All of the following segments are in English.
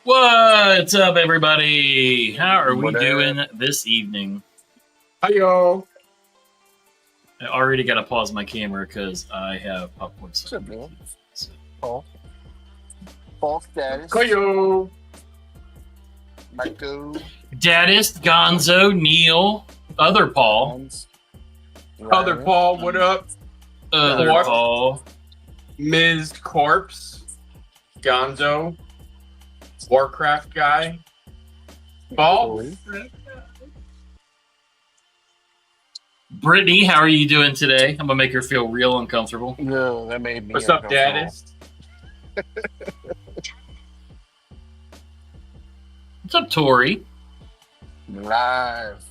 What's up, everybody? How are we What up? doing this evening? Hi, y'all. I already got to pause my camera because I have popcorn What's stuck. up, man? So, Paul. Paul status. Koyo. Marco. Daddist, Gonzo, Neil, other Paul, Hans, Other Ryan. Paul, what up? other What? Paul. Ms. Corpse. Gonzo. Warcraft guy. Paul. Corey. Brittany, how are you doing today? I'm gonna make her feel real uncomfortable. No, that made me What's up, uncomfortable. Daddist? What's up, Tori? Live.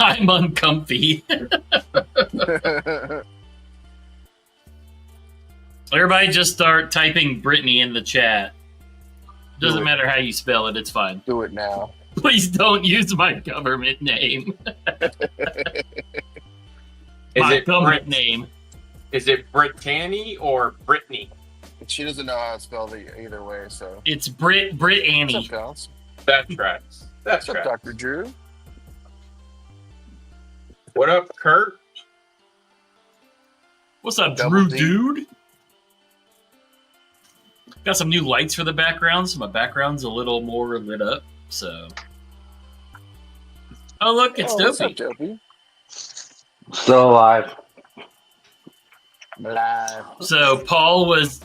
I'm uncomfy. Everybody, just start typing Brittany in the chat. Doesn't Do it. matter how you spell it; it's fine. Do it now. Please don't use my government name. Is My it government name. Is it Brittany or Brittany? She doesn't know how to spell it either way, so. It's Brit What's Annie. up, pals? That tracks. That What's up, tracks. Dr. Drew? What up, Kurt? What's up, Double Drew D. dude? Got some new lights for the background, so my background's a little more lit up. So, oh look, it's What's Dopey. up, Dopey? Still alive. Live. So Paul was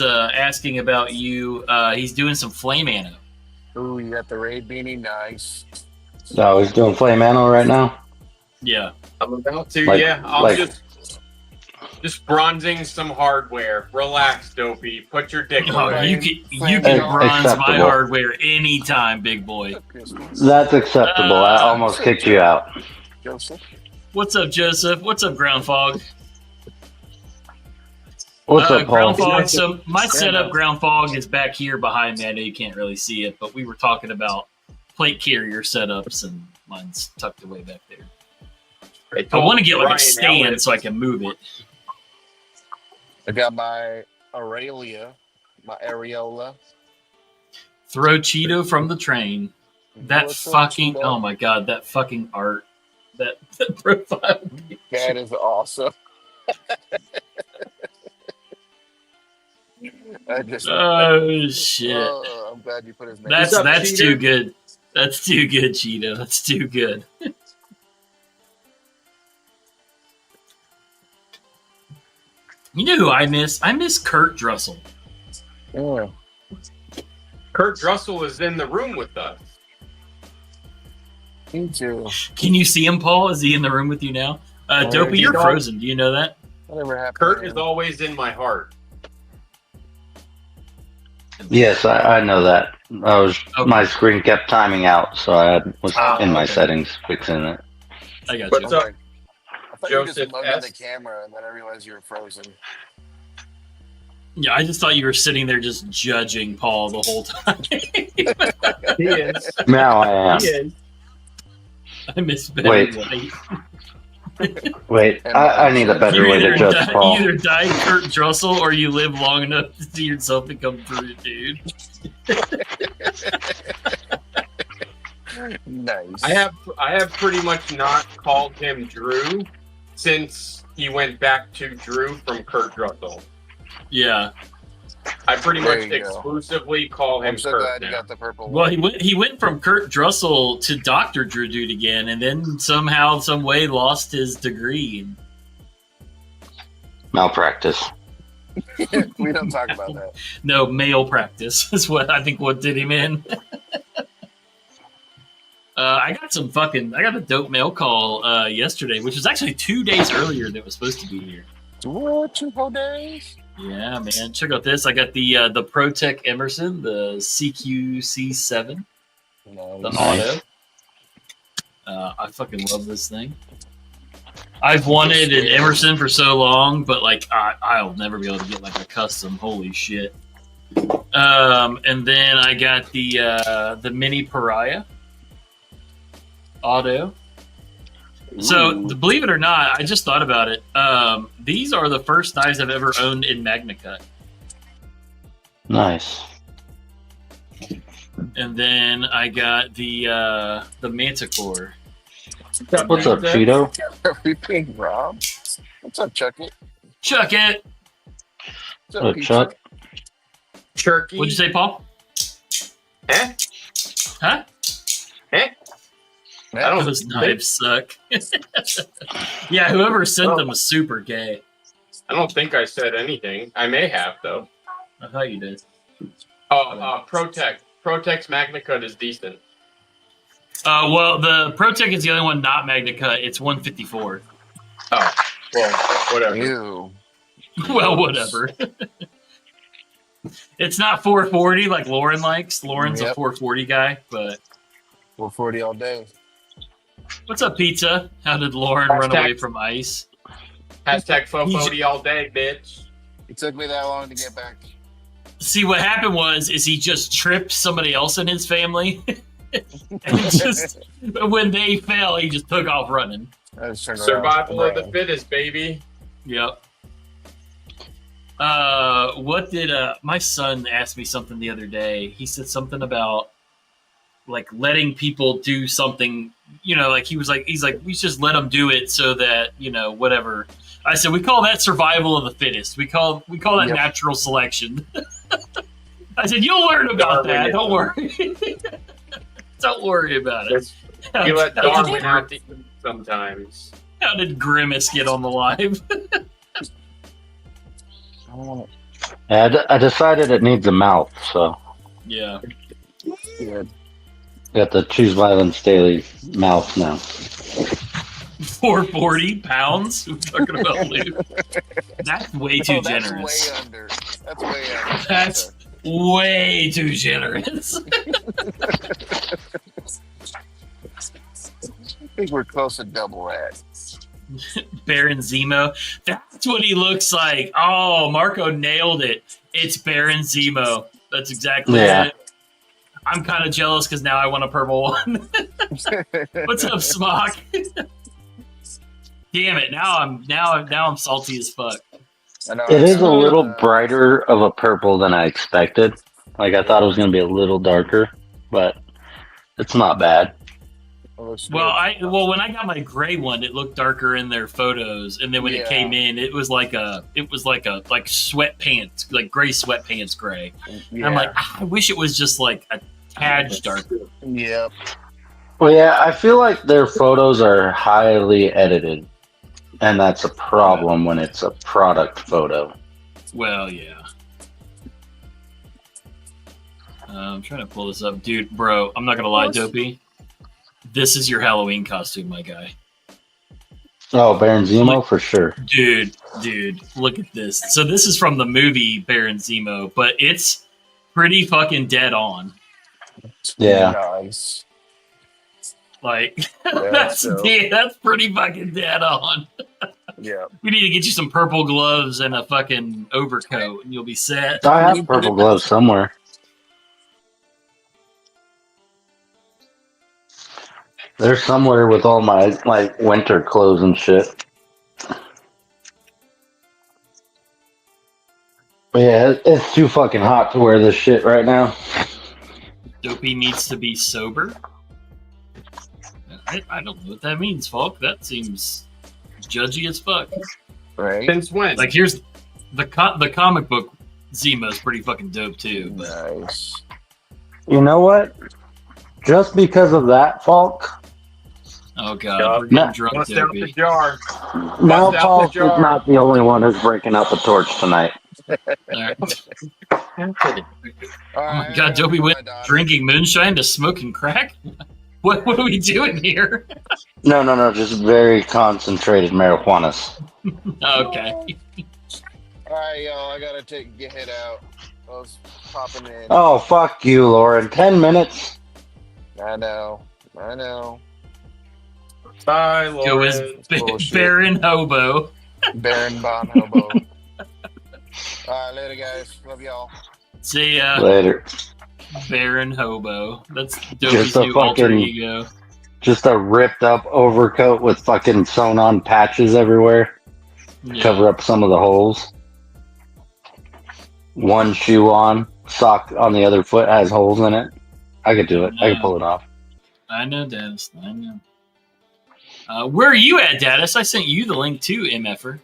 asking about you. He's doing some flame ammo. Ooh, you got the raid beanie. Nice. No, he's doing flame ammo right now. Yeah. I'm about to. Like- yeah, I'm like- just bronzing some hardware. Relax, Dopey. Put your dick Oh, away. you can bronze my Acceptable. hardware anytime, big boy. That's acceptable. I almost kicked you out. Joseph. What's up, Joseph? What's up, Ground Fog? What's up, Paul? Ground Fog. So my Stand setup, up. Ground Fog, is back here behind me. I know you can't really see it, but we were talking about plate carrier setups, and mine's tucked away back there. I want to get like a stand so I can move it. I got my Aurelia, my Areola. Throw Cheeto from the train. That What's up, fucking, Cheeto? oh my god, that fucking art. That profile. That is awesome. I just, Oh shit. I'm glad you put his name. That's What's up, that's Cheeto? too good. That's too good, Cheeto. That's too good. You know who I miss? I miss Kurt Drussel. Yeah. Kurt Drussel is in the room with us. Me too. Can you see him, Paul? Is he in the room with you now? Dopey, you're frozen. Do you know that? Whatever happened. Kurt to is him? always in my heart. Yes, I know that. Okay. My screen kept timing out, so I was in my okay. settings fixing it. I got What's you. up? Okay. I thought you were just Joseph mugging the S. camera, and then I realized you were frozen. Yeah, I just thought you were sitting there just judging Paul the whole time. He is. Now I am. He is. I miss Ben Wait. White. Wait, I need a better You way to judge Paul. either die Kurt Drussel or you live long enough to see yourself become through, dude. Nice. I have pretty much not called him Drew since he went back to Drew from Kurt Drussel. Yeah. I pretty There much you go. exclusively call him I'm so Kurt glad you now. got the purple Well, one. he went from Kurt Drussel to Dr. Drew Dude again, and then somehow, some way, lost his degree. Malpractice. We don't talk about that. No, male practice is what I think what did him in. I got a dope mail call yesterday, which was actually 2 days earlier than it was supposed to be here. What, 2 whole days? Yeah, man. Check out this. I got the ProTech Emerson, the CQC7, No. the auto. I fucking love this thing. I've wanted an Emerson for so long, but like I'll never be able to get like a custom. Holy shit! And then I got the Mini Pariah auto. So, Ooh. believe it or not, I just thought about it. These are the first knives I've ever owned in Magna Cut. Nice. And then I got the Manticore. What's up, Cheeto? Are we being robbed? What's up, Chucky? Chuck it! What's up, Oh, Pizza? Chuck. Turkey. What'd you say, Paul? Eh? Huh? Eh? I don't Those knives suck. Yeah, whoever sent them was super gay. I don't think I said anything. I may have though. I thought you did. Oh, Protex Magna Cut is decent. Well, the ProTech is the only one not Magna Cut. It's 154. Oh, well, whatever. Ew. Well, whatever. It's not 440 like Lauren likes. Lauren's a Yep. 440 guy, but 440 all day. what's up, Pizza? How did Lauren run Hashtag- away from ice? Hashtag Fofody all day, bitch. It took me that long to get back. See, what happened was he just tripped somebody else in his family. And just when they fell, he just took off running. I just turned around Survival of and the ran. fittest, baby. Yep. What did my son asked me something the other day? He said something about like letting people do something, like he's like, we just let them do it so that, whatever. I said, we call that survival of the fittest. We call that Yep. natural selection. I said, you'll learn about that. Don't worry. Don't worry about it. You let How did- Darwin out to eat sometimes. How did Grimace get on the live? I don't want I decided it needs a mouth, so Yeah. to. got the Choose Violence Daily mouth now. 440 pounds? We're talking about Luke. That's way too That's generous. way under. That's way under. That's way too generous. I think we're close to double that. Baron Zemo. That's what he looks like. Oh, Marco nailed it. It's Baron Zemo. That's exactly Yeah. it. I'm kind of jealous because now I want a purple one. What's up, Smock? Damn it! Now I'm salty as fuck. I know, It is a uh, little brighter of a purple than I expected. Like, I thought it was going to be a little darker, but it's not bad. looks Well, good. when I got my gray one, it looked darker in their photos, and then when it Yeah. came in, it was like sweatpants, like gray sweatpants gray. And I'm like, I wish it was just like a tad darker. Yep. Well, yeah, I feel like their photos are highly edited, and that's a problem when it's a product photo. Well, yeah. I'm trying to pull this up, dude, bro. I'm not gonna lie, Dopey. This is your Halloween costume, my guy. Oh, Baron Zemo for sure. Dude, look at this. So this is from the movie Baron Zemo, but it's pretty fucking dead on. Yeah. Nice. Like Yeah, that's so- that's pretty fucking dead on. Yep. We need to get you some purple gloves and a fucking overcoat, and you'll be set. I have purple gloves somewhere. They're somewhere with all my like winter clothes and shit. But yeah, it's too fucking hot to wear this shit right now. Dopey needs to be sober. I don't know what that means, Falk. That seems judgy as fuck. Right. Since when? Like, here's the comic book Zemo's pretty fucking dope too. But Nice. You know what? Just because of that, Falk, oh god, Yeah. we're getting Nah. drunk, Bust out the Dopey. jar. now out the Falk is jar. not the only one who's breaking out the torch tonight. All right. All Oh right, my I god, gotta Dopey go went with my daughter. drinking moonshine to smoking crack? What are we doing here? No, just very concentrated marijuanas. Okay. All right, y'all. I gotta head out. I was popping in. Oh, fuck you, Lauren. 10 minutes? I know. Bye, Go as Lauren. Bullshit. Baron Hobo. Baron Bon Hobo. All right, later, guys. Love y'all. See ya, Later. Baron Hobo. That's Just Dopey's a new alter fucking- ego. Just a ripped up overcoat with fucking sewn on patches everywhere. Yeah. Cover up some of the holes. One shoe on, sock on the other foot has holes in it. I could do it. I could pull it off. I know, Dennis. I know. Where are you at, Dadis? I sent you the link to MFer.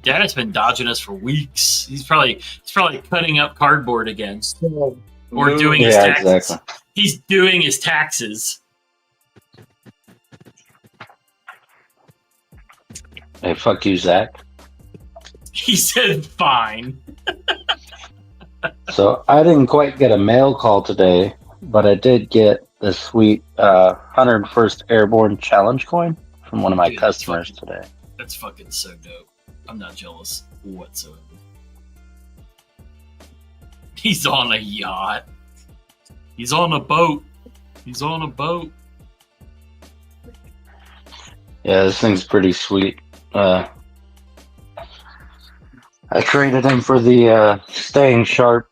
Dadis been dodging us for weeks. He's probably cutting up cardboard again, or doing his taxes. Exactly. He's doing his taxes. Hey, fuck you, Zach. He said, "Fine." So I didn't quite get a mail call today, but I did get the sweet 101st Airborne Challenge coin from one of my Dude, customers today. That's fucking so dope. I'm not jealous whatsoever. He's on a yacht. He's on a boat. He's on a boat. Yeah, this thing's pretty sweet. I traded him for the Staying Sharp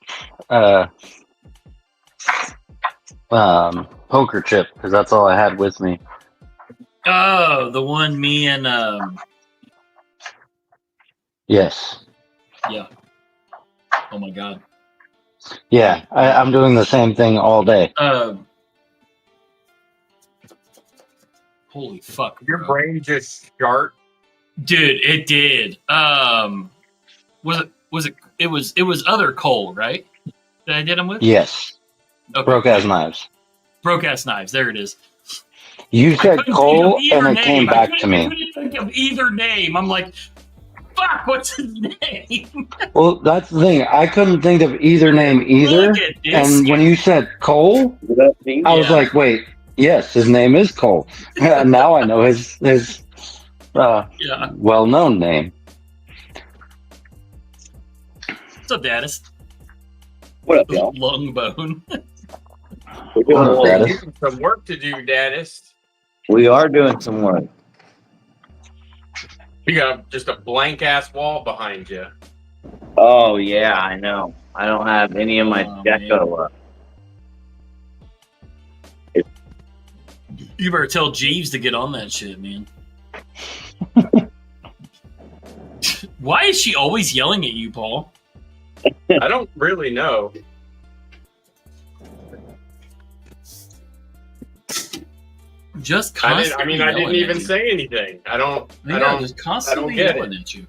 poker chip because that's all I had with me. Oh, the one me and Yes. yeah. Oh my god. Yeah, I'm doing the same thing all day. Holy fuck, Your bro. brain just sharp. Dude, it did. It was other coal, right? That I did them with? Yes. Okay. Broke ass knives. Broke ass knives. There it is. You said couldn't coal think of and either it came name. back I to me. couldn't think of either name. I'm like, fuck, what's his name? Well, that's the thing. I couldn't think of either name either. Look at this. And when you said Cole, I was Yeah. like, wait, yes, his name is Cole. Now I know his Yeah. well-known name. What's up, Dadis? What up, y'all? Lung bone. We're doing What up, well. Dadis? You have some work to do, Dadis. We are doing some work. You got just a blank ass wall behind you. Oh yeah, I know. I don't have any of my Oh, deco up. You better tell Jeeves to get on that shit, man. Why is she always yelling at you, Paul? I don't really know. Just I constantly didn't yelling even at you. say anything. I don't Just constantly get yelling at you.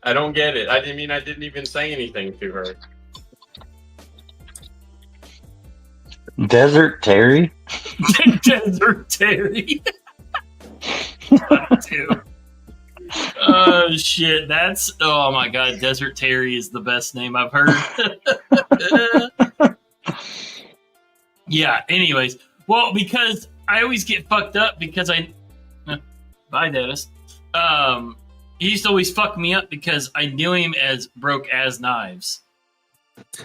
I don't get it. I didn't even say anything to her. Desert Terry? Desert Terry. Dude. Oh shit! Oh my god! Desert Terry is the best name I've heard. Yeah. Anyways, well, because I always get fucked up because bye, Dennis. He used to always fuck me up because I knew him as Broke as Knives,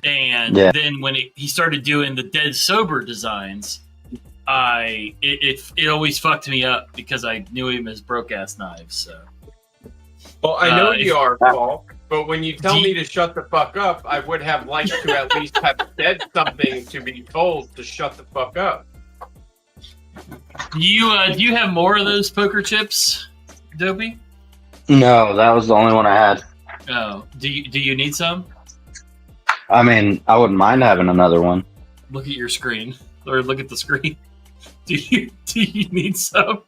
and then when he started doing the Dead Sober designs, it always fucked me up because I knew him as Broke Ass Knives. So. Well, I know you are, Ah. Paul, but when you tell me to shut the fuck up, I would have liked to at least have said something to be told to shut the fuck up. Do you have more of those poker chips, Dopey? No, that was the only one I had. Oh, do you need some? I mean, I wouldn't mind having another one. Look at your screen, or look at the screen. Do you need some?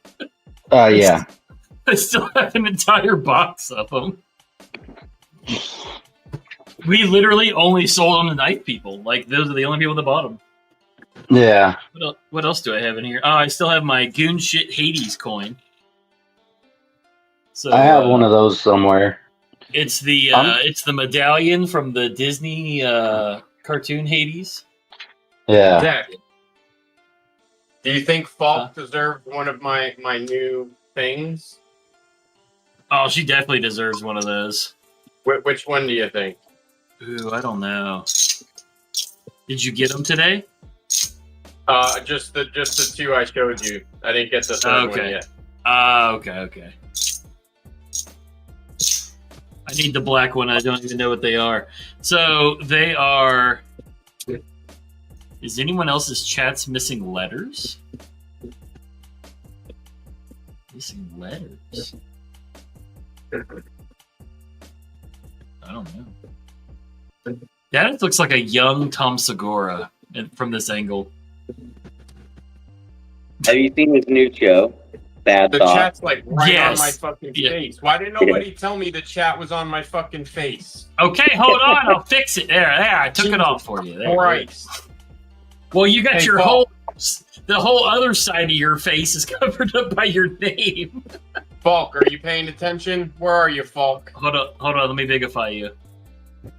Yeah. I still have an entire box of them. We literally only sold them to knife people. Like, those are the only people that bought them. Yeah. What else do I have in here? Oh, I still have my Goon Shit Hades coin. So I have one of those somewhere. It's the medallion from the Disney cartoon Hades. Yeah. Zach, do you think Falk deserved one of my new things? Oh, she definitely deserves one of those. Which one do you think? Ooh, I don't know. Did you get them today? Just the two I showed you. I didn't get the third one yet. Okay. I need the black one. I don't even know what they are. So they are. Is anyone else's chat's missing letters? Missing letters. I don't know. That looks like a young Tom Segura from this angle. Have you seen his new show? Bad The Thought. chat's like right Yes. on my fucking Yeah. face. Why didn't nobody tell me the chat was on my fucking face? Okay, hold on. I'll fix it. There, I took it off for you. There. Christ. Well, you got Hey, your Paul. the whole other side of your face is covered up by your name. Falk, are you paying attention? Where are you, Falk? Hold on. Let me bigify you.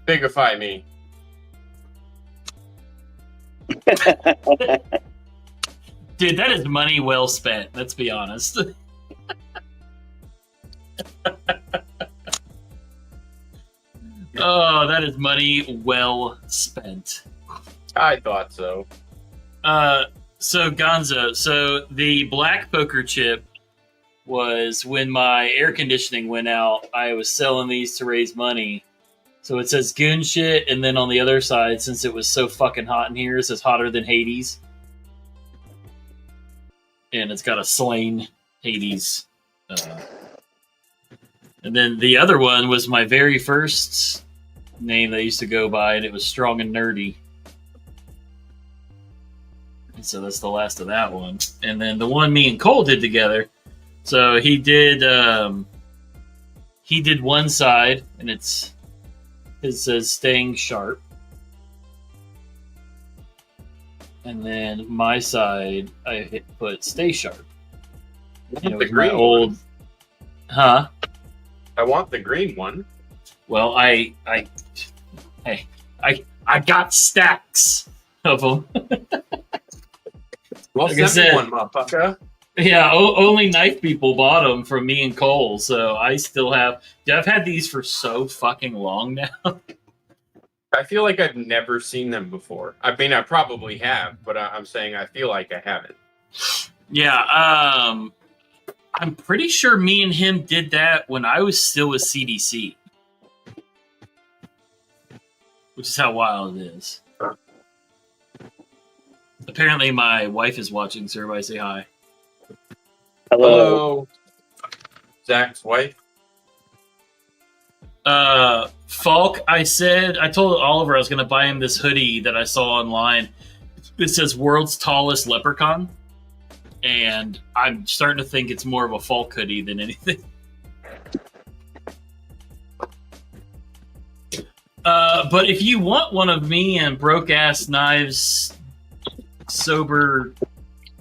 Bigify me. Dude, that is money well spent. Let's be honest. Oh, that is money well spent. I thought so. So Gonzo, so the black poker chip was when my air conditioning went out. I was selling these to raise money. So it says goon shit, and then on the other side, since it was so fucking hot in here, it says hotter than Hades. And it's got a slain Hades. And then the other one was my very first name that I used to go by, and it was Strong and Nerdy. And so that's the last of that one. And then the one me and Cole did together. So he did one side, and it says staying sharp. And then my side, I put stay sharp. And it was my old, huh? I want the green one. Well, I got stacks of them. Well, Like I send me said- one, motherfucker. Yeah, only knife people bought them from me and Cole, so I still have. Dude, I've had these for so fucking long now. I feel like I've never seen them before. I mean, I probably have, but I'm saying I feel like I haven't. Yeah, I'm pretty sure me and him did that when I was still with CDC, which is how wild it is. Apparently, my wife is watching, so everybody say hi. Hello. Hello. Zach's wife. Falk, I told Oliver I was going to buy him this hoodie that I saw online. It says "World's Tallest Leprechaun," and I'm starting to think it's more of a Falk hoodie than anything. But if you want one of me and Broke Ass Knives,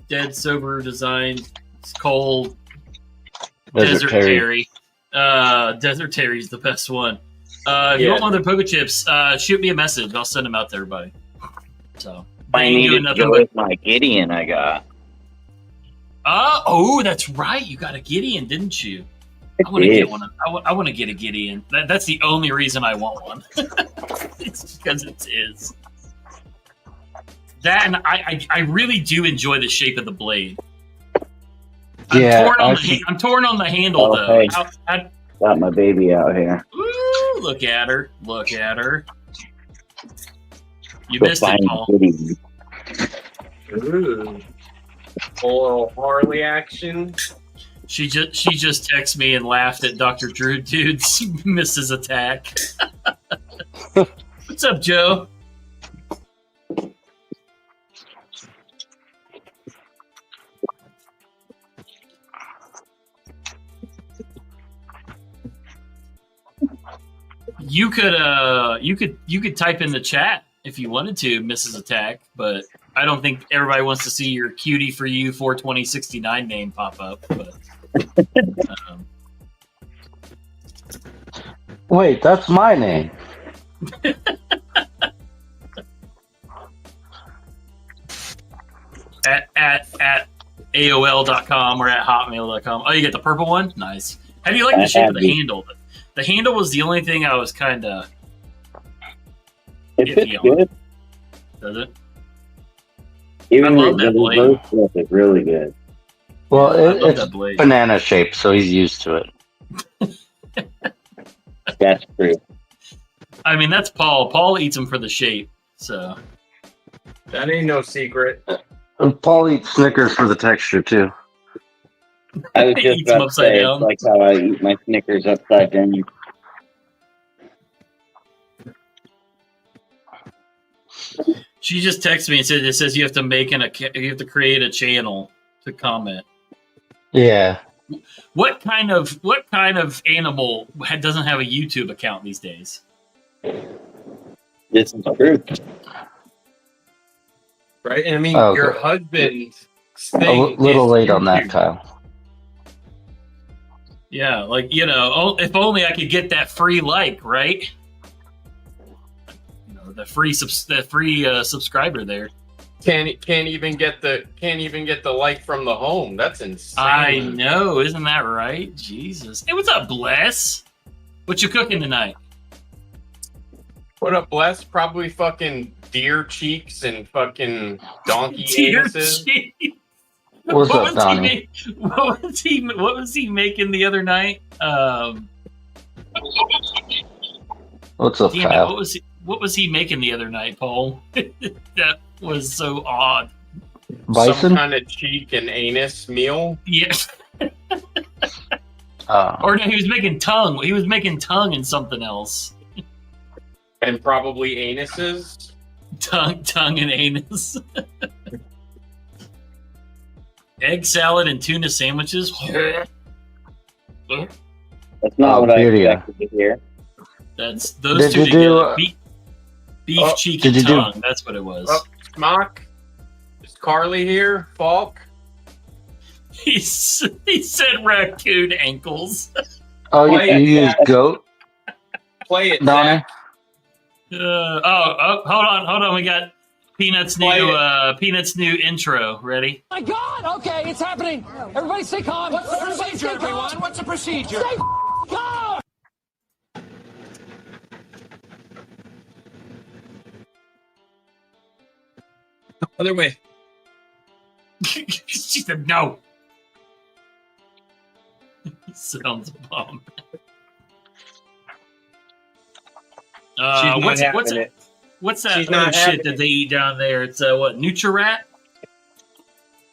dead sober design, Cole, Desert Terry. Desert Terry's the best one. If you want one of their poker chips, shoot me a message. I'll send them out to everybody. So I you need do to nothing go but- with my Gideon I got. Oh, that's right. You got a Gideon, didn't you? I want to get one. I want to get a Gideon. That's the only reason I want one. It's because it is. That, and I really do enjoy the shape of the blade. I'm torn on the handle, Oh, though. hey. Got my baby out here. Ooh, look at her. Look at her. You Go missed it, find Paul. Gideon. Ooh. A little Harley action. She just texted me and laughed at Dr. Drew Dude's Mrs. Attack. What's up, Joe? You could type in the chat if you wanted to, Mrs. Attack, but I don't think everybody wants to see your cutie for you 42069 name pop up. But, Wait, that's my name. at AOL.com or at Hotmail.com. Oh, you get the purple one? Nice. How do you like the shape of the handle? The handle was the only thing I was kind of It fits iffy on. good. Does it? Even I love the that blade. reverse stuff is really good. Well, I love it's that blade. banana shaped, so he's used to it. That's true. I mean, that's Paul. Paul eats them for the shape. So That ain't no secret. And Paul eats Snickers for the texture too. I was just Eats them about to upside say, down. it's like how I eat my Snickers upside down. She just texted me and said it says you have to create a channel to comment. Yeah. What kind of animal doesn't have a YouTube account these days? This is true. Right? And I mean, Oh, your okay. husband's A thing little is late on that, YouTube. Kyle. Yeah, like if only I could get that free like, right? The free subscriber there. Can't even get the like from the home. That's insane. I know, isn't that right? Jesus. Hey, what's up, Bless? What you cooking tonight? What up, Bless? Probably fucking deer cheeks and fucking donkey Dear anuses. cheese. What's up, Donnie? What was he making the other night? What's up, Damn it, Kyle? what was he making the other night, Paul? That was so odd. Some Bison? kind of cheek and anus meal. Yeah. Oh. Or no, he was making tongue. He was making tongue and something else. And probably anuses. Tongue and anus. Egg salad and tuna sandwiches. That's not what I expected to hear. That's those Did two you together. do, Beef cheek did and you do- tongue. That's what it was. Oh, Smock. Is Carly here? Falk? He said raccoon ankles. Oh, you, Play it, you use Zach. goat, Play it, Donnie? Zach. Hold on. We got Peanut's Play Peanut's new intro. Ready? My God! Okay, it's happening. Everybody stay calm. What's the procedure, everyone? What's the procedure? Stay calm. Other way. She said no. Sounds bomb. She's not having it. What's that She's other not shit having that it. they eat down there? It's what, Nutri-Rat?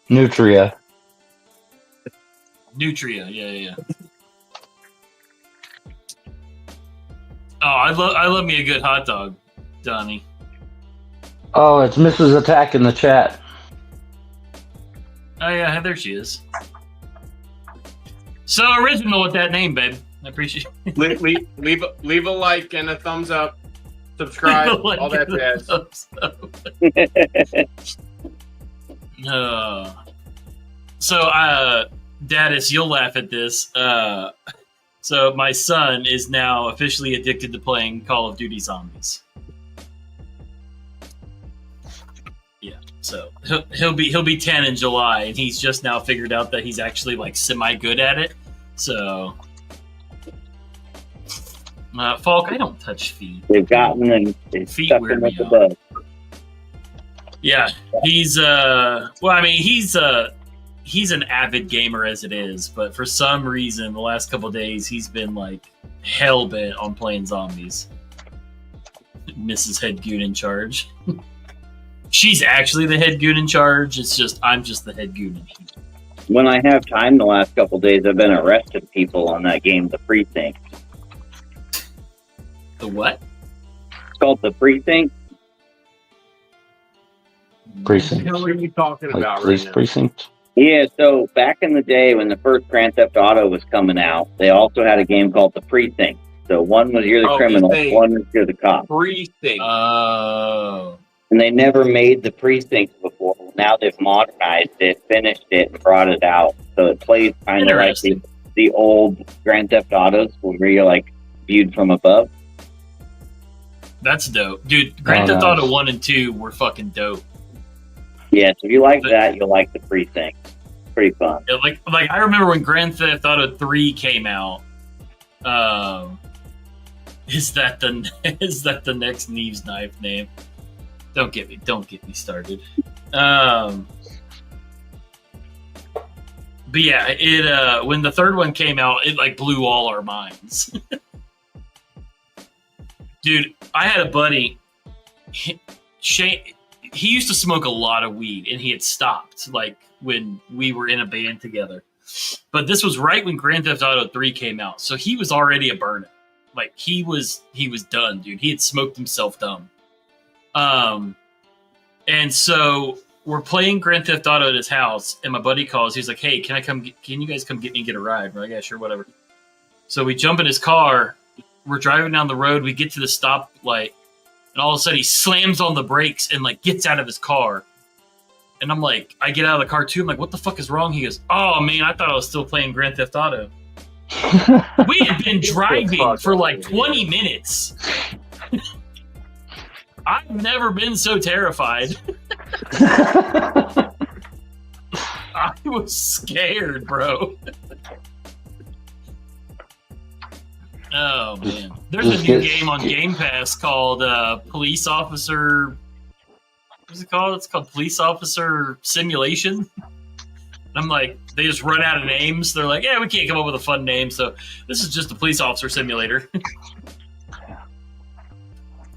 Nutria. Nutria, yeah. Oh, I love me a good hot dog, Donnie. Oh, it's Mrs. Attack in the chat. Oh yeah, there she is. So original with that name, babe. I appreciate it. leave a like and a thumbs up. Subscribe, Like all that the jazz. thumbs up. So, Dadis, you'll laugh at this. So my son is now officially addicted to playing Call of Duty Zombies. Yeah, so he'll be 10 in July, and he's just now figured out that he's actually like semi good at it. So, Falk, I don't touch feet. They've gotten and they've Feet stuck weird him me with the out. bug. Yeah, he's he's an avid gamer as it is, but for some reason the last couple of days he's been like hell bent on playing zombies. Mrs. Head Goon in charge. She's actually the head goon in charge. It's just I'm just the head goon. When I have time the last couple of days, I've been arresting people on that game, The Precinct. The what? It's called The Precinct. Precinct. What the hell are you talking Like about police right now? precinct. Yeah, so back in the day when the first Grand Theft Auto was coming out, they also had a game called The Precinct. So one was you're the Oh, criminal, the thing. one was you're the cop. Precinct. Oh. And they never made The Precinct before. Now they've modernized it, finished it, and brought it out. So it plays kind of like Interesting. the old Grand Theft Autos where you're like viewed from above. That's dope. Dude, Grand Theft nice. Auto 1 and 2 were fucking dope. Yeah, so if you like that, you'll like The Precinct. Pretty fun. Yeah, like I remember when Grand Theft Auto 3 came out. Is that the next Neve's knife name? Don't get me started. But yeah, it when the third one came out, it like blew all our minds. Dude, I had a buddy, Shane. He used to smoke a lot of weed, and he had stopped like when we were in a band together. But this was right when Grand Theft Auto 3 came out, so he was already a burnout. Like he was done, dude. He had smoked himself dumb. And so we're playing Grand Theft Auto at his house, and my buddy calls. He's like, "Hey, can you guys come get me and get a ride?" We're like, "Yeah, sure, whatever." So we jump in his car. We're driving down the road. We get to the stoplight, and all of a sudden he slams on the brakes and like gets out of his car. And I'm like, I get out of the car too. I'm like, "What the fuck is wrong?" He goes, "Oh man, I thought I was still playing Grand Theft Auto." We had been driving for like 20 minutes. I've never been so terrified. I was scared, bro. Oh man, there's a new game on Game Pass called Police Officer. What's it called? It's called Police Officer Simulation. I'm like, they just run out of names. They're like, "Yeah, we can't come up with a fun name, so this is just a police officer simulator."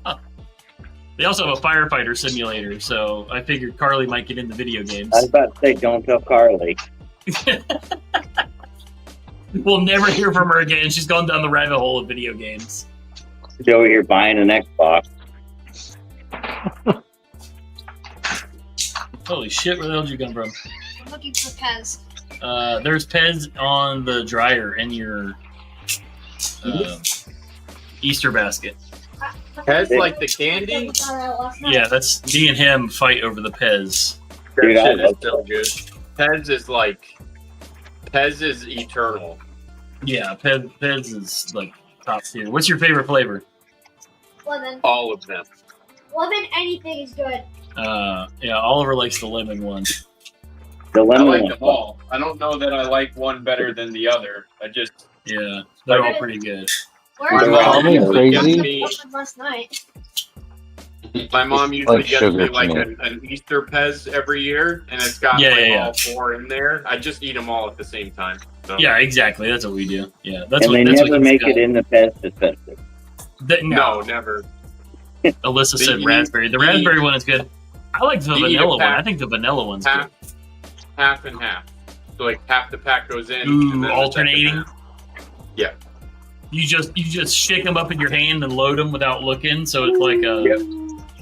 Huh. They also have a firefighter simulator, so I figured Carly might get into video games. I was about to say, don't tell Carly. We'll never hear from her again. She's gone down the rabbit hole of video games. She's over here buying an Xbox. Holy shit, where the hell did you come from? I'm looking for Pez. There's Pez on the dryer in your Easter basket. Pez like the candy? Yeah, that's me and him fight over the Pez. Dude, That I shit is love so good. Pez is eternal. Yeah, Pez is like top tier. What's your favorite flavor? Lemon. All of them. Lemon, anything is good. Yeah, Oliver likes the lemon one. the I lemon like one. them all. I don't know that I like one better than the other. I just Yeah, they're all pretty good. Where's My Call me mom crazy. me- last night? my mom usually Like gets sugar me to like me. an Easter Pez every year, and it's got all 4 in there. I just eat them all at the same time. So. Yeah, exactly. That's what we do. Yeah, that's And what. they That's never what make it in the Pez dispenser. No, never. Alyssa They said eat- raspberry. The they raspberry eat- one is good. I like the they eat a vanilla one. pack. I think the vanilla one's good. Half and half. So like half the pack goes in. Ooh, and then the alternating? second half. Yeah. You just shake them up in your hand and load them without looking. So it's like a. Yep.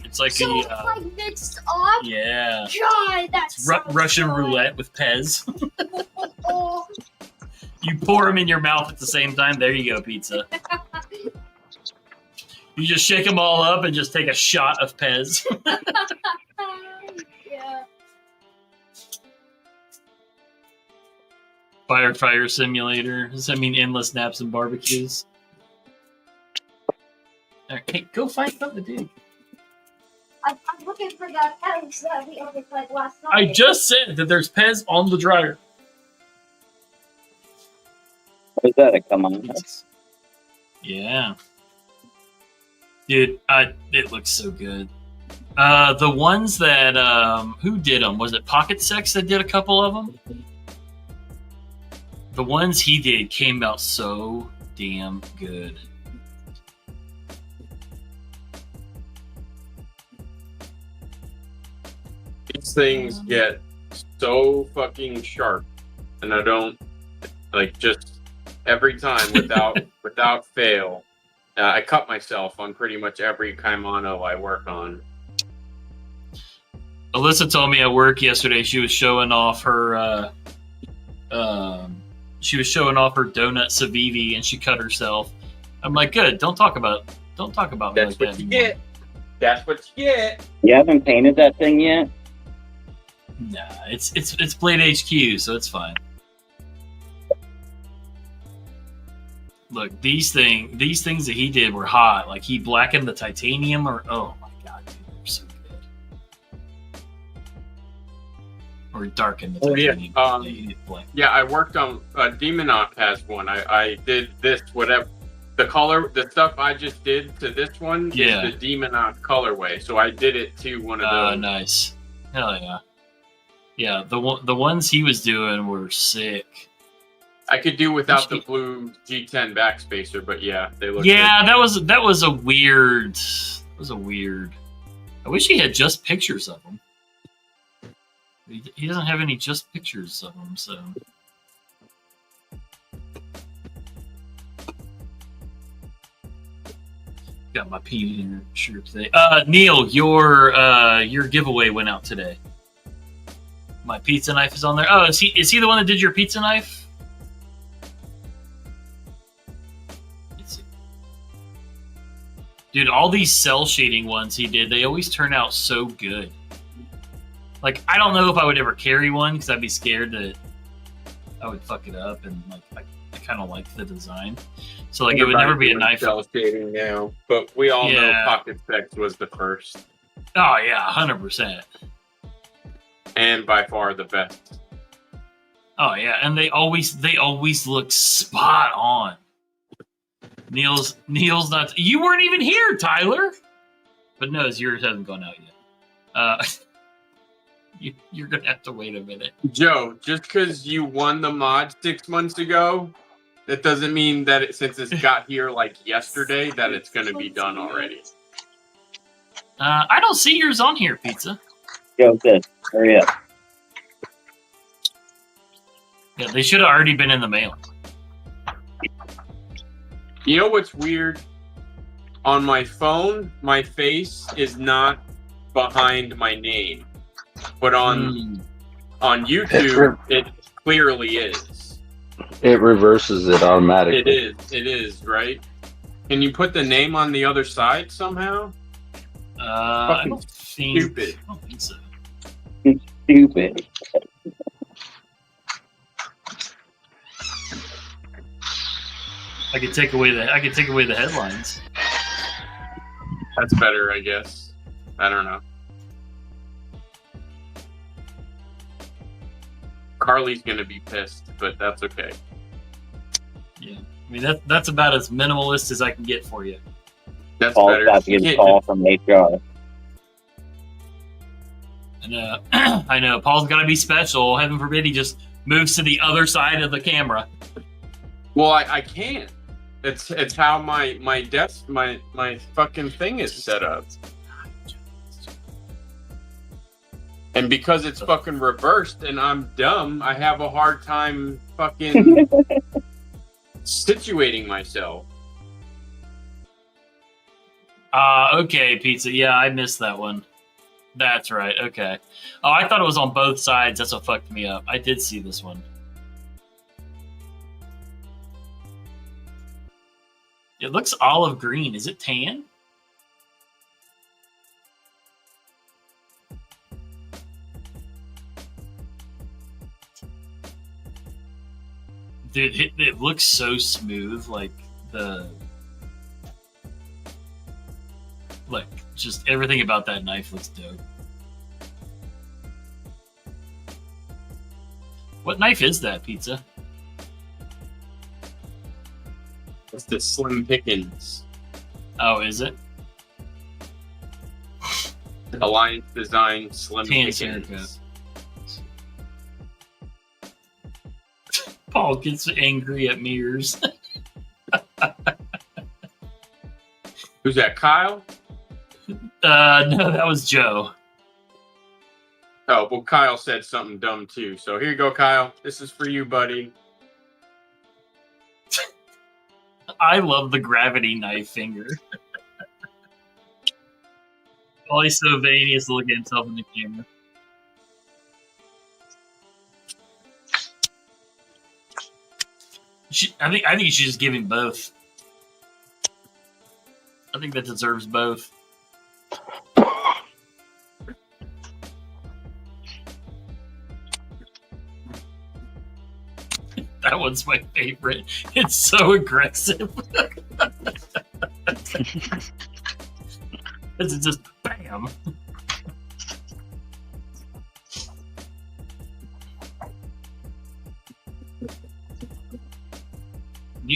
It's like So it's a. like mixed up? Yeah. God, that's Russian roulette with Pez. Oh, You pour them in your mouth at the same time. There you go, pizza. You just shake them all up and just take a shot of Pez. yeah. Firefighter simulator. Does that mean endless naps and barbecues? All right, hey, go find something to do. I'm looking for that Pez that we only played last night. I just said that there's Pez on the dryer. What is that? A come on? Yeah. Dude, it looks so good. The ones that, who did them? Was it Pocket Sex that did a couple of them? The ones he did came out so damn good. These things get so fucking sharp, and I don't like just every time without fail. I cut myself on pretty much every Kaimano I work on. Alyssa told me at work yesterday she was showing off her donut Savivi and she cut herself. I'm like, good. Don't talk about me That's like what that you anymore. get. That's what you get. You haven't painted that thing yet? Nah, it's Blade HQ, so it's fine. Look, these things that he did were hot. Like he blackened the titanium, oh my god, dude, they're so good. Or darkened the Oh, yeah. titanium. He did black. Yeah, I worked on Demonoc has one. I did this whatever the stuff I just did to this one Yeah. is the Demonoc colorway. So I did it to one of those. Nice. Hell yeah. Yeah, the ones he was doing were sick. I could do without the blue G10 backspacer, but yeah, they look Yeah, that was a weird. I wish he had just pictures of them. He doesn't have any just pictures of them, so. Got my peanut shirt today. Neil, your giveaway went out today. My pizza knife is on there. Oh, is he the one that did your pizza knife? Let's see. Dude, all these cell shading ones he did, they always turn out so good. Like, I don't know if I would ever carry one because I'd be scared that I would fuck it up, and like I kind of like the design. So like, it would never be a knife. Cell shading now, but we all know Pocket Specs was the first. Oh yeah, 100%. And by far the best. Oh yeah, and they always look spot on. Neil's not. You weren't even here, Tyler. But no, yours hasn't gone out yet. You're gonna have to wait a minute. Joe, just because you won the mod 6 months ago, that doesn't mean that since it's got here like yesterday, that it's gonna be done already. I don't see yours on here, Pizza. Go this. Hurry up. Yeah, they should have already been in the mail. You know what's weird? On my phone, my face is not behind my name, but on YouTube, it clearly is. It reverses it automatically. It is, right? Can you put the name on the other side somehow? I don't think, stupid. I don't think so. Stupid. I could take away the headlines. That's better, I guess. I don't know. Carly's gonna be pissed, but that's okay. Yeah, I mean that's about as minimalist as I can get for you. That's Paul's better. about to get a call from HR. And I know Paul's got to be special. Heaven forbid he just moves to the other side of the camera. Well, I can't. It's how my desk my fucking thing is set up. And because it's fucking reversed and I'm dumb, I have a hard time fucking situating myself. Okay, Pizza. Yeah, I missed that one. That's right. Okay. Oh, I thought it was on both sides. That's what fucked me up. I did see this one. It looks olive green. Is it tan? Dude, it looks so smooth. Like just everything about that knife looks dope. What knife is that, Pizza? It's the Slim Pickens. Oh, is it? Alliance Design Slim Tan Pickens. Paul gets angry at mirrors. Who's that, Kyle? No, that was Joe. Oh, well, Kyle said something dumb too. So here you go, Kyle. This is for you, buddy. I love the gravity knife finger. All he's so vain, he has to look at himself in the camera. I think you should just give him both. I think that deserves both. That one's my favorite. It's so aggressive. It's just bam.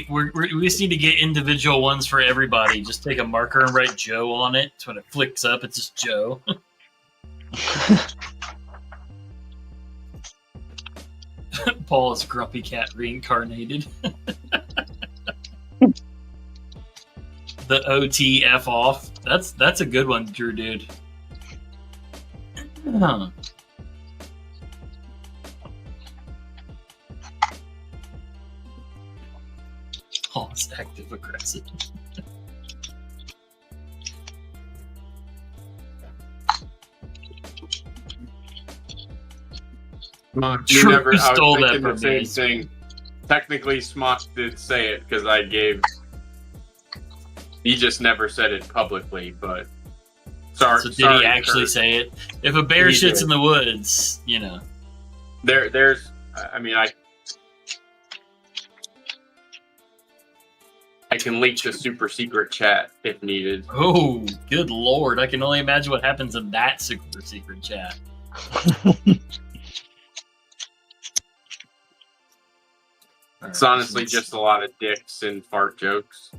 We just need to get individual ones for everybody. Just take a marker and write Joe on it. So when it flicks up, it's just Joe. Paul is Grumpy Cat reincarnated. The OTF off. That's a good one, Drew, dude. Huh. Paul's active aggressive. Smock, True, you never. I stole was that thinking the from me. same thing. Technically, Smock did say it because I gave. He just never said it publicly, but. Sorry. So did sorry, he actually Kurt. say it? If a bear He shits did. in the woods, you know. There's. I mean, I can leak the super secret chat if needed. Oh, good lord! I can only imagine what happens in that super secret chat. It's honestly just a lot of dicks and fart jokes.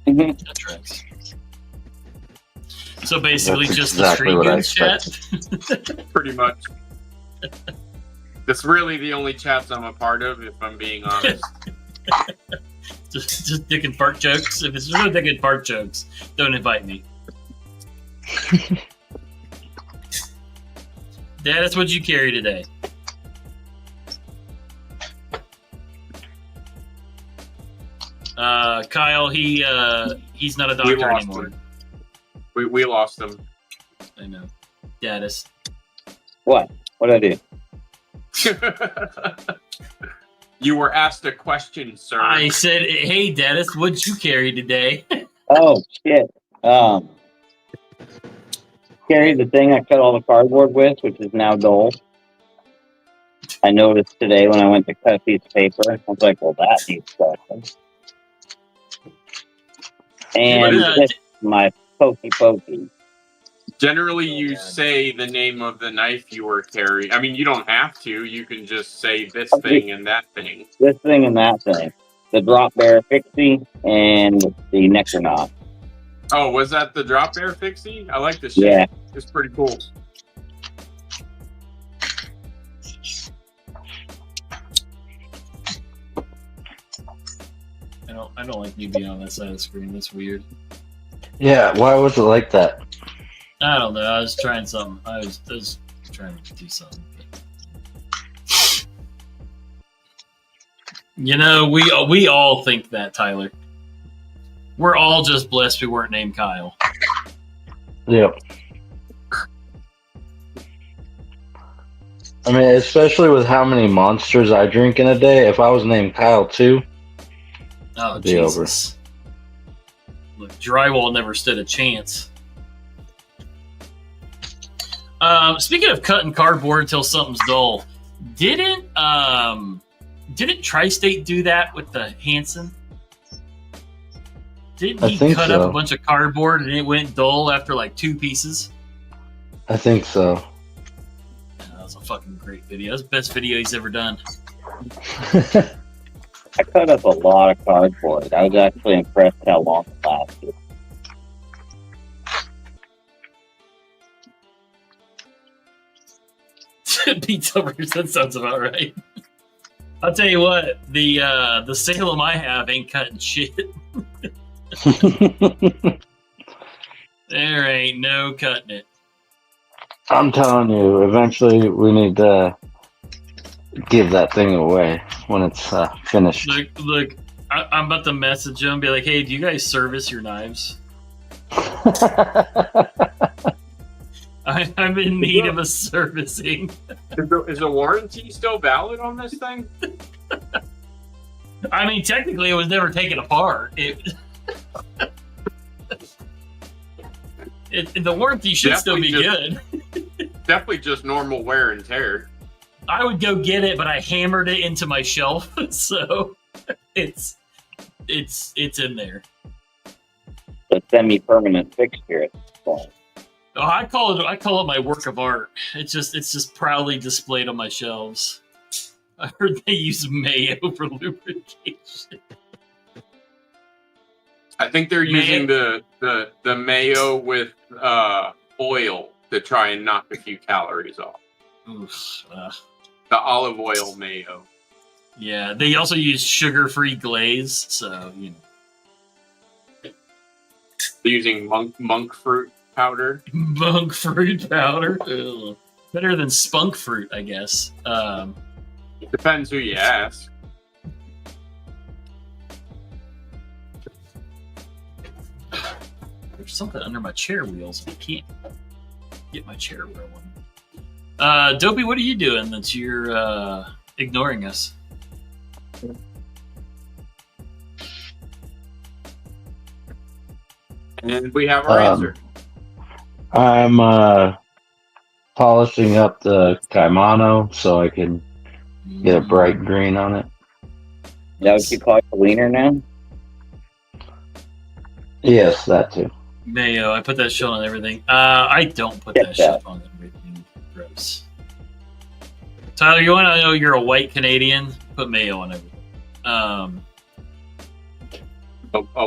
That tracks. So basically, That's just exactly the what I Streamyard chat. Pretty much. That's really the only chats I'm a part of, if I'm being honest. just dick and fart jokes. If it's just dick and fart jokes, don't invite me. Dad, that's what you carry today. Kyle, he's not a We doctor lost anymore. him. We lost him. I know. Dadis. What? What'd I do? You were asked a question, sir. I said, hey, Dadis, what'd you carry today? Oh shit. Carried the thing I cut all the cardboard with, which is now gold. I noticed today when I went to cut a piece of paper, I was like, well, that needs something. And this is my pokey. Generally, you say the name of the knife you were carrying. I mean, you don't have to. You can just say this thing and that thing. This thing and that thing. The drop bear fixie and the necronaut. Oh, was that the drop bear fixie? I like this shit. Yeah. It's pretty cool. I don't like you being on that side of the screen. That's weird. Yeah, why was it like that? I don't know. I was trying something. I was trying to do something. You know, we all think that, Tyler. We're all just blessed we weren't named Kyle. Yep. I mean, especially with how many monsters I drink in a day, if I was named Kyle too, Oh, it'd be Jesus. Look, drywall never stood a chance. Speaking of cutting cardboard until something's dull, didn't Tri-State do that with the Hanson? Didn't I he think cut so. up a bunch of cardboard and it went dull after like 2 pieces? I think so. That was a fucking great video. That's the best video he's ever done. I cut up a lot of cardboard. I was actually impressed how long it lasted. Pizza burgers, that sounds about right. I'll tell you what, the Salem I have ain't cutting shit. There ain't no cutting it. I'm telling you, eventually we need to give that thing away when it's finished. Look, I'm about to message them and be like, hey, do you guys service your knives? I'm in need of a servicing. Is the warranty still valid on this thing? I mean, technically, it was never taken apart. The warranty should still be good. Definitely just normal wear and tear. I would go get it, but I hammered it into my shelf, so it's in there. A semi-permanent fixture at this point. Oh, I call it my work of art. It's just proudly displayed on my shelves. I heard they use mayo for lubrication. I think they're using the mayo with oil to try and knock a few calories off. Oof, The olive oil mayo. yeah, they also use sugar-free glaze, so you know. They're using monk fruit powder. Monk fruit powder. Ugh. Better than spunk fruit, I guess. Depends who you ask. There's something under my chair wheels. I can't get my chair rolling. Dopey, what are you doing that you're ignoring us? And we have our answer. I'm polishing up the kimono so I can get a bright green on it. Is that what you call your wiener now? Yes, that too. Mayo. I put that shit on everything. I don't put that shit on everything. Gross. Tyler, you want to know you're a white Canadian? Put mayo on everything. A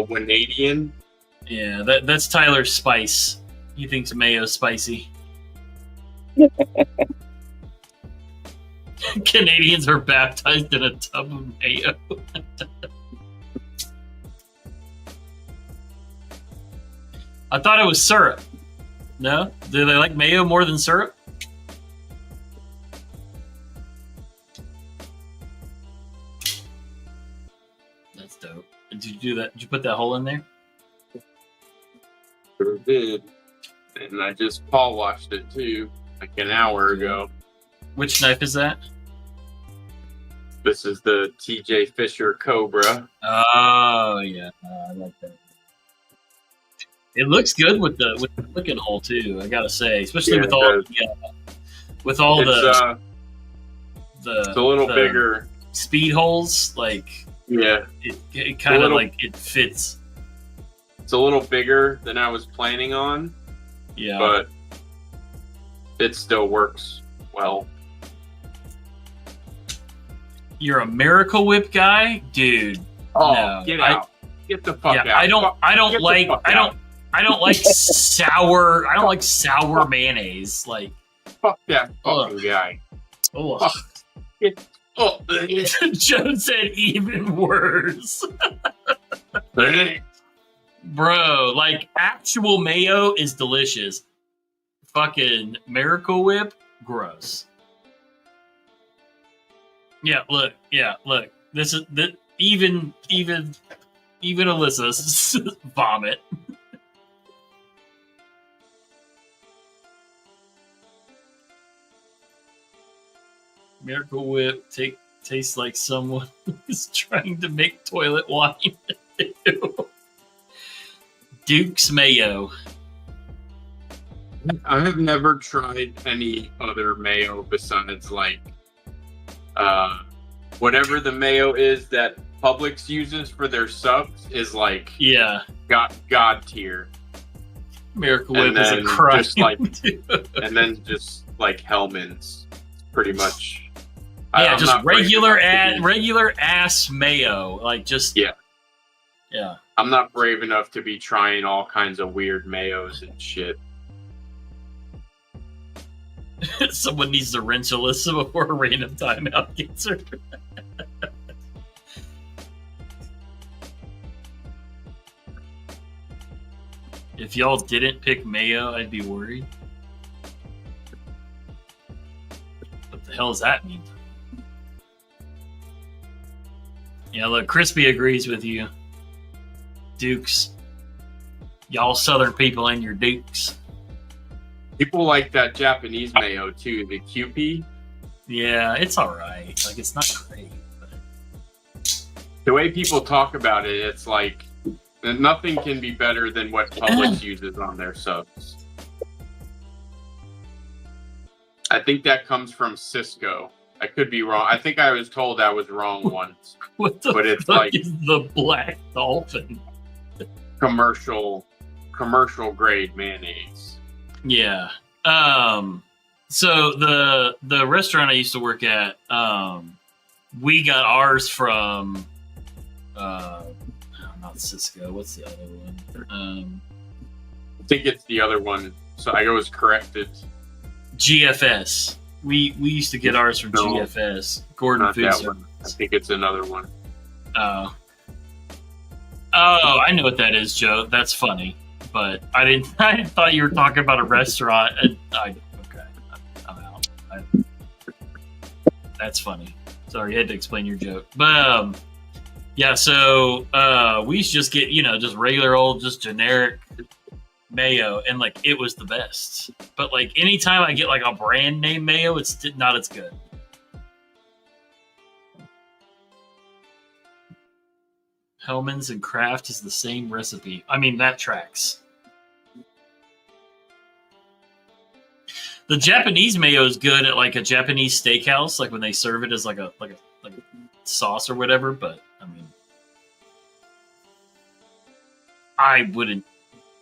Canadian? Yeah, that's Tyler's spice. He thinks mayo's spicy. Canadians are baptized in a tub of mayo. I thought it was syrup. No? Do they like mayo more than syrup? That's dope. Did you do that? Did you put that hole in there? Sure did. And I just paw washed it too, like an hour ago. Which knife is that? This is the TJ Fisher Cobra. Oh yeah, I like that. It looks good with the clicking hole too. I gotta say, especially with all it's a little bigger speed holes. Like it kind of like it fits. It's a little bigger than I was planning on. Yeah, but it still works well. You're a Miracle Whip guy, dude. Oh, no. Get out! Get the fuck out! I don't like sour. I don't like sour mayonnaise. Like fuck that fucking guy. Oh, Joe said even worse. Bro, like actual mayo is delicious. Fucking Miracle Whip, gross. Yeah, look. This is even Alyssa's vomit. Miracle Whip tastes like someone is trying to make toilet wine. Duke's mayo. I have never tried any other mayo besides like whatever the mayo is that Publix uses for their subs is like God tier. Miracle Whip is a crime. And then just like Hellman's, pretty much. Yeah, just regular ass mayo, like just yeah. I'm not brave enough to be trying all kinds of weird mayos and shit. Someone needs to rinse Alyssa before a random timeout gets her. If y'all didn't pick mayo, I'd be worried. What the hell does that mean? Yeah, look, Crispy agrees with you. Dukes. Y'all Southern people and your Dukes. People like that Japanese mayo too, the QP. Yeah, it's alright. Like, it's not great. But... the way people talk about it, it's like nothing can be better than what Publix uses on their subs. I think that comes from Cisco. I could be wrong. I think I was told I was wrong once. What the it's fuck like is the Black Dolphin? Commercial grade mayonnaise. Yeah. So the restaurant I used to work at, we got ours from not Cisco. What's the other one? I think it's the other one. So I was corrected. GFS. We used to get ours from GFS. Gordon Food Service. I think it's another one. Oh, I know what that is, Joe. That's funny, but I thought you were talking about a restaurant. I'm out. That's funny. Sorry, I had to explain your joke. But yeah, so we used to just get just regular old, just generic mayo, and like it was the best. But like anytime I get like a brand name mayo, it's not as good. Hellman's and Kraft is the same recipe. I mean, that tracks. The Japanese mayo is good at like a Japanese steakhouse, like when they serve it as like a sauce or whatever. But I mean, I wouldn't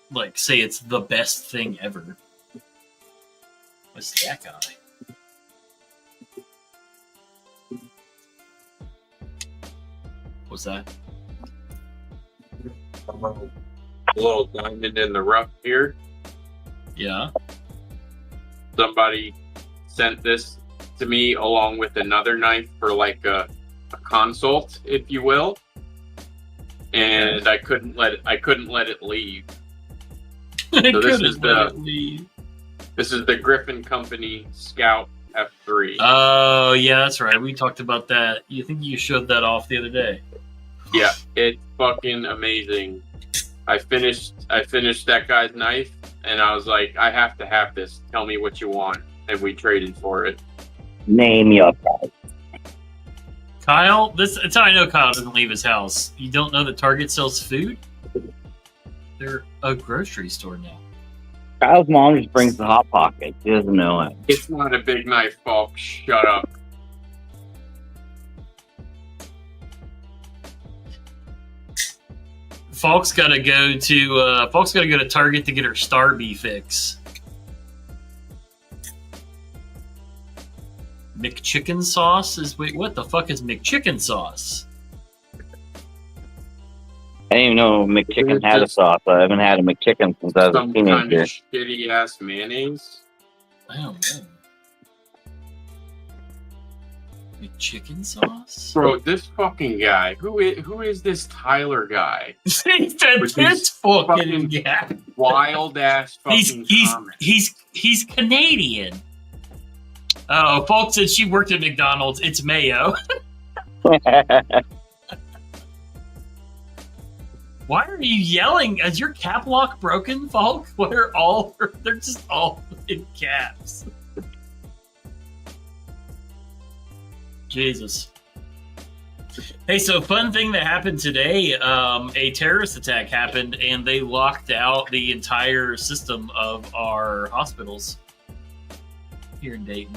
like say it's the best thing ever. What's that guy? What's that? A little diamond in the rough here. Yeah. Somebody sent this to me along with another knife for like a consult, if you will, and I couldn't let it leave. So this is the Griffin Company Scout F3. Oh yeah, that's right. We talked about that. You think you showed that off the other day? Yeah, it's fucking amazing. I finished that guy's knife, and I was like, I have to have this. Tell me what you want, and we traded for it. Name your price. Kyle, that's how I know Kyle doesn't leave his house. You don't know that Target sells food? They're a grocery store now. Kyle's mom just brings the Hot Pocket. She doesn't know it. It's not a big knife, folks. Shut up. Falk's gotta go to Target to get her Starby fix. McChicken sauce is what the fuck is McChicken sauce? I didn't even know McChicken had a sauce. I haven't had a McChicken since I was a Some kind teenager. of shitty ass mayonnaise. I don't know. McChicken sauce? Bro, this fucking guy. Who is this Tyler guy? This fucking guy. Wild ass fucking comments. He's Canadian. Oh, folks said she worked at McDonald's. It's mayo. Why are you yelling? Is your cap lock broken, Falk? They're just all in caps. Jesus. Hey, so fun thing that happened today, a terrorist attack happened and they locked out the entire system of our hospitals here in Dayton.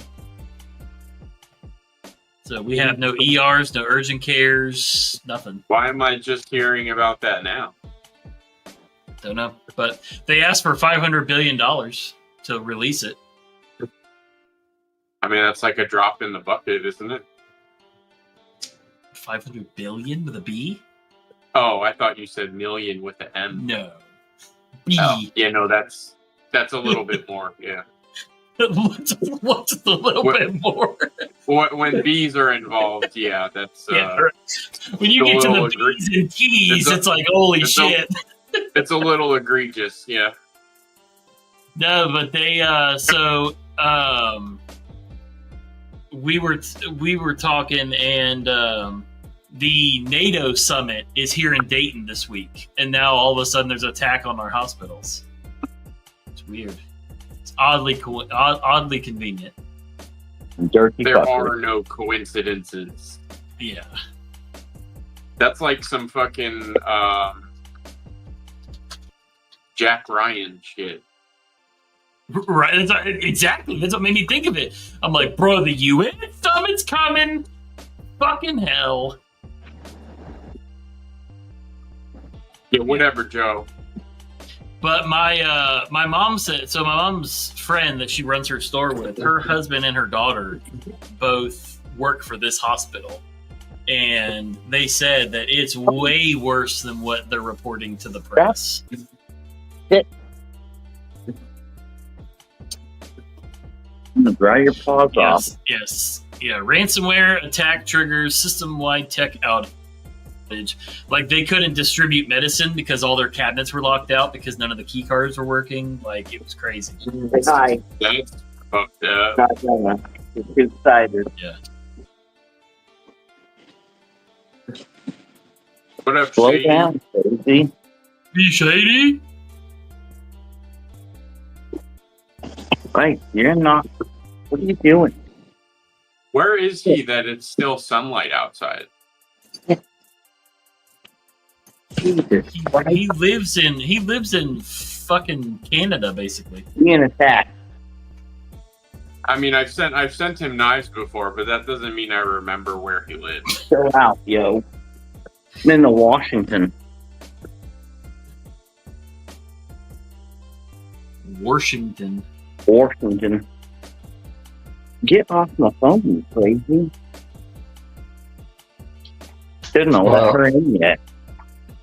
So we have no ERs, no urgent cares, nothing. Why am I just hearing about that now? Don't know. But they asked for $500 billion to release it. I mean, that's like a drop in the bucket, isn't it? 500 billion with a B? Oh, I thought you said million with an M. No. B. Oh, yeah, no, that's a little bit more, yeah. What's a little bit more? When B's are involved, yeah, that's... yeah, right. When you get to the B's and T's, it's like, holy shit. It's a little egregious, yeah. No, but they, we were talking, and the NATO summit is here in Dayton this week, and now all of a sudden there's an attack on our hospitals. It's weird. It's oddly convenient. Dirty there fucker. are no coincidences. Yeah. That's like some fucking Jack Ryan shit. Right, exactly. That's what made me think of it. I'm like, bro, the UN summit's coming. Fucking hell. Yeah, whatever, Joe. But my mom said, so my mom's friend that she runs her store with, her husband and her daughter both work for this hospital. And they said that it's way worse than what they're reporting to the press. Dry your paws off. Yes. Yeah. Ransomware attack triggers system-wide tech outage. Like, they couldn't distribute medicine because all their cabinets were locked out because none of the key cards were working. Like, it was crazy. Hi. That's fucked up. It's two-sided. Yeah. What up, Slow Shady? down, crazy. Be shady? Right, you're not. What are you doing? Where is he that it's still sunlight outside? Jesus He lives in fucking Canada, basically. being attacked. I mean, I've sent him knives before, but that doesn't mean I remember where he lives. Chill out, yo. I'm in the Washington. Washington. Washington. Get off my phone, you crazy. Didn't let Well, her in yet.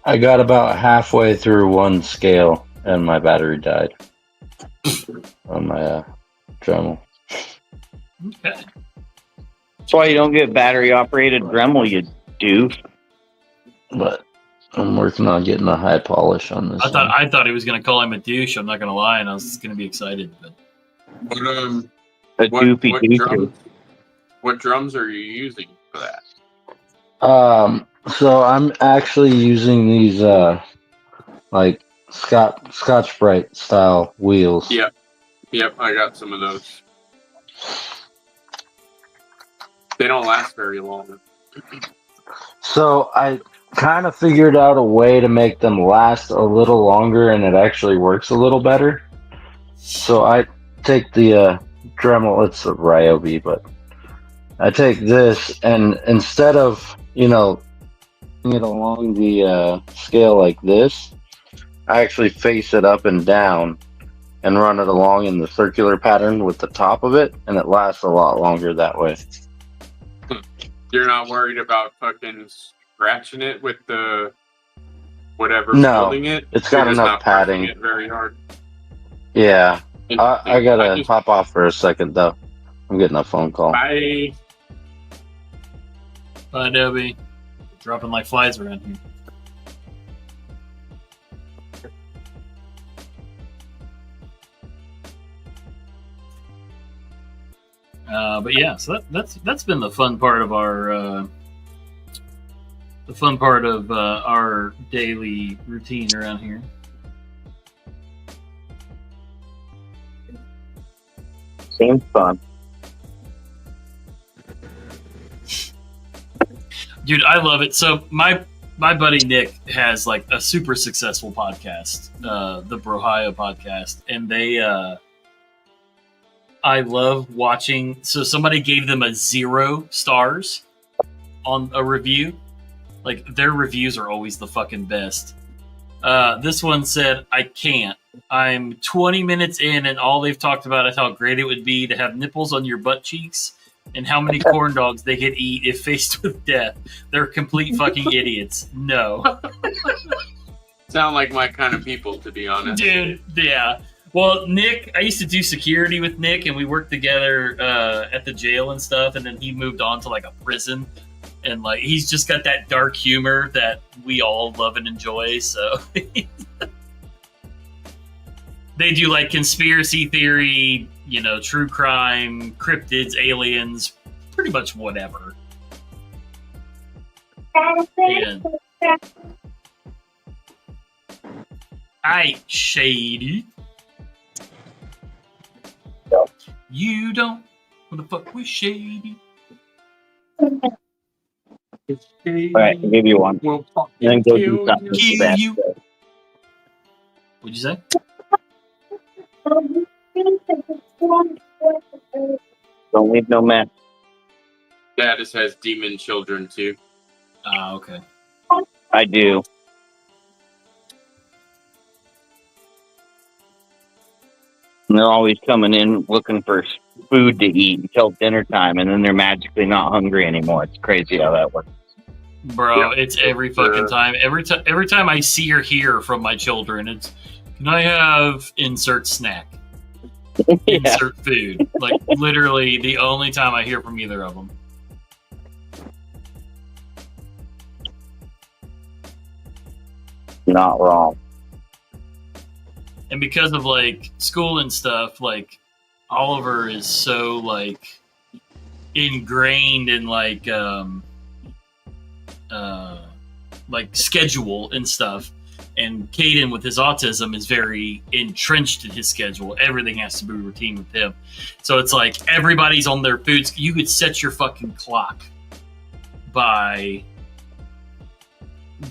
I got about halfway through one scale and my battery died on my Dremel. Okay. That's why you don't get battery operated Dremel, you doof. But I'm working on getting a high polish on this. I thought he was gonna call him a douche. I'm not gonna lie, and I was gonna be excited. But But A doofy doofy. what drums are you using for that? So I'm actually using these like Scotch Brite style wheels. Yep, I got some of those. They don't last very long. So I kind of figured out a way to make them last a little longer, and it actually works a little better. So I take the Dremel, it's a Ryobi, but I take this, and instead of, you know, it along the scale like this, I actually face it up and down and run it along in the circular pattern with the top of it, and it lasts a lot longer that way. You're not worried about fucking scratching it with the whatever No, holding it? it's got You're just enough not pressing padding. it very hard. Yeah, I gotta just- hop off for a second though. I'm getting a phone call. Bye. bye, Dobie. Dropping like flies around here. But yeah, so that's been the fun part of our our daily routine around here. Seems fun. Dude, I love it. So my buddy Nick has like a super successful podcast, the Brohio podcast, and they I love watching. So somebody gave them a 0 stars on a review. Like their reviews are always the fucking best. This one said, "I can't. I'm 20 minutes in, and all they've talked about is how great it would be to have nipples on your butt cheeks and how many corn dogs they could eat if faced with death. They're complete fucking idiots. No." Sound like my kind of people, to be honest. Dude, yeah. Well, Nick, I used to do security with Nick, and we worked together at the jail and stuff, and then he moved on to like a prison. And like he's just got that dark humor that we all love and enjoy, so they do like conspiracy theory, you know, true crime, cryptids, aliens, pretty much whatever. And I shady. You don't want to fuck with shady. Alright, I'll give you one. We'll And then fucking go do something Kill bad. you. What'd you say? Don't leave no mess. Status has demon children too. Ah, okay. I do. And they're always coming in looking for food to eat until dinner time, and then they're magically not hungry anymore. It's crazy how that works. Bro, Yeah. it's every fucking time. Every time I see or hear from my children, it's, can I have insert snack? Yeah. Insert food. Like literally the only time I hear from either of them. Not wrong. And because of like school and stuff, like Oliver is so like ingrained in like schedule and stuff. And Caden, with his autism, is very entrenched in his schedule. Everything has to be routine with him. So it's like everybody's on their foods. You could set your fucking clock by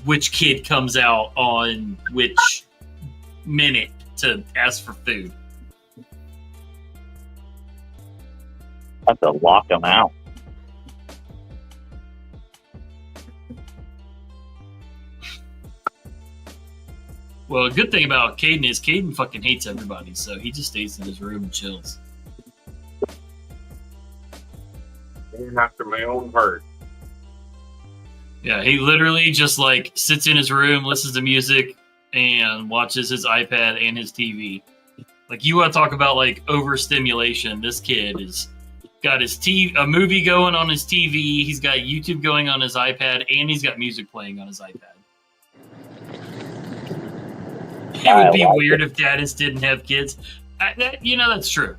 which kid comes out on which minute to ask for food. I have to lock them out. Well, a good thing about Caden is Caden fucking hates everybody, so he just stays in his room and chills. After my own heart. Yeah, he literally just like sits in his room, listens to music, and watches his iPad and his TV. Like, you want to talk about like overstimulation? This kid is got his a movie going on his TV. He's got YouTube going on his iPad, and he's got music playing on his iPad. It would be weird if Dadis didn't have kids. That's true.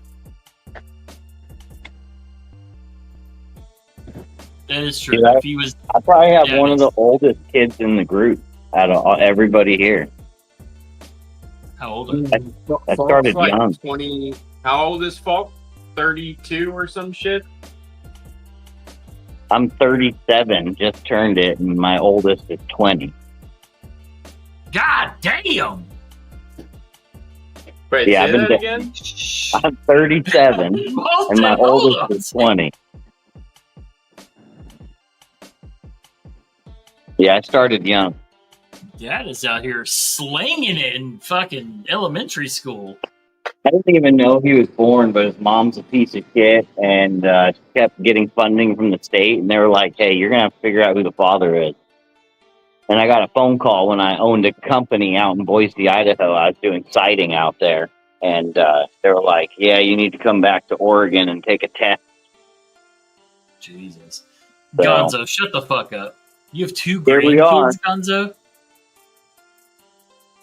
That is true. Yeah, if he was, I probably have one of the oldest kids in the group out of everybody here. How old are you? I started like young. 20. How old is Falk? 32 or some shit? I'm 37, just turned it, and my oldest is 20. God damn! Wait, Yeah, say I've that been again? I'm 37, and my oldest is 20. Yeah, I started young. Dad is out here slinging it in fucking elementary school. I didn't even know he was born, but his mom's a piece of shit, and she kept getting funding from the state, and they were like, hey, you're going to have to figure out who the father is. And I got a phone call when I owned a company out in Boise, Idaho. I was doing siding out there, and they were like, yeah, you need to come back to Oregon and take a test. Jesus. So, Gonzo, shut the fuck up. You have 2 Here we are. grandkids, Gonzo?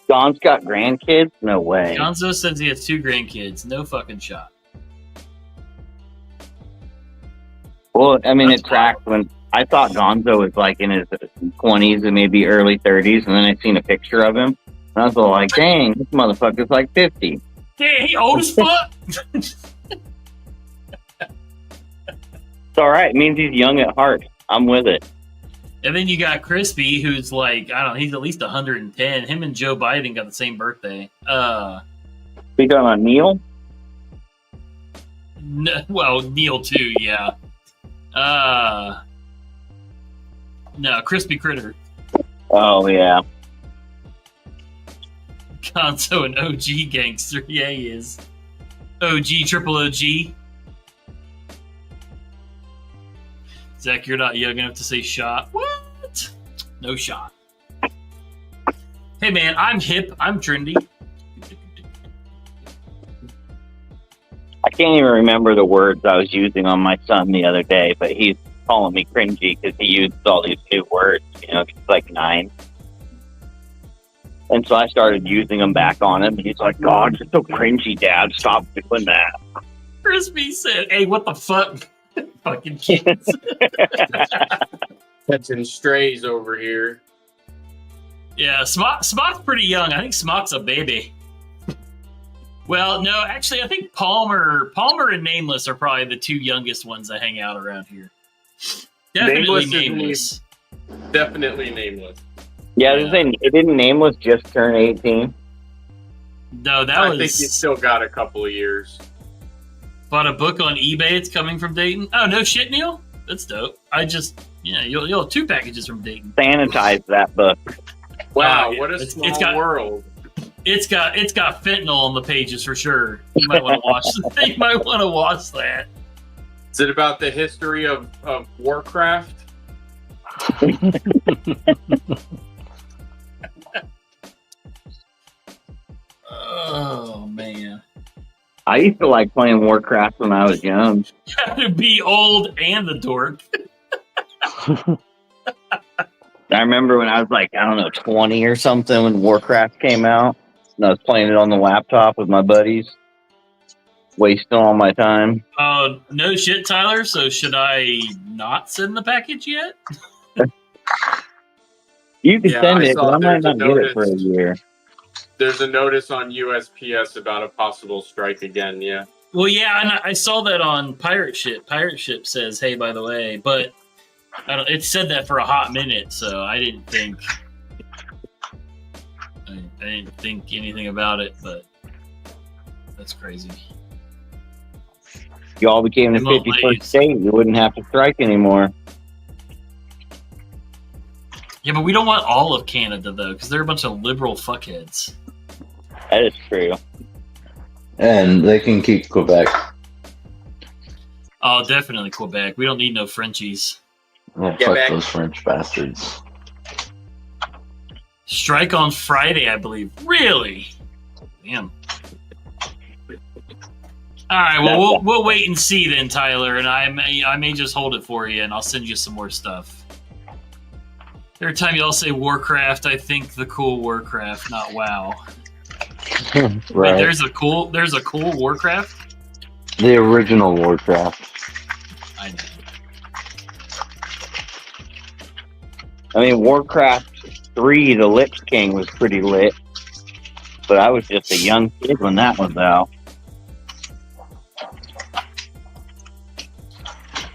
Don's got grandkids? No way. Gonzo says he has 2 grandkids. No fucking shot. Well, I mean, That's it tracked when I thought Gonzo was like in his 20s and maybe early 30s, and then I seen a picture of him, and I was all like, dang, this motherfucker's like 50. Damn, he old as fuck! It's all right. It means he's young at heart. I'm with it. And then you got Crispy, who's like, I don't know, he's at least 110. Him and Joe Biden got the same birthday. We talking about Neil? Well, Neil too, yeah. No, Crispy Critter. Oh, yeah. Gonzo an OG gangster. Yeah, he is. OG, triple OG. Zach, you're not young enough to say shot. What? No shot. Hey, man, I'm hip. I'm trendy. I can't even remember the words I was using on my son the other day, but he's calling me cringy because he used all these new words. You know, he's like 9. And so I started using them back on him, and he's like, God, you're so cringy, Dad. Stop doing that. Crispy said, hey, what the fuck? Fucking kids. Catching strays over here. Yeah, Smock's pretty young. I think Smock's a baby. Well, no, actually, I think Palmer and Nameless are probably the 2 youngest ones that hang out around here. Definitely Nameless. Definitely Nameless. Yeah, I was saying, it didn't Nameless just turn 18? No, I think he's still got a couple of years. Bought a book on eBay. It's coming from Dayton. Oh, no shit, Neil? That's dope. You'll have 2 packages from Dayton. Sanitize that book. Wow, what a small world. It's got fentanyl on the pages for sure. You might want to watch. You might want to watch that. Is it about the history of Warcraft? Oh man, I used to like playing Warcraft when I was young. gotta be old and the dork. I remember when I was like, 20 or something when Warcraft came out. And I was playing it on the laptop with my buddies. Wasting all my time. No shit, Tyler. So should I not send the package yet? You can Yeah, send I it, saw but I might there's a not get it for a notice. year. There's a notice on USPS about a possible strike again. Yeah. Well, yeah, and I saw that on Pirate Ship. Pirate Ship says, "Hey, by the way," but it said that for a hot minute, so I didn't think anything about it. But that's crazy. You all became the Remote 51st lays. state. You wouldn't have to strike anymore. Yeah, but we don't want all of Canada though, because they're a bunch of liberal fuckheads. That is true. And they can keep Quebec. Oh, definitely Quebec. We don't need no Frenchies. Yeah, Get fuck back. those French bastards. Strike on Friday, I believe. Really? Damn. All right. Well, we'll wait and see then, Tyler, and I may just hold it for you, and I'll send you some more stuff. Every time y'all say Warcraft, I think the cool Warcraft, not WoW. Wait, Right. there's a cool Warcraft. The original Warcraft. I know. I mean, Warcraft 3, the Lich King, was pretty lit. But I was just a young kid when that was out.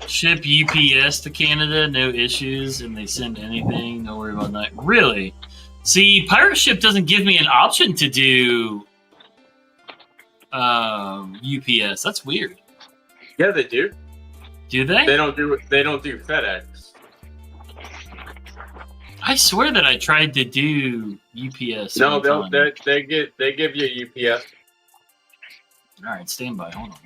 Ship UPS to Canada, no issues, and they send anything. Don't worry about that. Really? See, Pirate Ship doesn't give me an option to do UPS. That's weird. Yeah, they do. Do they? They don't do FedEx. I swear that I tried to do UPS. No, one time. they give you UPS. All right, stand by. Hold on.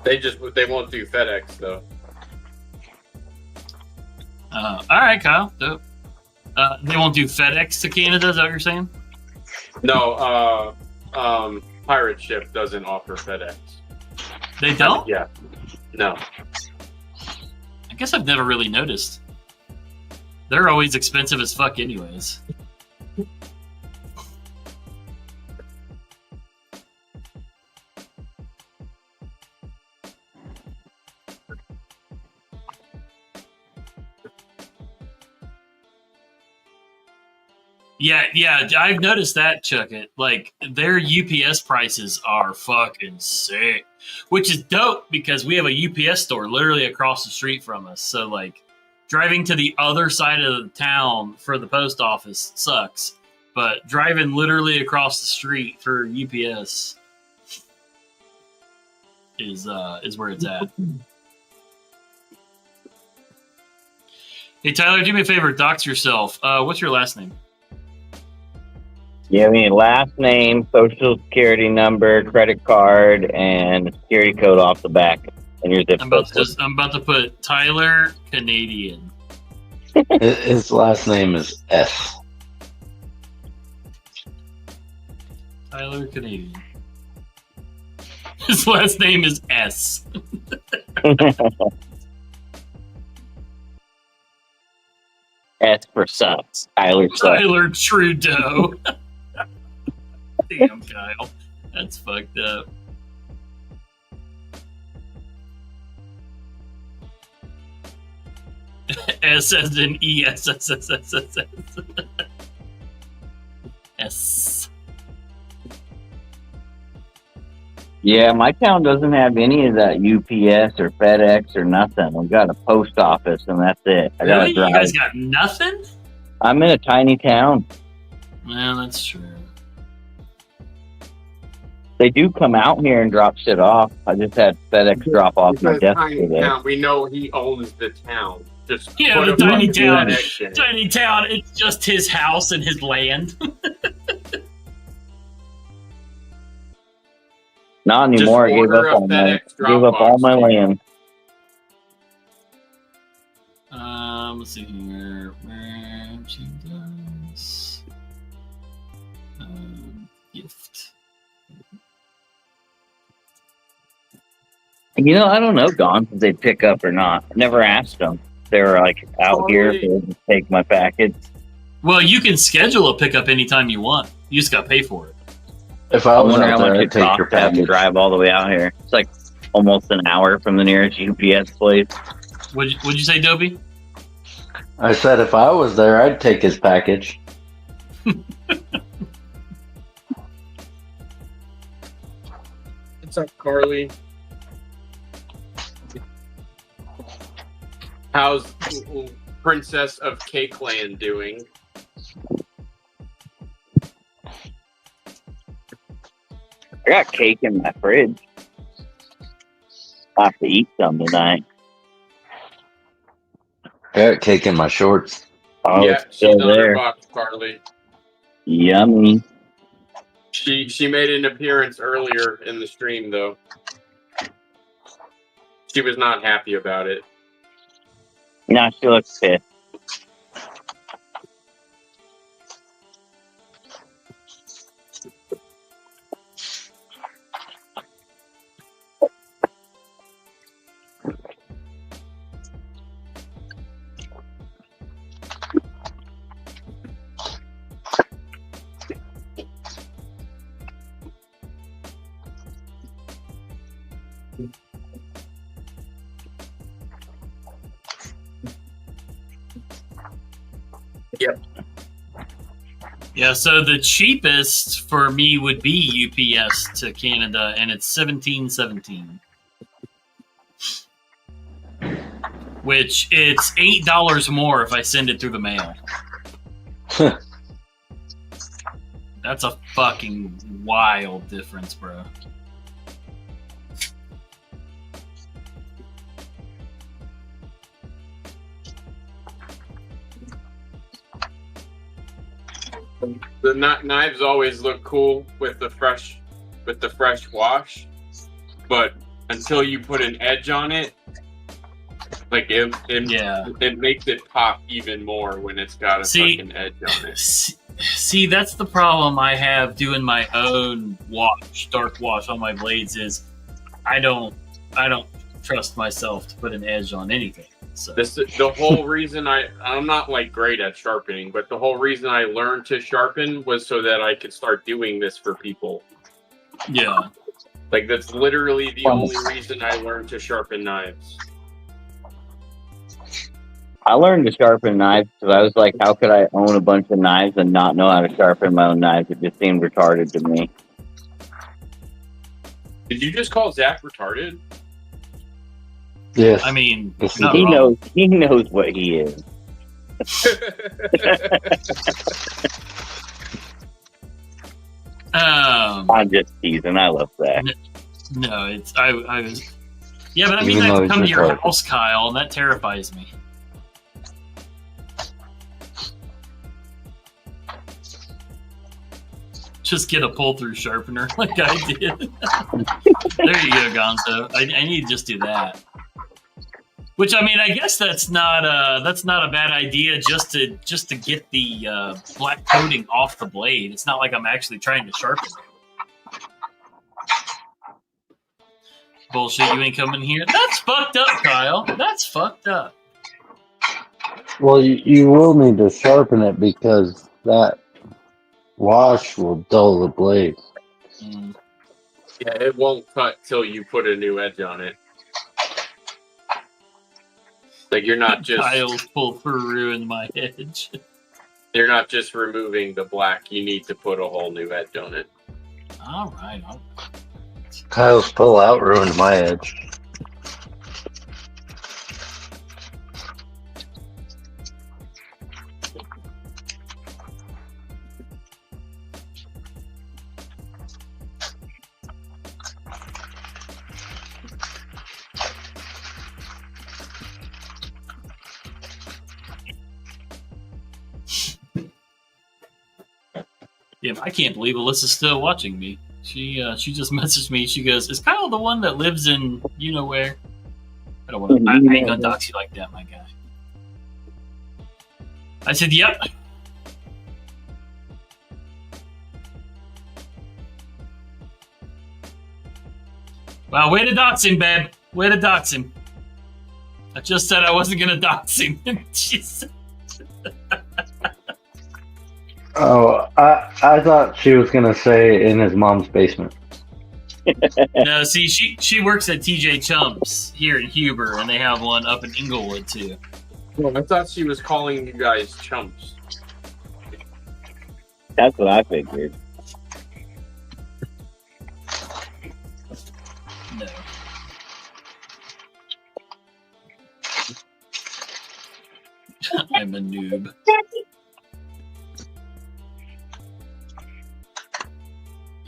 They won't do FedEx though. All right, Kyle. Dope. They won't do FedEx to Canada. Is that what you're saying? No, Pirate Ship doesn't offer FedEx. They don't. Yeah. No. I guess I've never really noticed. They're always expensive as fuck, anyways. Yeah, I've noticed that, Chuckit. Like, their UPS prices are fucking sick. Which is dope, because we have a UPS store literally across the street from us. So, like, driving to the other side of the town for the post office sucks. But driving literally across the street for UPS is where it's at. Hey, Tyler, do me a favor. Dox yourself. What's your last name? Yeah, I mean, last name, social security number, credit card, and security code off the back. And your zip code. I'm about to put Tyler Canadian. His last name is S. Tyler Canadian. His last name is S. S for sucks. Tyler sucks. Tyler Trudeau. Damn, Kyle. That's fucked up. S as in E S S S S S S. S. Yeah, my town doesn't have any of that UPS or FedEx or nothing. We've got a post office, and that's it. I gotta Really? drive. You guys got nothing? I'm in a tiny town. Well, that's true. They do come out here and drop shit off. I just had FedEx drop off my desk today. Town. We know he owns the town. Just Yeah, put the a tiny fucking town. FedEx in it. Tiny town. It's just his house and his land. Not anymore. I Just gave order up a all my FedEx gave up all Dropbox. my land. Let's see here. Merchandise. Gift. You know, I don't know, Gone, if they pick up or not. I never asked them. They were like out here to take my package. Well, you can schedule a pickup anytime you want. You just got to pay for it. If I I was wonder out how there, much I'd it take your costs to have to package. drive all the way out here. It's like almost an hour from the nearest UPS place. What'd you say, Dobie? I said if I was there, I'd take his package. What's up, Carly? How's Princess of Cake Land doing? I got cake in my fridge. I have to eat some tonight. I got cake in my shorts. Oh, Yeah, it's she's still on her there. box, Carly. Yummy. She made an appearance earlier in the stream, though. She was not happy about it. Now she looks pissed. Yep. Yeah, so the cheapest for me would be UPS to Canada, and it's $17.17. Which it's $8 more if I send it through the mail. That's a fucking wild difference, bro. The knives always look cool with the fresh wash, but until you put an edge on it, like it makes it pop even more when it's got a fucking edge on it. See, that's the problem I have doing my own dark wash on my blades is I don't trust myself to put an edge on anything. So. The whole reason I'm not like great at sharpening, but the whole reason I learned to sharpen was so that I could start doing this for people. Yeah. Like that's literally the only reason I learned to sharpen knives. I learned to sharpen knives because I was like, how could I own a bunch of knives and not know how to sharpen my own knives? It just seemed retarded to me. Did you just call Zach retarded? Yes. I mean, he knows what he is. I'm just teasing. I love that. No, it's I was. Yeah, but I mean, I have to come to your house, Kyle, and that terrifies me. Just get a pull-through sharpener like I did. There you go, Gonzo. I need to just do that. Which I mean, I guess that's not a bad idea. Just to get the black coating off the blade. It's not like I'm actually trying to sharpen it. Bullshit! You ain't coming here. That's fucked up, Kyle. That's fucked up. Well, you will need to sharpen it because that wash will dull the blade. Mm. Yeah, it won't cut till you put a new edge on it. Like you're not just Kyle's pull through ruined my edge. You're not just removing the black. You need to put a whole new edge on it. All right. Kyle's pull out ruined my edge. Yeah, I can't believe Alyssa's still watching me. She just messaged me. She goes, "Is Kyle the one that lives in you know where?" I don't want to. I ain't gonna dox you like that, my guy. I said, "Yep." Wow, way to dox him, babe. Way to dox him. I just said I wasn't gonna dox him. Jeez. Oh, I thought she was gonna say in his mom's basement. No, see, she works at TJ Chumps here in Huber, and they have one up in Inglewood too. Well, I thought she was calling you guys chumps. That's what I figured. No. I'm a noob.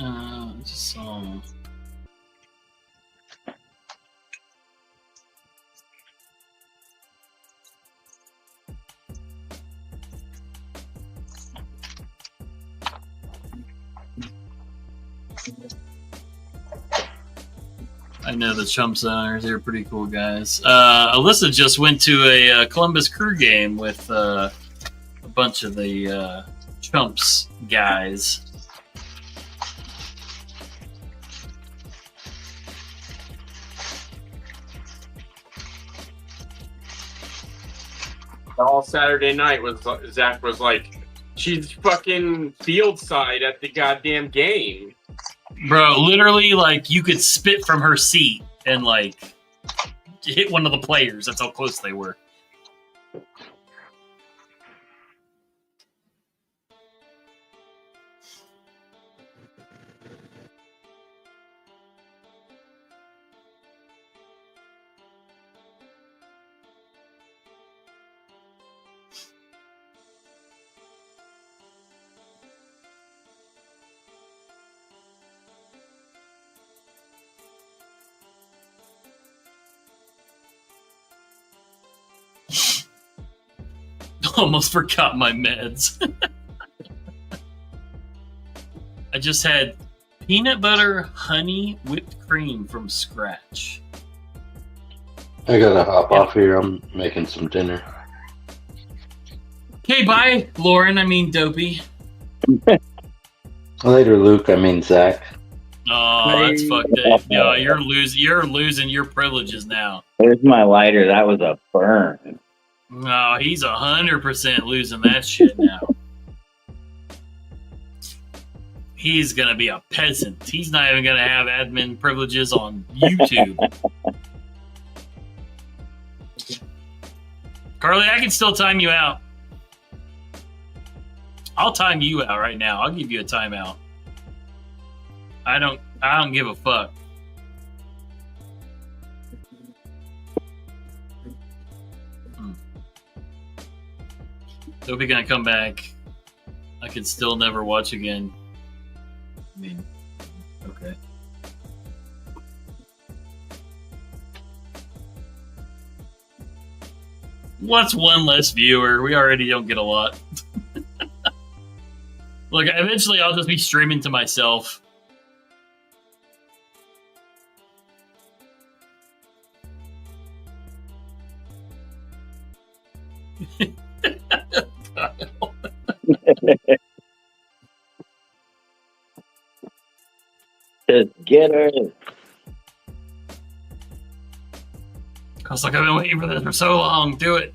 I just saw. I know the Chumps owners. They're pretty cool guys. Alyssa just went to a Columbus Crew game with a bunch of the Chumps guys. All Saturday night was Zach was like, she's fucking field side at the goddamn game. Bro, literally, like, you could spit from her seat and, like, hit one of the players. That's how close they were. Almost forgot my meds. I just had peanut butter honey whipped cream from scratch. I gotta hop off here. I'm making some dinner. Okay, bye, Lauren. I mean, Dopey. Later, Luke. I mean, Zach. Oh, that's fucked up. Yo, you're losing your privileges now. There's my lighter. That was a burn. No, he's 100% losing that shit now. He's gonna be a peasant. He's not even gonna have admin privileges on YouTube. Carly, I can still time you out. I'll time you out right now. I'll give you a timeout. I don't give a fuck. Dopey gonna come back. I could still never watch again. I mean, okay. What's one less viewer? We already don't get a lot. Look, eventually I'll just be streaming to myself. Just get her. Cause like I've been waiting for this for so long. Do it.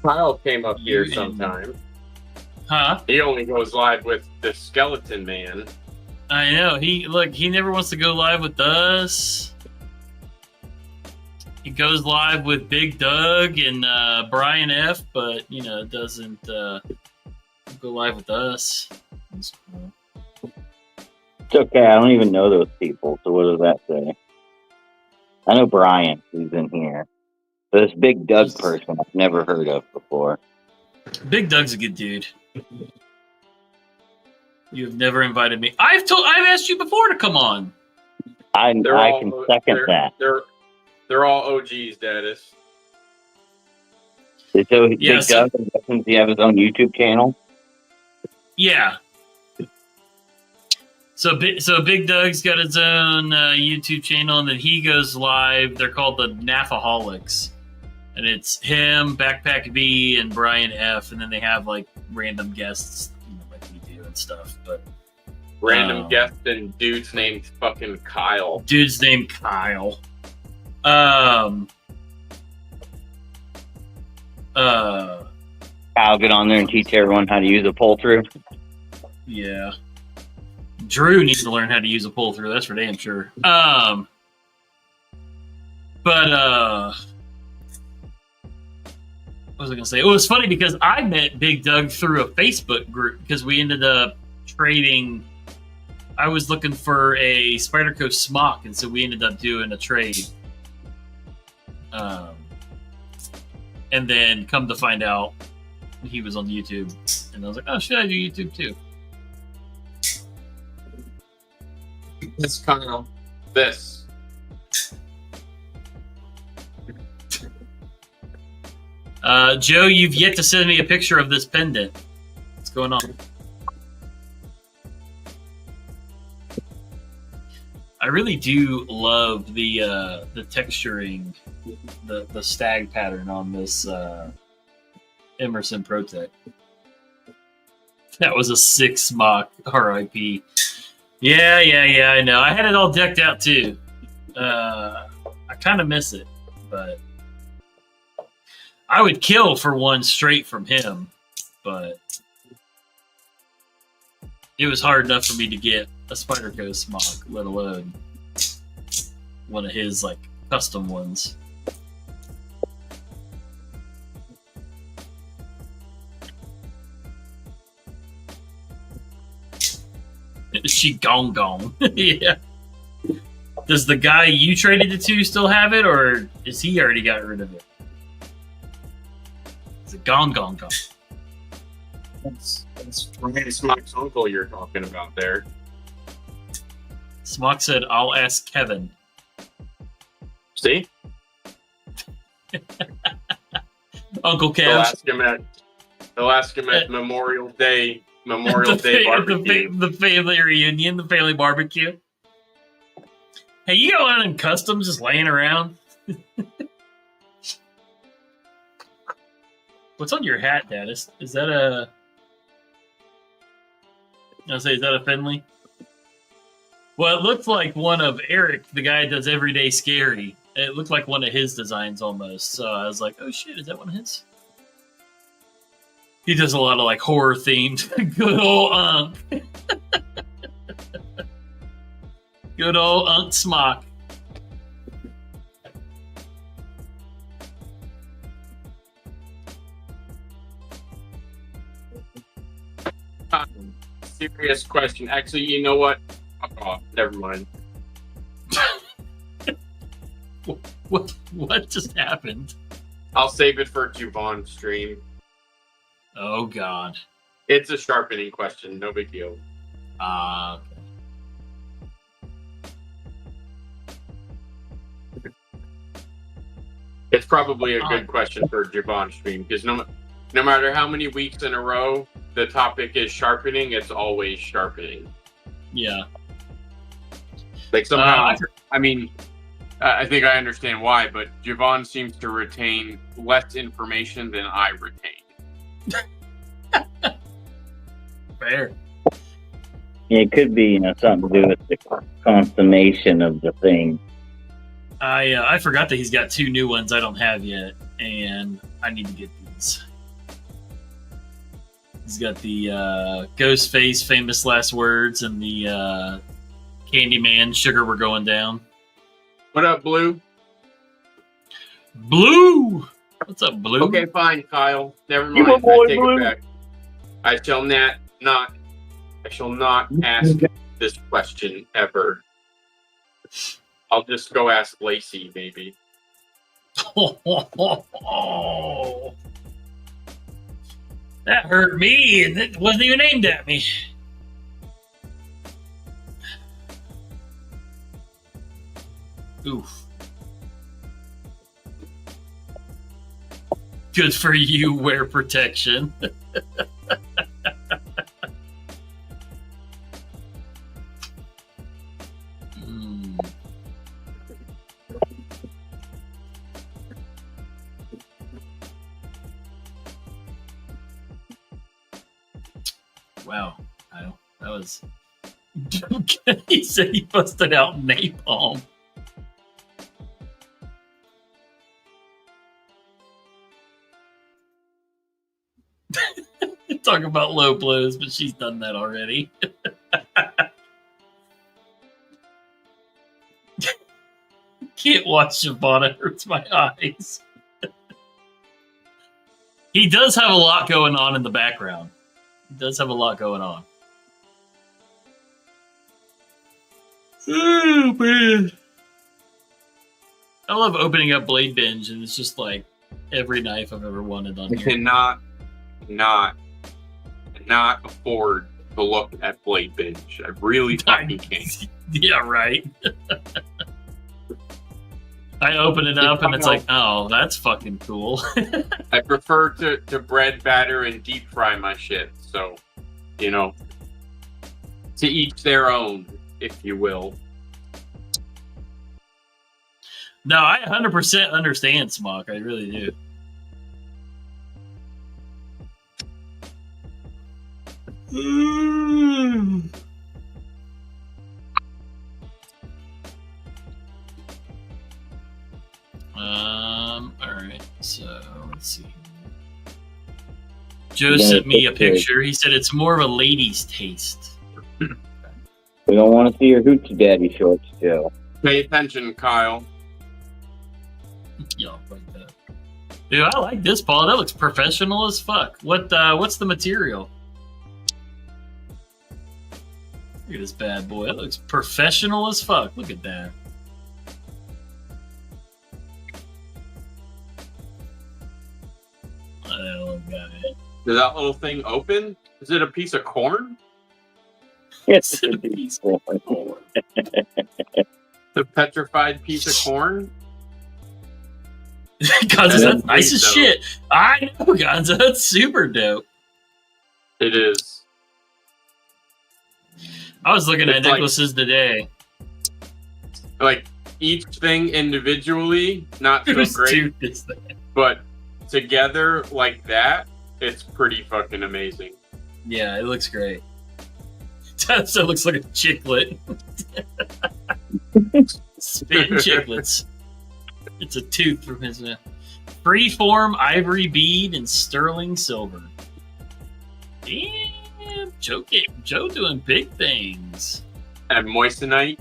Kyle came up here sometime. Huh? He only goes live with the Skeleton Man. I know. He never wants to go live with us. He goes live with Big Doug and Brian F, but doesn't go live with us. That's cool. It's okay. I don't even know those people. So what does that say? I know Brian, who's in here. But this Big Doug person I've never heard of before. Big Doug's a good dude. You've never invited me. I've asked you before to come on. I can second that. They're all OGs, Dadis. So Big Doug, does he have his own YouTube channel? Yeah. So Big Doug's got his own YouTube channel, and then he goes live. They're called the Nafaholics, and it's him, Backpack B, and Brian F. And then they have like random guests, like we do and stuff. But Random guest and dude's named fucking Kyle. Dude's named Kyle. I'll get on there and teach everyone how to use a pull through. Yeah. Drew needs to learn how to use a pull through. That's for damn sure. What was I gonna say? It was funny because I met Big Doug through a Facebook group because we ended up trading. I was looking for a Spider Coast smock, and so we ended up doing a trade. And then come to find out, he was on YouTube, and I was like, "Oh, should I do YouTube too?" This Kyle. This. Joe, you've yet to send me a picture of this pendant. What's going on? I really do love the texturing, the stag pattern on this Emerson Protect. That was a 6 mock RIP. Yeah, I know. I had it all decked out too. I kind of miss it, but I would kill for one straight from him, but it was hard enough for me to get a Spider Coast mock, let alone one of his like custom ones. She gone. Yeah. Does the guy you traded it to still have it, or is he already got rid of it? Is it gone? That's Randy Smock's uncle you're talking about there. Smock said, "I'll ask Kevin." See? Uncle They'll Kev. ask him at Memorial Day barbecue. The family reunion, the family barbecue. Hey, you got one of them customs just laying around? What's on your hat, Dad? Is that a... is that a Finley? Well, it looks like one of Eric, the guy that does Everyday Scary. It looked like one of his designs almost. So I was like, oh shit, is that one of his? He does a lot of like horror themed. Good old Unk. Good old Unk Smock. Serious question. Actually, you know what? Oh, never mind. What just happened? I'll save it for Javon's stream. Oh God. It's a sharpening question. No big deal. Okay. It's probably a good question for Javon's stream because no matter how many weeks in a row the topic is sharpening, it's always sharpening. Yeah. Like somehow, I mean, I think I understand why, but Javon seems to retain less information than I retain. Fair. Yeah, it could be, something to do with the consummation of the thing. I forgot that he's got 2 new ones I don't have yet, and I need to get these. He's got the Ghostface Famous Last Words and the Candyman Sugar We're Going Down. What up, Blue? Blue! What's up, Blue? Okay, fine, Kyle. Never mind. You a boy, I take Blue. it back. I shall not ask this question ever. I'll just go ask Lacey, maybe. That hurt me, and it wasn't even aimed at me. Oof. Good for you, wear protection. Wow, that was He said he busted out napalm. Talk about low blows, but she's done that already. Can't watch Shabana, it hurts my eyes. He does have a lot going on in the background. He does have a lot going on. Oh, man. I love opening up Blade Binge, and it's just like every knife I've ever wanted on I here. cannot afford to look at Blade Binge. I really fucking can't. Yeah, right. I open it up and it's like, oh, that's fucking cool. I prefer to bread, batter, and deep fry my shit. So, you know, to each their own, if you will. No, I 100% understand, Smock. I really do. Alright, so let's see. Joe sent me a picture. He said it's more of a lady's taste. We don't want to see your hoochie daddy shorts, Joe. Pay attention, Kyle. Yo, like that. Dude, I like this, Paul. That looks professional as fuck. What's the material? Look at this bad boy. That looks professional as fuck. Look at that. Oh, God. Does that little thing open? Is it a piece of corn? Yes, A piece of corn. The petrified piece of corn? Gonzo, that's nice as shit. I know, Gonzo. That's super dope. It is. I was looking at It's like- necklaces today. Like, each thing individually, not so Whose great, tooth is that? but together like that, it's pretty fucking amazing. Yeah, it looks great. So it looks like a chiclet. Spin chiclets. It's a tooth from his freeform ivory bead and sterling silver. Damn, Joe doing big things. And moissanite.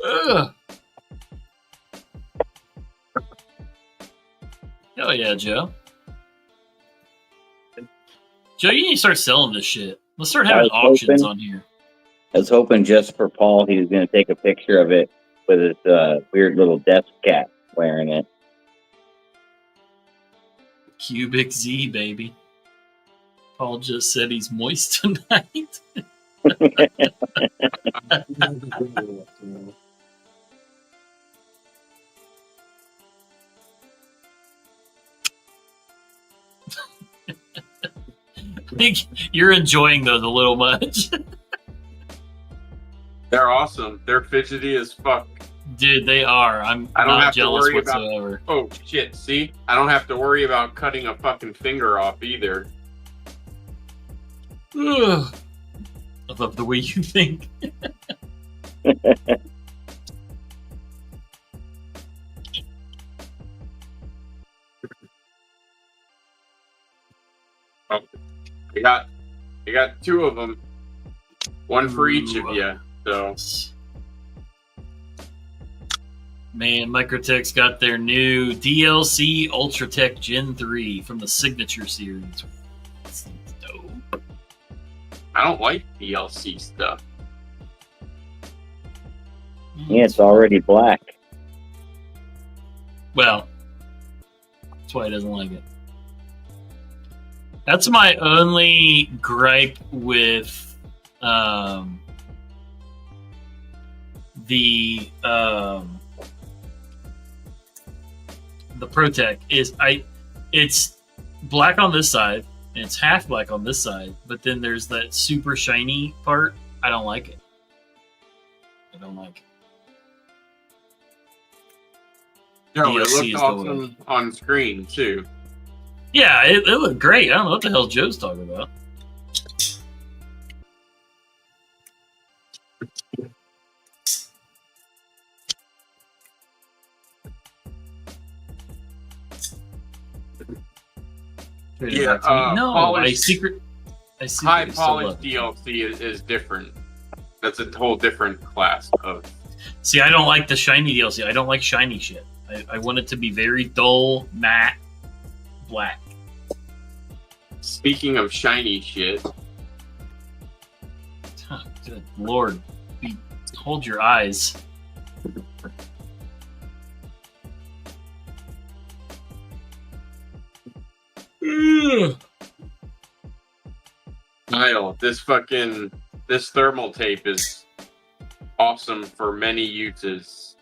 Ugh. Hell yeah, Joe. Joe, you need to start selling this shit. Let's start having auctions on here. I was hoping just for Paul he was going to take a picture of it with his weird little death cap wearing it. Cubic Z, baby. Paul just said he's moist tonight. I think you're enjoying those a little much. They're awesome. They're fidgety as fuck. Dude, they are. I don't not have to jealous worry whatsoever. Oh shit, see? I don't have to worry about cutting a fucking finger off either. Ugh. I love the way you think. Oh, you got two of them. One for each of you. So Man, Microtech's got their new DLC Ultratech Gen 3 from the Signature series. That's dope. I don't like DLC stuff. Yeah, it's already black. Well, that's why he doesn't like it. That's my only gripe with the ProTech is it's black on this side and it's half black on this side, but then there's that super shiny part. I don't like it. I don't like it. No, it DLC looked is the awesome on screen too. Yeah, it looked great. I don't know what the hell Joe's talking about. Yeah, no, polished, I high secretly polished still love it. DLC is different. That's a whole different class of. See, I don't like the shiny DLC. I don't like shiny shit. I want it to be very dull, matte, black. Speaking of shiny shit, Oh, good lord. Hold your eyes. Ugh. Kyle, this thermal tape is awesome for many uses.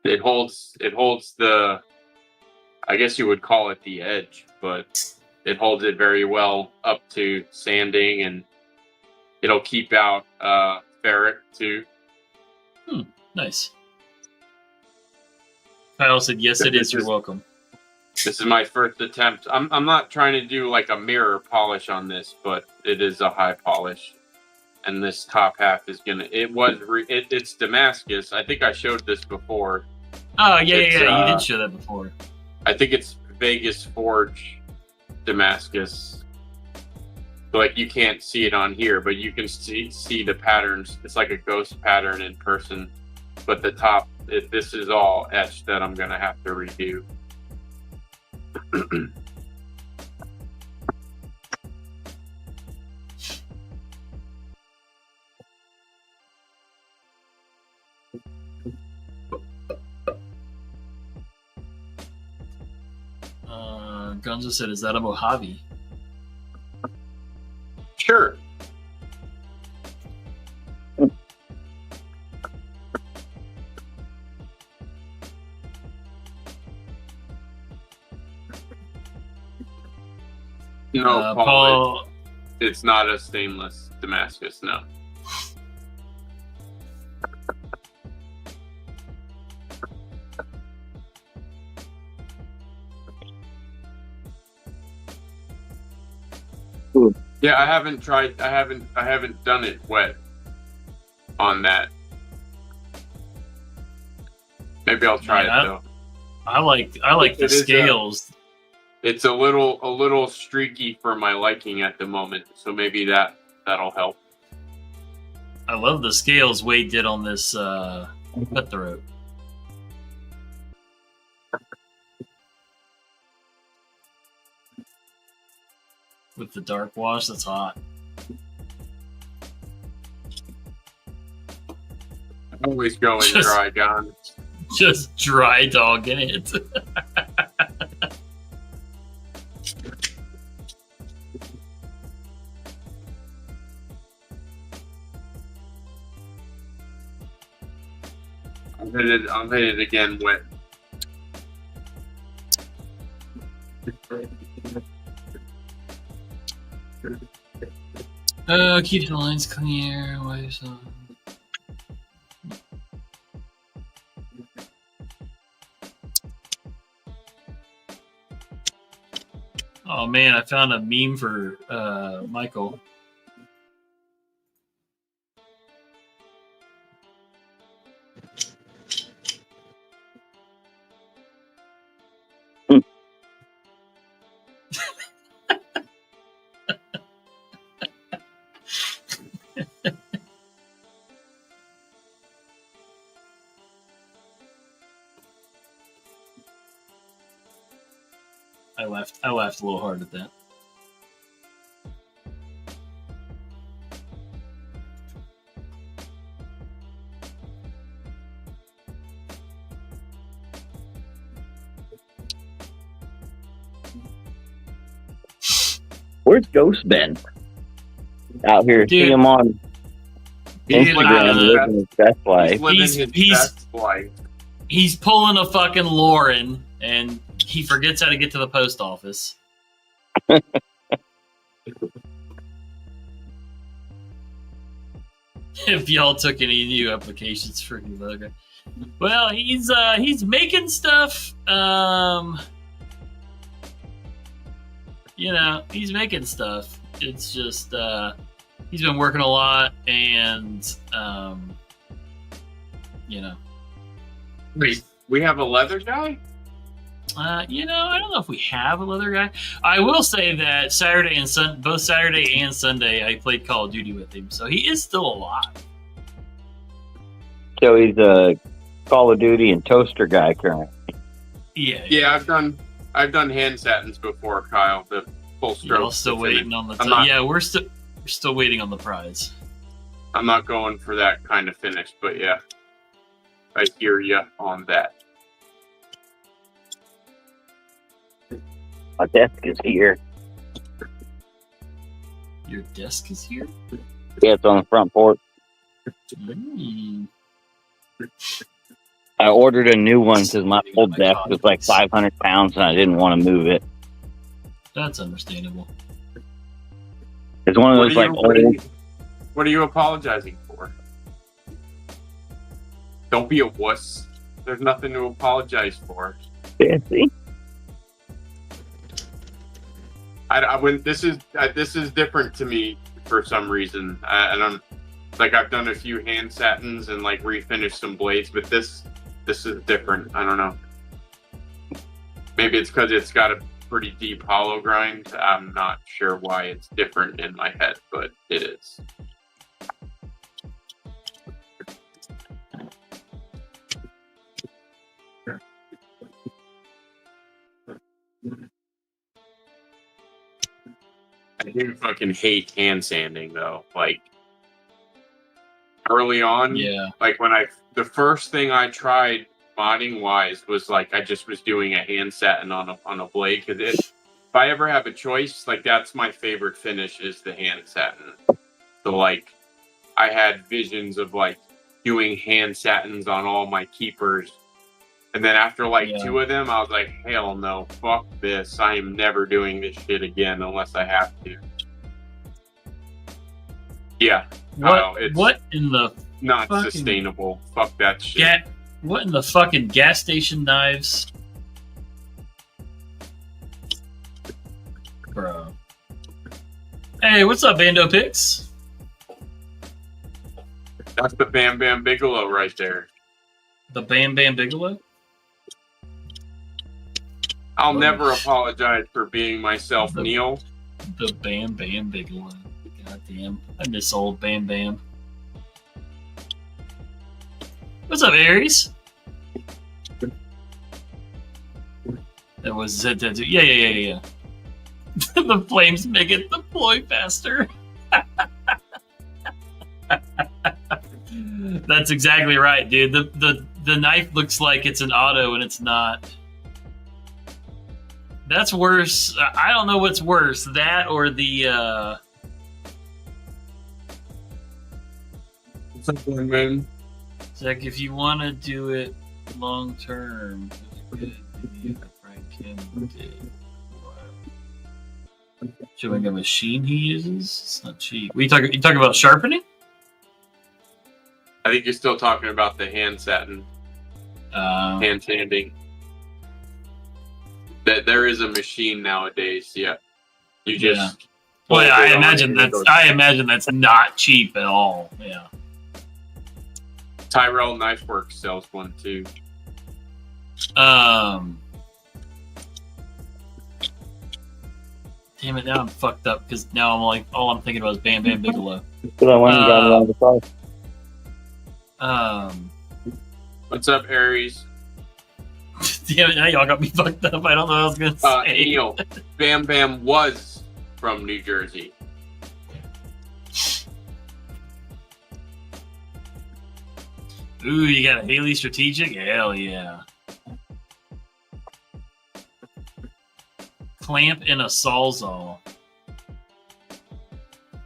It holds the, I guess you would call it the edge, but it holds it very well up to sanding, and it'll keep out ferret too. Nice. Kyle said, yes, it is. You're welcome. This is my first attempt. I'm not trying to do like a mirror polish on this, but it is a high polish. And this top half is gonna. It's Damascus. I think I showed this before. Oh yeah, you did show that before. I think it's Vegas Forge Damascus. So like you can't see it on here, but you can see the patterns. It's like a ghost pattern in person. But the top, this is all etched that I'm gonna have to redo. Gonzo said, is that a Mojave? Sure. No, Paul. It's not a stainless Damascus, no. Yeah, I haven't done it wet on that. Maybe I'll try it though. I like the scales. It's a little streaky for my liking at the moment, so maybe that'll help. I love the scales Wade did on this cutthroat. With the dark wash, that's hot. Always going dry, Gon. Just dry dogging it. I'll hit it again wet. Keep the lines clear. Oh man, I found a meme for Michael. I laughed a little hard at that. Where's Ghost been? Out here, see him on Instagram living his best life. He's pulling a fucking Lauren, and he forgets how to get to the post office. if y'all took any new applications for new logo. Well, he's making stuff. You know, he's making stuff. It's just he's been working a lot, and you know. Wait, we have a leather guy? You know, I don't know if we have a leather guy. I will say that both Saturday and Sunday, I played Call of Duty with him, so he is still alive. So he's a Call of Duty and toaster guy currently. Yeah. Yeah, I've done hand satins before, Kyle. The full stroke. We're still waiting on the. Yeah, we're still waiting on the prize. I'm not going for that kind of finish, but yeah, I hear you on that. My desk is here. Your desk is here? Yeah, it's on the front porch. Mm. I ordered a new one because my old desk was like 500 pounds and I didn't want to move it. That's understandable. It's one of those like old. What are you apologizing for? Don't be a wuss. There's nothing to apologize for. Fancy. I when this is different to me for some reason. I don't like I've done a few hand satins and like refinished some blades, but this is different. I don't know. Maybe it's because it's got a pretty deep hollow grind. I'm not sure why it's different in my head, but it is. I do fucking hate hand sanding though. Like early on, Yeah. like the first thing I tried modding wise was like I just was doing a hand satin on a blade because if I ever have a choice, like that's my favorite finish is the hand satin. So like I had visions of like doing hand satins on all my keepers. And then after like 2 of them, I was like, hell no, fuck this. I am never doing this shit again unless I have to. Yeah. What in the not fucking sustainable. Fuck that shit. what in the fucking gas station knives? Bro. Hey, what's up, Bando Pix? That's the Bam Bam Bigelow right there. The Bam Bam Bigelow? I'll never apologize for being myself, Neil. The Bam Bam Bigelow. Goddamn. I miss old Bam Bam. What's up, Aries? That was it. Yeah. The flames make it deploy faster. That's exactly right, dude. The knife looks like it's an auto and it's not. That's worse. I don't know what's worse, that or the. Something, man. Zach, if you want to do it long term, showing a machine he uses. It's not cheap. You talking about sharpening? I think you're still talking about the hand satin, hand sanding. That there is a machine nowadays. Yeah, you just. Yeah. Well, yeah, I imagine that's not cheap at all. Yeah. Tyrell Knife Works sells one too. Damn it! Now I'm fucked up because now I'm like all I'm thinking about is Bam Bam Bigelow. So I went and got it on the price. What's up, Aries? Damn it! Now y'all got me fucked up. I don't know what I was gonna say. Neil, Bam Bam was from New Jersey. Ooh, you got a Haley Strategic? Hell yeah. Clamp and a Sawzall. I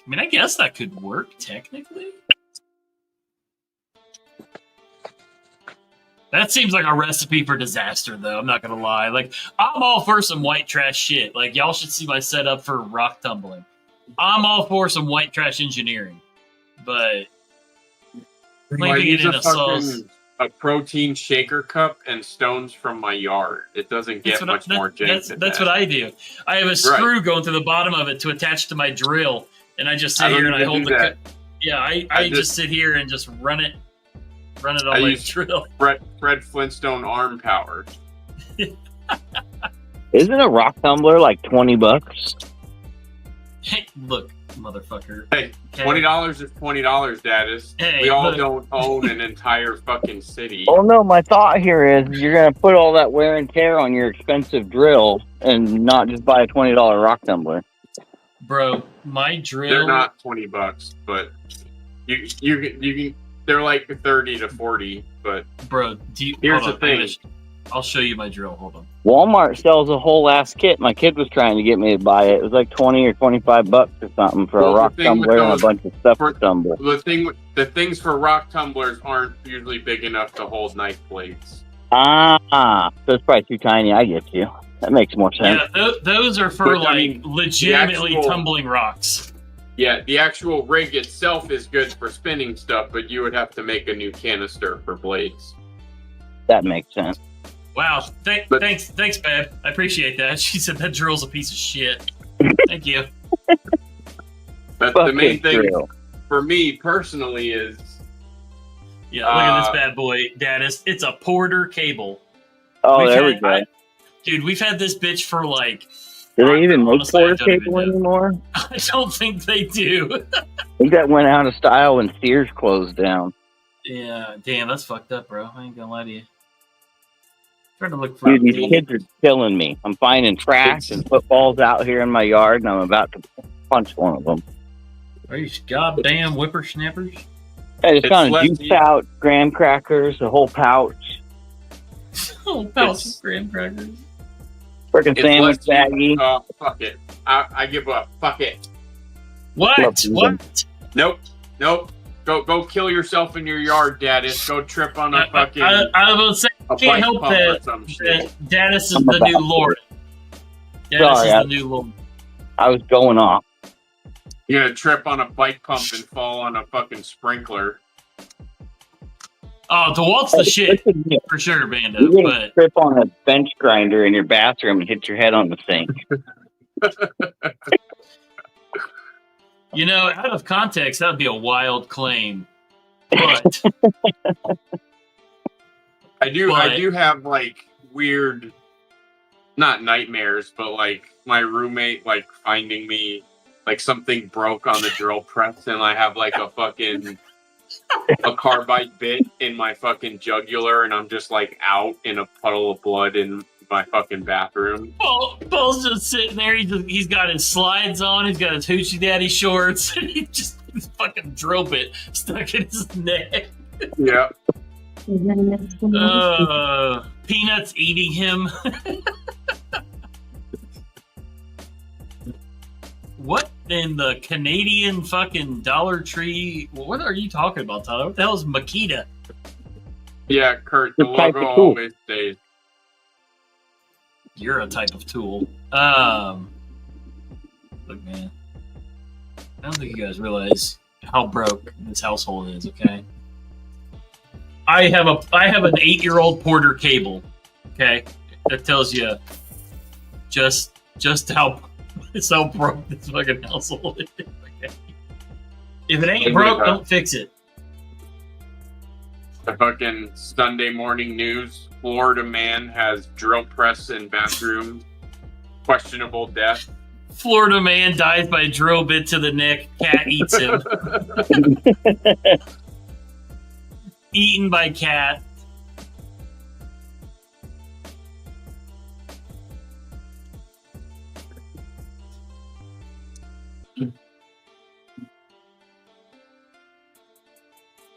mean, I guess that could work, technically. That seems like a recipe for disaster, though. I'm not gonna lie. Like, I'm all for some white trash shit. Like, y'all should see my setup for rock tumbling. I'm all for some white trash engineering. but I leaving use it in a sauce. a protein shaker cup and stones from my yard. It doesn't get much more jank than That's that. what I do. I have a screw going through the bottom of it to attach to my drill, and I just sit here and I hold the. Yeah, I just sit here and just run it on my drill. Fred Flintstone arm power. Isn't a rock tumbler like $20? Hey, look, motherfucker. Hey, $20 is $20, Dadis. Hey, we all don't own an entire fucking city. Oh no, my thought here is you're gonna put all that wear and tear on your expensive drill and not just buy a $20 rock tumbler. Bro, my drill. They're not $20, but you can. They're like 30 to 40. But bro, here's the thing. I'll show you my drill. Hold on. Walmart sells a whole ass kit. My kid was trying to get me to buy it. It was like $20 or $25 or something for a rock tumbler and a bunch of stuff to tumble. The things for rock tumblers aren't usually big enough to hold knife blades. So it's probably too tiny. I get you. That makes more sense. Yeah, those are for legitimately tumbling rocks. Yeah, the actual rig itself is good for spinning stuff, but you would have to make a new canister for blades. That makes sense. Wow, thanks, babe. I appreciate that. She said that drill's a piece of shit. Thank you. But the main thing for me personally is... Yeah, look at this bad boy, Dadis. It's a Porter cable. Oh, there we go. Dude, we've had this bitch for like... Do they even make Porter cable anymore? I don't think they do. I think that went out of style when Sears closed down. Yeah, damn, that's fucked up, bro. I ain't gonna lie to you. Trying to look for. Dude, these kids are killing me. I'm finding trash and footballs out here in my yard, and I'm about to punch one of them. Are you goddamn whippersnappers? I just found a juice pouch, graham crackers, a whole pouch. A whole pouch of graham crackers. Freaking sandwich baggie. Oh, fuck it. I give up. Fuck it. What? Nope. Go kill yourself in your yard, Dadis. Go trip on a fucking... I was say, can't help that Dadis is the new Lord. Dadis is the new Lord. I was going off. You're gonna trip on a bike pump and fall on a fucking sprinkler. Oh, DeWalt's the shit. For sure, Bando. You're gonna trip on a bench grinder in your bathroom and hit your head on the sink. You know, out of context, that would be a wild claim. But I do have like weird, not nightmares, but like my roommate like finding me like something broke on the drill press, and I have like a fucking a carbide bit in my fucking jugular, and I'm just like out in a puddle of blood in my fucking bathroom. Paul's just sitting there. He's got his slides on. He's got his hoochie daddy shorts. And he just his fucking drill bit stuck in his neck. Yeah. Peanuts eating him. What in the Canadian fucking Dollar Tree? What are you talking about, Tyler? What the hell is Makita? Yeah, Kurt, the logo always stays. You're a type of tool. Look, man. I don't think you guys realize how broke this household is, okay? I have an 8-year-old Porter cable, okay? That tells you just how broke this fucking household is, okay? If it ain't broke, don't fix it. The fucking Sunday morning news. Florida man has drill press in bathroom. Questionable death. Florida man dies by drill bit to the neck. Cat eats him. Eaten by cat.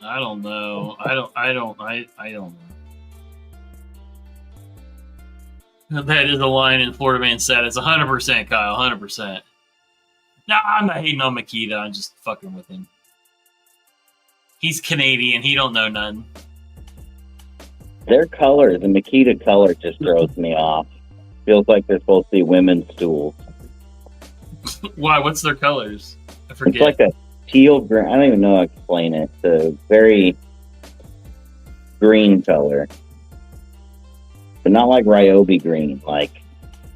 I don't know. I don't know. That is a line in Florida Man status. 100%, Kyle. 100%. No, I'm not hating on Makita. I'm just fucking with him. He's Canadian. He don't know nothing. Their color, the Makita color, just throws me off. Feels like they're supposed to be women's stools. Why? What's their colors? I forget. It's like a teal green. I don't even know how to explain it. It's a very green color, but not like Ryobi green. Like,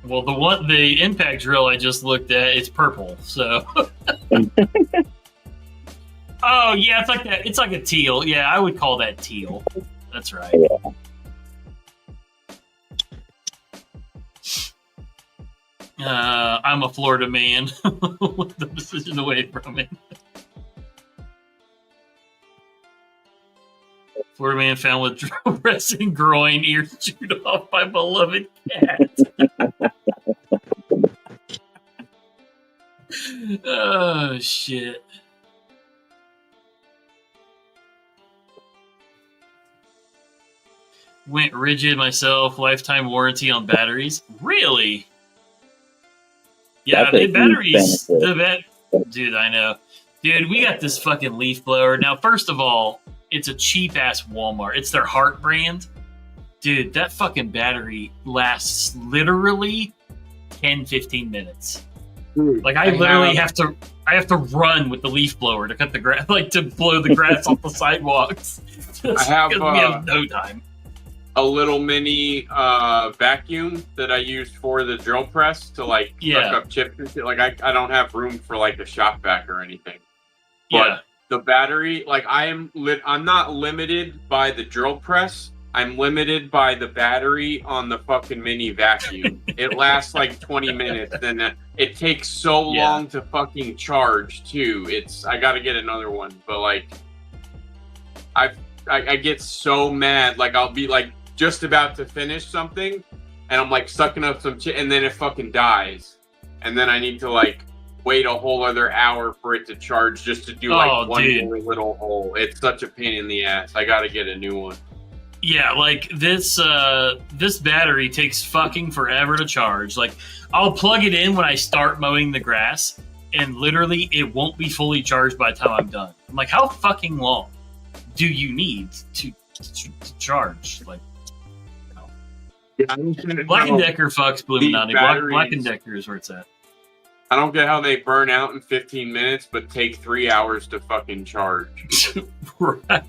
Well, the impact drill I just looked at, it's purple. So. Oh yeah, it's like that. It's like a teal. Yeah, I would call that teal. That's right. yeah. I'm a Florida man. With the decision away from it. Florida man found with resting groin, ears chewed off by beloved cat. Oh shit. Went rigid myself. Lifetime warranty on batteries. Really? Yeah, That's a the huge batteries. benefit. Dude, I know. Dude, we got this fucking leaf blower. Now, first of all, it's a cheap ass Walmart. It's their Heart brand. Dude, that fucking battery lasts literally 10, 15 minutes. Like I literally have to run with the leaf blower to cut the grass, like to blow the grass off the sidewalks. I have, because we have no time. A little mini vacuum that I used for the drill press to like suck up chips and shit. Like I don't have room for like a shop vac or anything. But the battery, like I'm not limited by the drill press. I'm limited by the battery on the fucking mini vacuum. It lasts like 20 minutes, and it takes so long to fucking charge too. I got to get another one, but like I get so mad. Like I'll be like just about to finish something, and I'm like sucking up some shit, and then it fucking dies, and then I need to like wait a whole other hour for it to charge just to do like one more little hole. It's such a pain in the ass. I got to get a new one. Yeah, like this battery takes fucking forever to charge. Like I'll plug it in when I start mowing the grass, and literally it won't be fully charged by the time I'm done. I'm like, how fucking long do you need to charge? Like, Black and Decker fucks Illuminati. Black and Decker is where it's at. I don't get how they burn out in 15 minutes, but take 3 hours to fucking charge. Right.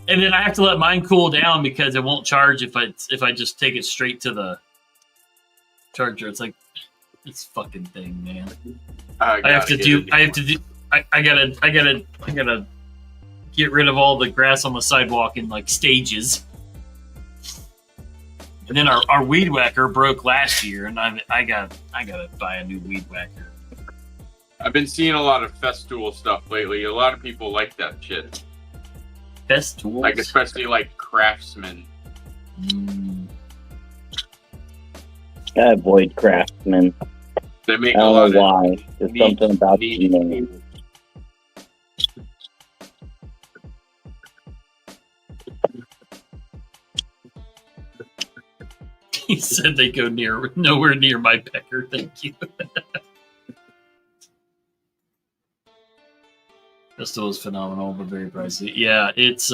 And then I have to let mine cool down because it won't charge if I just take it straight to the charger. It's like this fucking thing, man. I gotta get rid of all the grass on the sidewalk in like stages. And then our weed whacker broke last year, and I gotta buy a new weed whacker. I've been seeing a lot of Festool stuff lately. A lot of people like that shit. Festool? Like especially like Craftsman. I avoid Craftsman. They make I don't know why. There's something about the name. He said they go nowhere near my pecker. Thank you. Festool is phenomenal, but very pricey. Yeah, it's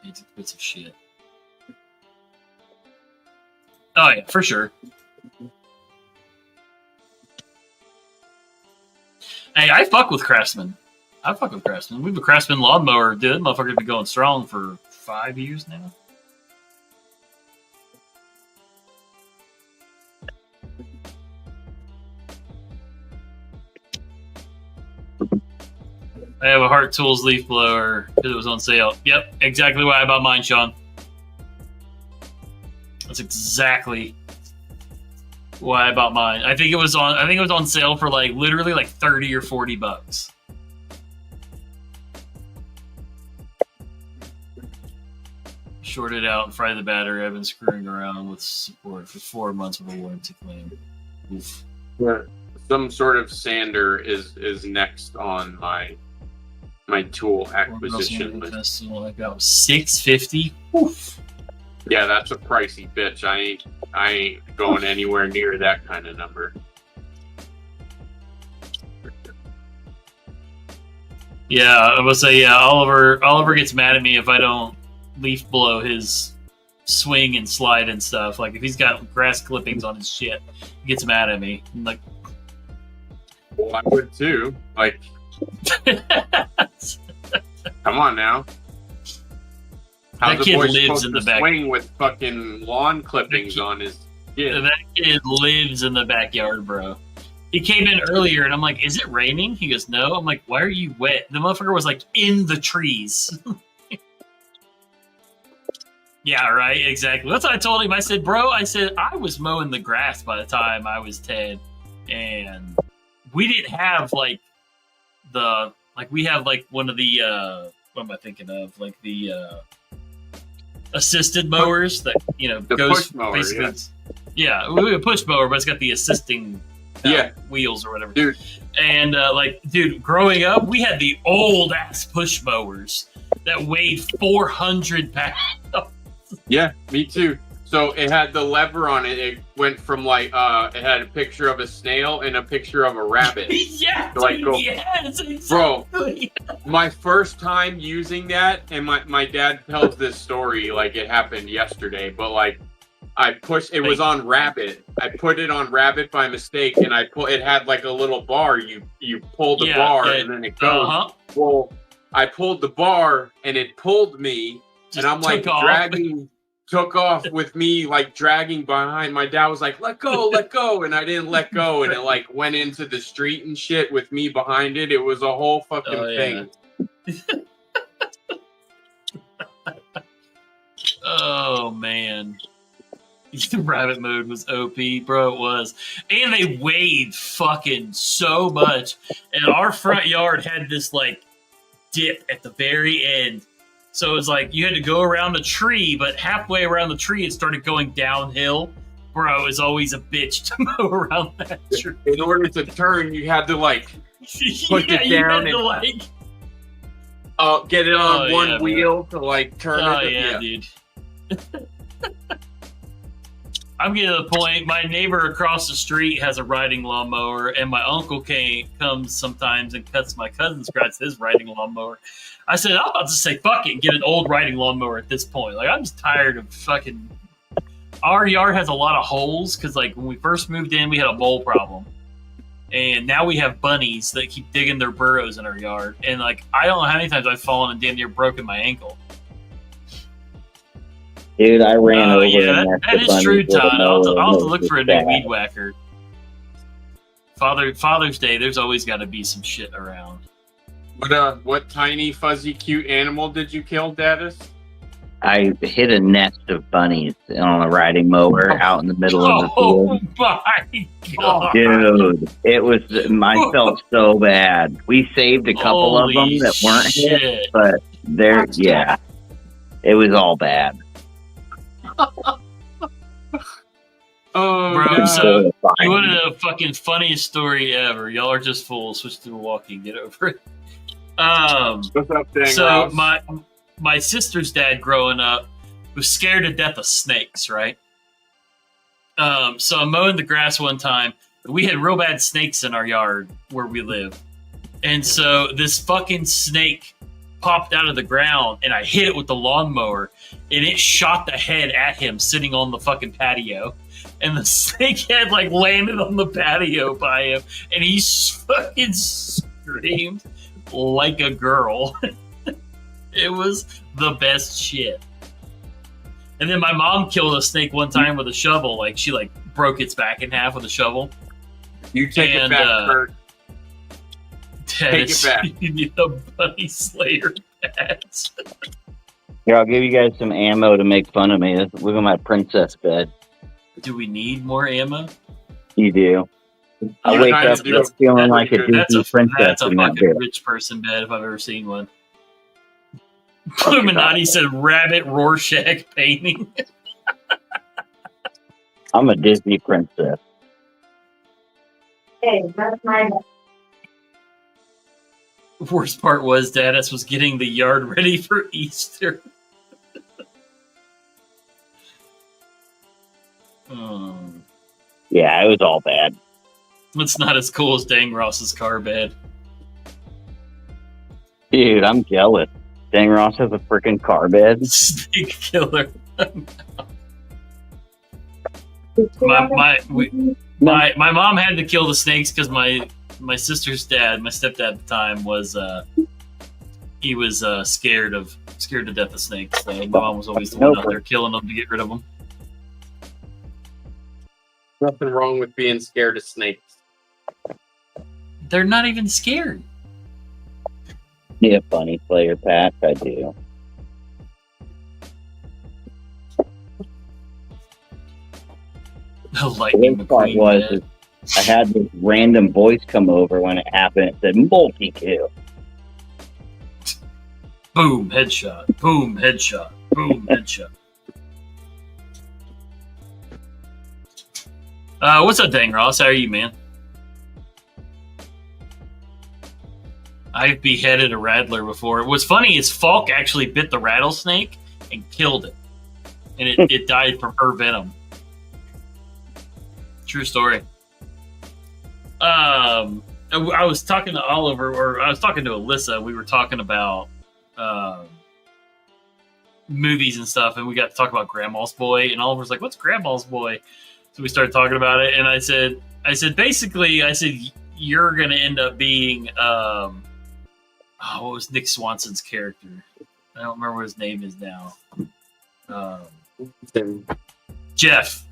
expensive shit. Oh yeah, for sure. Hey, I fuck with Craftsman. We have a Craftsman lawnmower, dude. That motherfucker's been going strong for 5 years now. I have a Heart Tools leaf blower because it was on sale. Yep, exactly why I bought mine, Sean. That's exactly why I bought mine. I think it was on sale for like literally like $30 or $40. Shorted out and fried the battery. I've been screwing around with support for 4 months with a warranty claim. Oof. Yeah. Some sort of sander is next on my tool acquisition list. I got $650. Oof. Yeah, that's a pricey bitch. I ain't going anywhere near that kind of number. Yeah, I would say Oliver gets mad at me if I don't leaf blow his swing and slide and stuff. Like if he's got grass clippings on his shit, he gets mad at me. I'm like, Well, I would too. Like, come on now. How's That a kid boy lives supposed in the to back. swing with fucking lawn clippings on his kid? That kid lives in the backyard, bro. He came in earlier, and I'm like, "Is it raining?" He goes, "No." I'm like, "Why are you wet?" The motherfucker was like in the trees. Yeah, right. Exactly. That's what I told him. I said, "Bro," I said, "I was mowing the grass by the time I was 10, and we didn't have like we have like one of the what am I thinking of? Like the assisted mowers that The goes push mower, basically. Yeah, we have a push mower, but it's got the assisting wheels or whatever. Dude. And growing up, we had the old ass push mowers that weighed 400 pounds. Yeah, me too. So it had the lever on it. It went from like it had a picture of a snail and a picture of a rabbit. Yeah, So, like, dude, go- yes, Bro, exactly. my first time using that, and my dad tells this story like it happened yesterday, but like I pushed it was on rabbit. I put it on rabbit by mistake, and it had like a little bar. You pull the bar and then it goes. Uh-huh. Well, I pulled the bar and it pulled me, Just and I'm like took off. took off with me, like dragging behind. My dad was like, let go, and I didn't let go, and it like went into the street and shit with me behind it. It was a whole fucking thing. Oh man. Rabbit mode was OP, bro. It was. And they weighed fucking so much. And our front yard had this like dip at the very end. So it was like you had to go around a tree, but halfway around the tree it started going downhill. Bro, it was always a bitch to mow around that tree. In order to turn, you had to like push it you down had to, and like get it on one bro. wheel to like turn Oh it. yeah, dude. I'm getting to the point. My neighbor across the street has a riding lawnmower, and my uncle comes sometimes and cuts my cousin's grass his riding lawnmower. I said, I'm about to say, fuck it, and get an old riding lawnmower at this point. Like, I'm just tired of fucking. Our yard has a lot of holes because, like, when we first moved in, we had a mole problem, and now we have bunnies that keep digging their burrows in our yard. And like, I don't know how many times I've fallen and damn near broken my ankle. Dude, I ran over yeah, and that is true, Todd. I'll have to look for a new weed whacker. Father's Day, there's always got to be some shit around. What tiny, fuzzy, cute animal did you kill, Dadis? I hit a nest of bunnies on a riding mower out in the middle of the field. Oh my god, dude! It was. I felt so bad. We saved a couple of them that weren't hit, but it was all bad. Oh, bro, God. so you wanted a fucking funniest story ever. Y'all are just fools. Switch to Milwaukee. Get over it. What's up, dang so Ross? my sister's dad growing up was scared to death of snakes, right? So I'm mowing the grass one time. We had real bad snakes in our yard where we live. And so this fucking snake popped out of the ground, and I hit it with the lawnmower, and it shot the head at him sitting on the fucking patio. And the snake head like landed on the patio by him, and he fucking screamed like a girl. It was the best shit. And then my mom killed a snake one time with a shovel. Like, she like broke its back in half with a shovel. You take it back, Kurt. Take it back. You need a bunny slayer patch. Here, I'll give you guys some ammo to make fun of me. Look at my princess bed. Do we need more ammo? You do. I wake up just feeling like a Disney princess. That's a in that fucking bed. rich person bed if I've ever seen one. Illuminati said rabbit Rorschach painting. I'm a Disney princess. Hey, that's my. Worst part was Dadus was getting the yard ready for Easter. Yeah, it was all bad. It's not as cool as Dang Ross's car bed. Dude, I'm jealous. Dang Ross has a freaking car bed. Snake killer. My mom had to kill the snakes because my my sister's dad, my stepdad at the time, was he was scared to death of snakes. So my mom was always the one out there killing them to get rid of them. Nothing wrong with being scared of snakes. They're not even scared. Yeah, funny player, Pat. I do. The Lightning The part McQueen. was Man. I had this random voice come over when it happened. It said multi-kill. Boom, headshot. Boom, headshot. Boom, headshot. What's up, Dang Ross? How are you, man? I've beheaded a rattler before. What's funny is Falk actually bit the rattlesnake and killed it. And it died from her venom. True story. I was talking to Oliver, or I was talking to Alyssa. We were talking about movies and stuff, and we got to talk about Grandma's Boy. And Oliver's like, "What's Grandma's Boy?" So we started talking about it, and I said, basically, you're gonna end up being, what was Nick Swanson's character? I don't remember what his name is now. Jeff.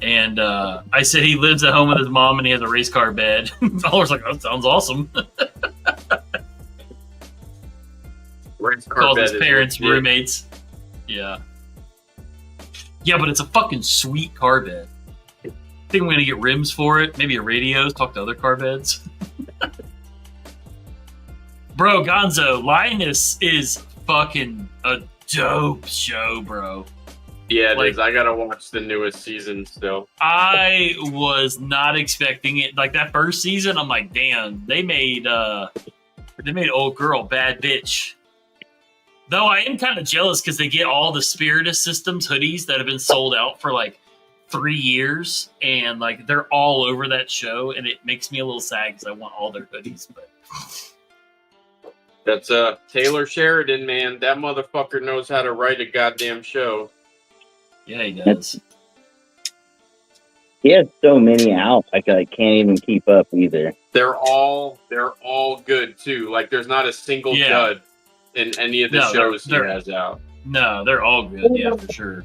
And I said he lives at home with his mom and he has a race car bed. Oliver's like, "That sounds awesome." Race car Calls bed his parents roommates. Yeah. Yeah, but it's a fucking sweet car bed. I think I'm going to get rims for it. Maybe a radio. Talk to other car beds. Bro, Gonzo, Linus is fucking a dope show, bro. Yeah, it is. I gotta watch the newest season still. I was not expecting it. Like that first season, I'm like, damn, they made old girl bad bitch. Though I am kind of jealous because they get all the Spiritus Systems hoodies that have been sold out for like 3 years, and like they're all over that show, and it makes me a little sad because I want all their hoodies. But that's Taylor Sheridan, man. That motherfucker knows how to write a goddamn show. Yeah, he does. He has so many out, I can't even keep up either. They're all good too. Like there's not a single dud in any of the shows he has out. No, they're all good. Yeah, for sure.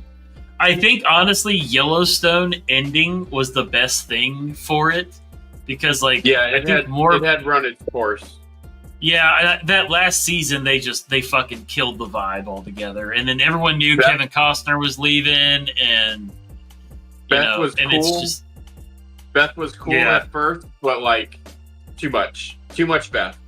I think honestly, Yellowstone ending was the best thing for it because, like, it had run its course. Yeah, that last season they fucking killed the vibe altogether, and then everyone knew Kevin Costner was leaving, and Beth was and cool. it's just Beth was cool at first, but like too much Beth.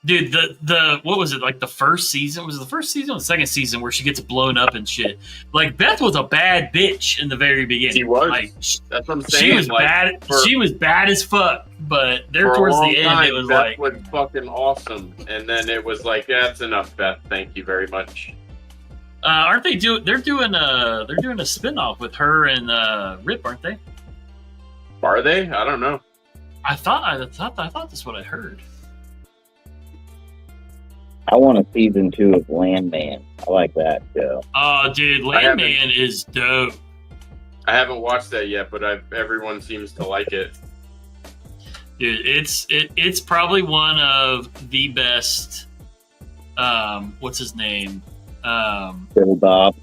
Dude, the what was it, like the first season? Was it the first season or the second season where she gets blown up and shit? Like Beth was a bad bitch in the very beginning. She was. Like, that's what I'm saying. She was bad. She was bad as fuck. But there towards the end, it was Beth like was fucking awesome, and then it was like, that's enough, Beth. Thank you very much. Aren't they They're doing a spinoff with her and Rip, aren't they? Are they? I don't know. I thought that's what I heard. I want a season 2 of Landman. I like that show. Oh, dude, Landman is dope. I haven't watched that yet, but everyone seems to like it. Dude, it's probably one of the best. What's his name? Billy Bob.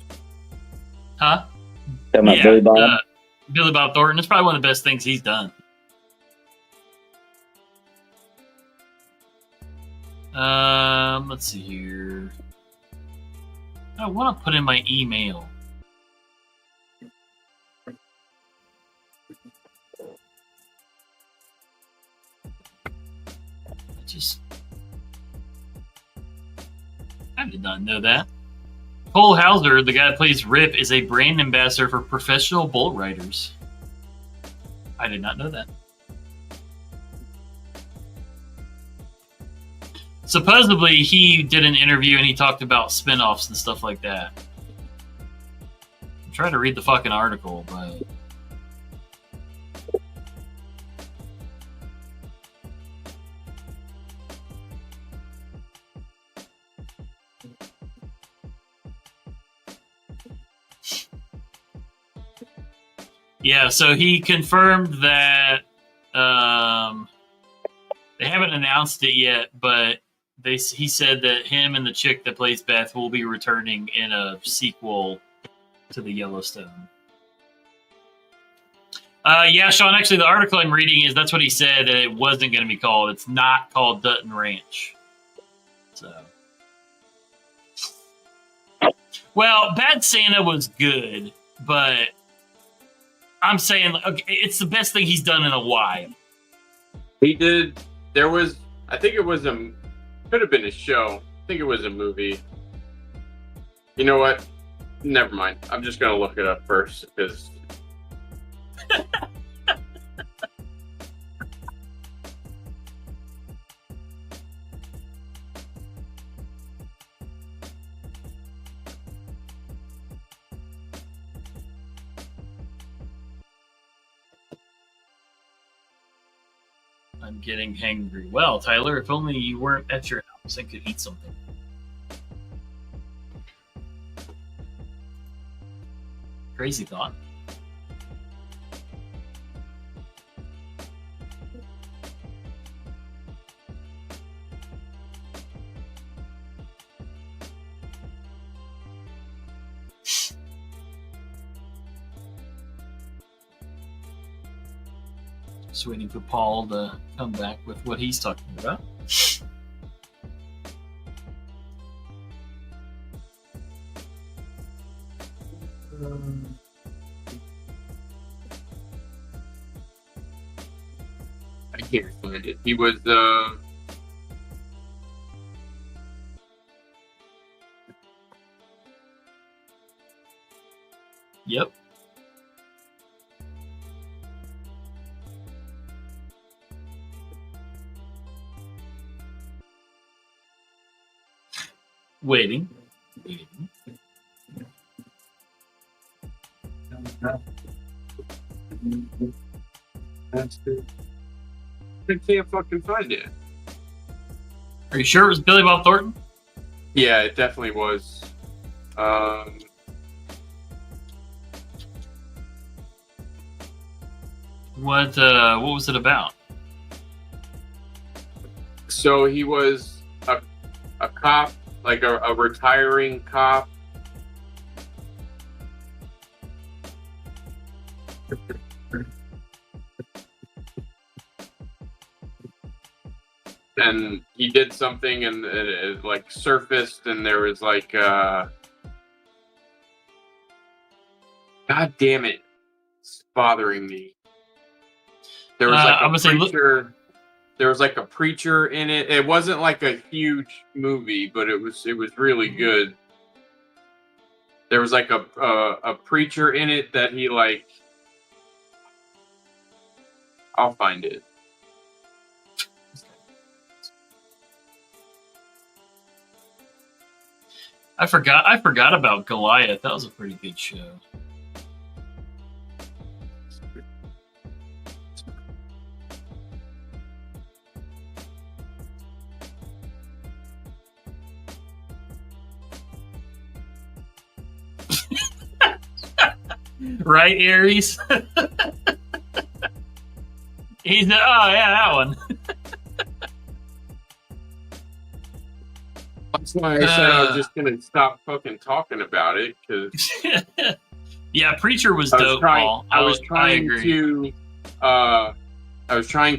Huh? Talking about Billy Bob? Billy Bob Thornton. It's probably one of the best things he's done. Let's see here. I want to put in my email. I did not know that. Cole Hauser, the guy that plays Rip, is a brand ambassador for professional bull riders. I did not know that. Supposedly, he did an interview and he talked about spinoffs and stuff like that. I'm trying to read the fucking article, but... Yeah, so he confirmed that they haven't announced it yet, but he said that him and the chick that plays Beth will be returning in a sequel to the Yellowstone. Yeah, Sean, actually the article I'm reading is that's what he said, that it wasn't going to be called. It's not called Dutton Ranch. So, well, Bad Santa was good, but I'm saying, okay, it's the best thing he's done in a while. He did. There was, I think it was could have been a show. I think it was a movie. You know what? Never mind. I'm just gonna look it up first because. I'm getting hangry. Well, Tyler, if only you weren't at your house and could eat something. Crazy thought. Just waiting for Paul to come back with what he's talking about. I can't find it. He was Yep. Waiting. I can't fucking find it. Are you sure it was Billy Bob Thornton? Yeah, it definitely was. What was it about? So he was a cop, like a retiring cop. And he did something and it like surfaced and there was like God damn it, it's bothering me. There was like a preacher. There was like a preacher in it. It wasn't like a huge movie, but it was really good. There was like a preacher in it that he like. I'll find it. I forgot about Goliath. That was a pretty good show. Right, Aries? He's yeah, that one. That's why I said I was just gonna stop fucking talking about it because yeah, Preacher was dope. I was trying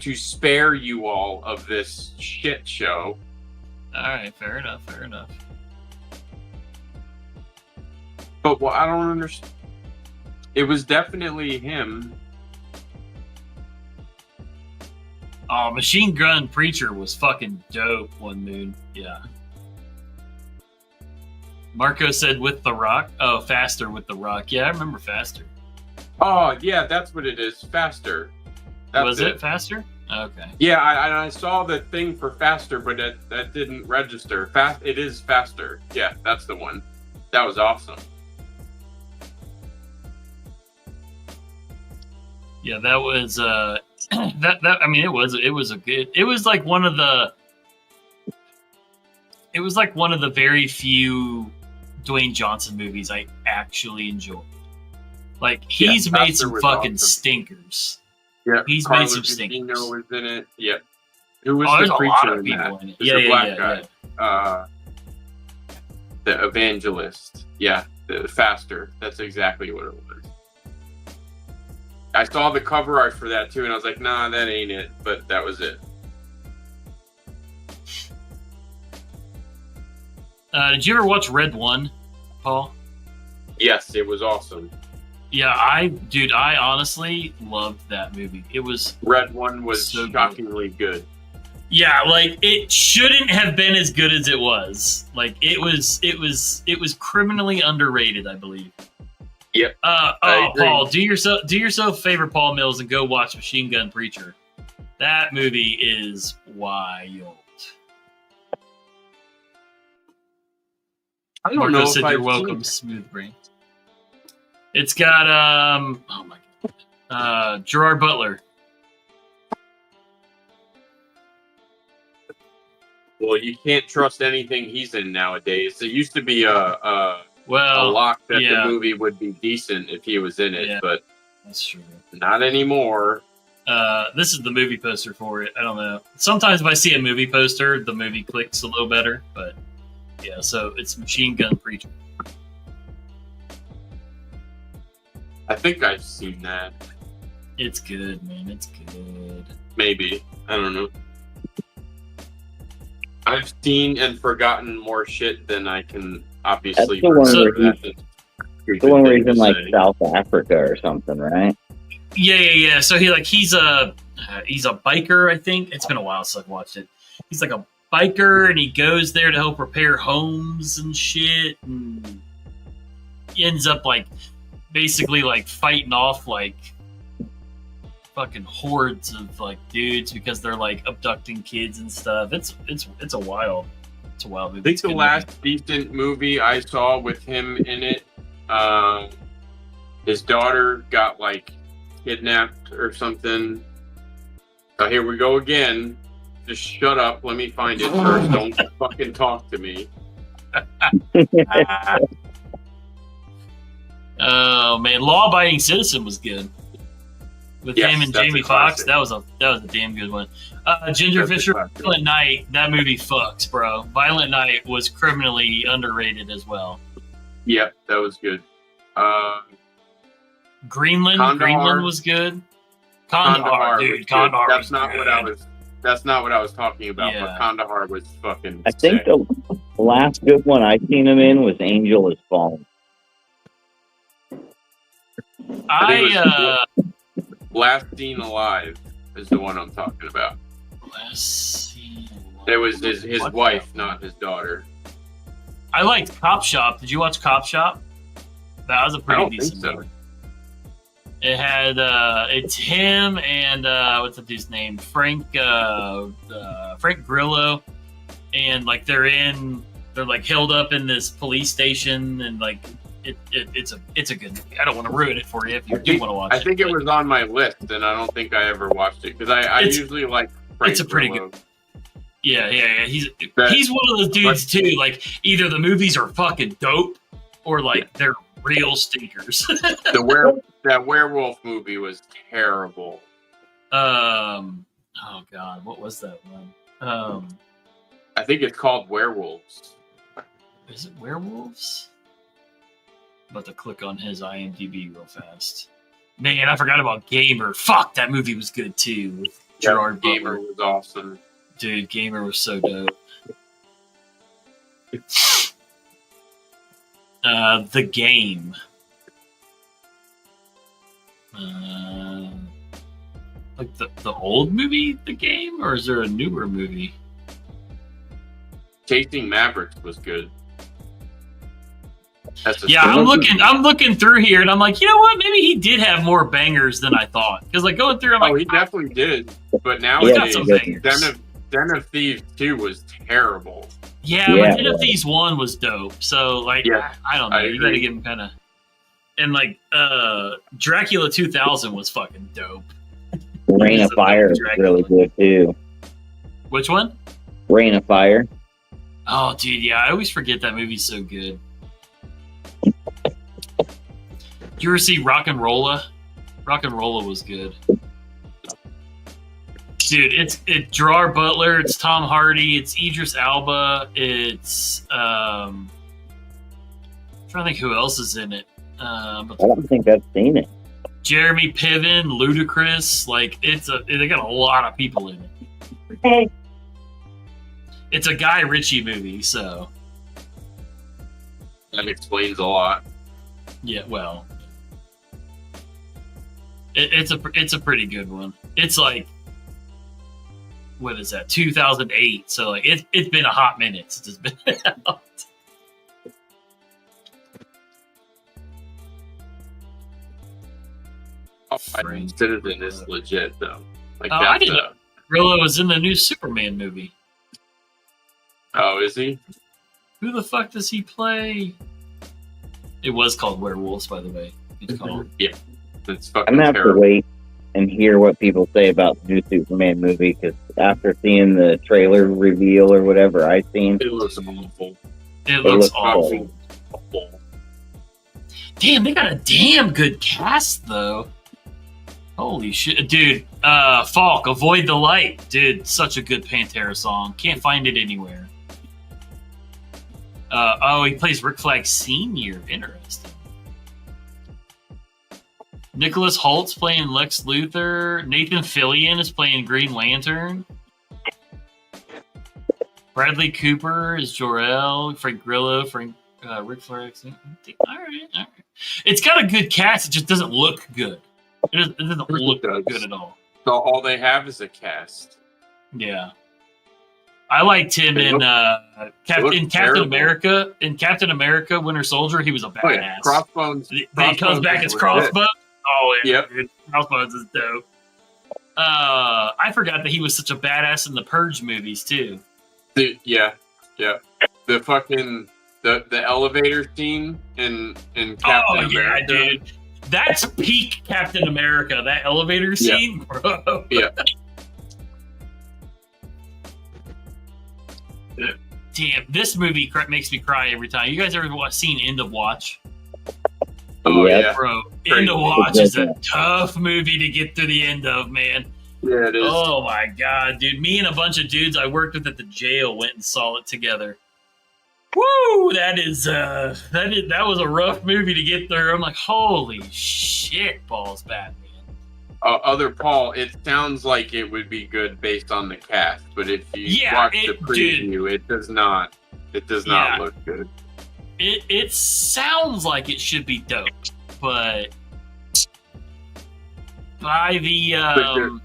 to spare you all of this shit show. All right, fair enough. But what I don't understand. It was definitely him. Oh, Machine Gun Preacher was fucking dope one moon. Yeah. Marco said with the Rock. Oh, Faster with the Rock. Yeah, I remember Faster. Oh, yeah, that's what it is. Faster. Was it Faster? Okay. Yeah, I saw the thing for Faster, but that didn't register. It is Faster. Yeah, that's the one. That was awesome. Yeah, that was that I mean it was a good, it was like one of the very few Dwayne Johnson movies I actually enjoyed. Like he's Yeah, made Faster some was fucking awesome. stinkers. Yeah, He's Carla made some Gugino stinkers. was in it. Yeah. Who was Oh, there's the a lot preacher of in people that? in it. There's Yeah, a yeah, black yeah, guy. The evangelist. Yeah, the Faster. That's exactly what it was. I saw the cover art for that too, and I was like, nah, that ain't it. But that was it. Did you ever watch Red One, Paul? Yes, it was awesome. Yeah, I honestly loved that movie. It was Red One was so shockingly good. Yeah, like it shouldn't have been as good as it was. Like it was criminally underrated, I believe. Yep. I agree. Paul, do yourself a favor, Paul Mills, and go watch Machine Gun Preacher. That movie is wild. I don't Marco know said if you're I've welcome, seen Smooth Brain. It's got oh my god, Gerard Butler. Well, you can't trust anything he's in nowadays. It used to be a lock that the movie would be decent if he was in it, but that's true. Not anymore. This is the movie poster for it. I don't know. Sometimes if I see a movie poster, the movie clicks a little better, but yeah, so it's Machine Gun Preacher. I think I've seen that. It's good, man. It's good. Maybe. I don't know. I've seen and forgotten more shit than I can obviously. That's the one where he's in like South Africa or something, right? Yeah. So he's a biker, I think. It's been a while since I've watched it. He's like a biker, and he goes there to help repair homes and shit, and he ends up like basically like fighting off like fucking hordes of like dudes because they're like abducting kids and stuff. It's a wild movie. I think the last decent movie I saw with him in it, his daughter got like kidnapped or something. Oh, here we go again. Just shut up. Let me find it first. Don't fucking talk to me. Oh man, Law Abiding Citizen was good. With him and Jamie Foxx, that was a damn good one. Ginger Fisher, Violent Night, that movie fucks, bro. Violent Night was criminally underrated as well. Yep, that was good. Greenland was good. Kandahar, dude, Kandahar. That's not what I was talking about. Yeah. But Kandahar was fucking. I think the last good one I seen him in was Angel Is Fallen. Last Seen Alive is the one I'm talking about. Last Seen Alive. It was his wife, not his daughter. I liked Cop Shop. Did you watch Cop Shop? That was a pretty decent movie. It had it's him and what's the dude's name? Frank Grillo, and like they're like held up in this police station, and like it's a good movie. I don't want to ruin it for you if you do want to watch it. I think it was on my list, and I don't think I ever watched it because I usually like Frank It's a pretty Grillo. good. Yeah. He's one of those dudes too. Like either the movies are fucking dope or like they're real stinkers. That werewolf movie was terrible. Oh god, what was that one? I think it's called Werewolves. Is it Werewolves? I'm about to click on his IMDb real fast. Man, I forgot about Gamer. Fuck, that movie was good too. With Gerard Butler. Gamer was awesome. Dude, Gamer was so dope. The Game. Like the old movie, The Game, or is there a newer movie? Chasing Mavericks was good. I'm looking through here, and I'm like, you know what? Maybe he did have more bangers than I thought. Because like going through, I'm like, he definitely did. But now Den of Thieves 2 was terrible. Yeah, but Den of Thieves 1 was dope. So like, I don't know. You got to give him kind of. And like, Dracula 2000 was fucking dope. Rain of Fire is really good too. Which one? Rain of Fire. Oh, dude, yeah, I always forget that movie's so good. Did you ever see Rock and Rolla? Rock and Rolla was good. Dude, it's Gerard Butler, it's Tom Hardy, it's Idris Elba, it's I'm trying to think who else is in it. I don't think I've seen it. Jeremy Piven, Ludacris, like they got a lot of people in it. Hey. It's a Guy Ritchie movie, so That explains a lot. yeah. Well, it's a pretty good one. It's like, what is that? 2008. So like it's been a hot minute since it's been out. Citizen is legit though. Like I didn't know Gorilla was in the new Superman movie. Oh, is he? Who the fuck does he play? It was called Werewolves, by the way. It's called. Yeah, it's I'm fucking gonna have to terrible. wait and hear what people say about the new Superman movie, because after seeing the trailer reveal or whatever I've seen, It looks awful. It looks looks awful. Awful. Damn, they got a damn good cast though. Holy shit, dude! Falk, Avoid the Light, dude. Such a good Pantera song. Can't find it anywhere. He plays Rick Flag Sr. Interesting. Nicholas Holt's playing Lex Luthor. Nathan Fillion is playing Green Lantern. Bradley Cooper is Jor-El. Frank Grillo, Rick Flag Sr. All right. It's got a good cast. It just doesn't look good. It doesn't look good at all. So all they have is a cast. Yeah. I liked him in Captain terrible. America. In Captain America, Winter Soldier, he was a badass. Oh yeah, Crossbones. He comes back as is legit. Crossbones. Oh yeah, Yep. dude, Crossbones is dope. I forgot that he was such a badass in the Purge movies too. Yeah. The fucking the elevator scene in Captain America. Dude, that's peak Captain America. That elevator scene, bro. Yeah. Damn, this movie makes me cry every time. You guys ever seen End of Watch? Oh Yeah. yeah. Bro, Crazy. End of Watch is a tough movie to get to the end of, man. Yeah, it is. Oh my god, dude! Me and a bunch of dudes I worked with at the jail went and saw it together. Woo! That was a rough movie to get through. I'm like, holy shit, balls, Batman. Other Paul, it sounds like it would be good based on the cast, but if you watch the preview, it does not. It does not look good. It sounds like it should be dope, but by the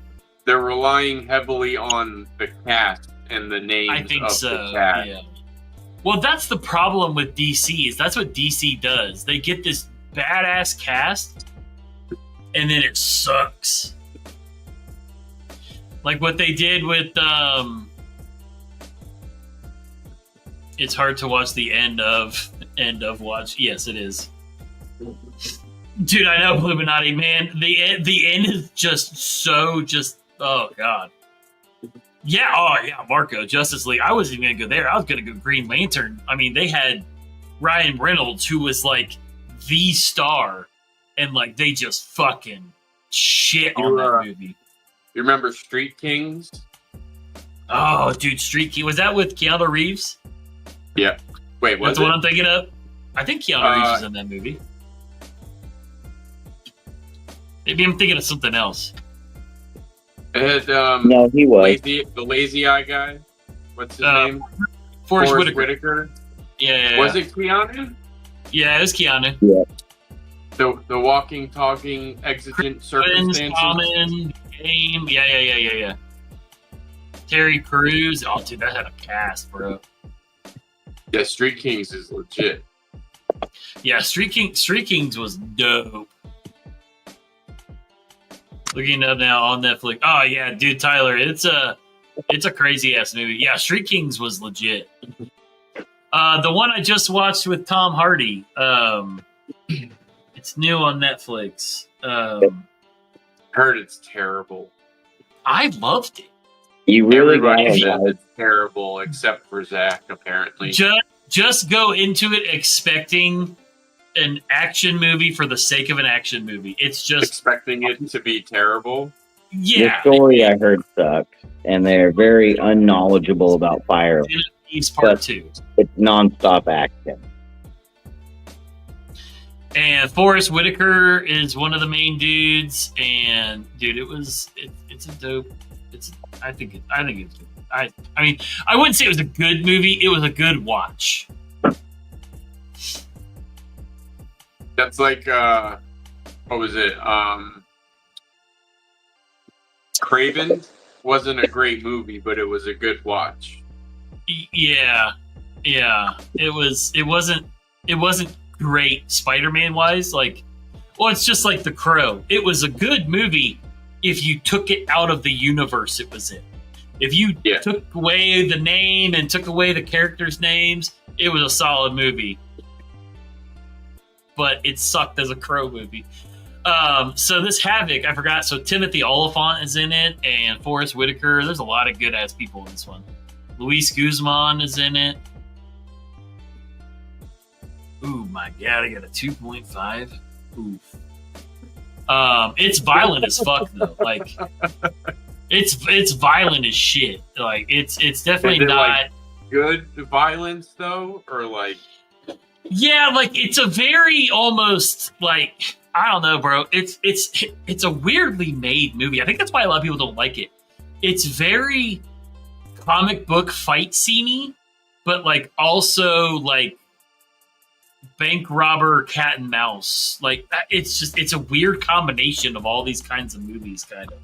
they're relying heavily on the cast and the names I think of so. the cast. Yeah. Well, that's the problem with DC. Is that's what DC does. They get this badass cast, and then it sucks. Like what they did with it's hard to watch the end of Watch. Yes, it is. Dude, I know, Illuminati, man. The end is oh god. Yeah, Marco, Justice League. I wasn't even gonna go there. I was gonna go Green Lantern. I mean, they had Ryan Reynolds, who was like the star, and like they just fucking shit on that movie. You remember Street Kings? Oh, dude, Street King. Was that with Keanu Reeves? Yeah. Wait, That's what I'm thinking of? I think Keanu Reeves was in that movie. Maybe I'm thinking of something else. It had, no, he was the lazy eye guy. What's his name? Forrest Whitaker. Yeah. Was it Keanu? Yeah, it was Keanu. Yeah. The walking, talking, exigent circumstances. Common game. Yeah. Terry Crews. Oh, dude, that had a cast, bro. Yeah, Street Kings is legit. Yeah, Street Kings was dope. Looking up now on Netflix. Oh yeah, dude, Tyler, it's a crazy ass movie. Yeah, Street Kings was legit. The one I just watched with Tom Hardy. It's new on Netflix. Heard it's terrible. I loved it. You really Everybody got says it's terrible except for Zach, apparently. Just go into it expecting an action movie for the sake of an action movie. It's just expecting it to be terrible. yeah. The story I heard sucks, and they're very unknowledgeable about firearms. He's part But- 2. It's nonstop action. And Forrest Whitaker is one of the main dudes. And dude, it's a dope. I think it's good. I mean, I wouldn't say it was a good movie. It was a good watch. That's like what was it? Craven wasn't a great movie, but it was a good watch. Yeah. It wasn't great Spider-Man wise. Like, well, it's just like The Crow. It was a good movie if you took it out of the universe it was in. If you took away the name and took away the characters' names, it was a solid movie. But it sucked as a Crow movie. So this Havoc, I forgot. So Timothy Oliphant is in it, and Forrest Whitaker. There's a lot of good ass people in this one. Luis Guzman is in it. Ooh, my God, I got a 2.5. Oof. It's violent as fuck though. Like, it's violent as shit. Like, it's definitely Is it, not like, good violence though, or like. Yeah, like it's a very almost like I don't know, bro. It's a weirdly made movie. I think that's why a lot of people don't like it. It's very comic book fight sceney, but like also like bank robber cat and mouse. Like it's a weird combination of all these kinds of movies. Kind of.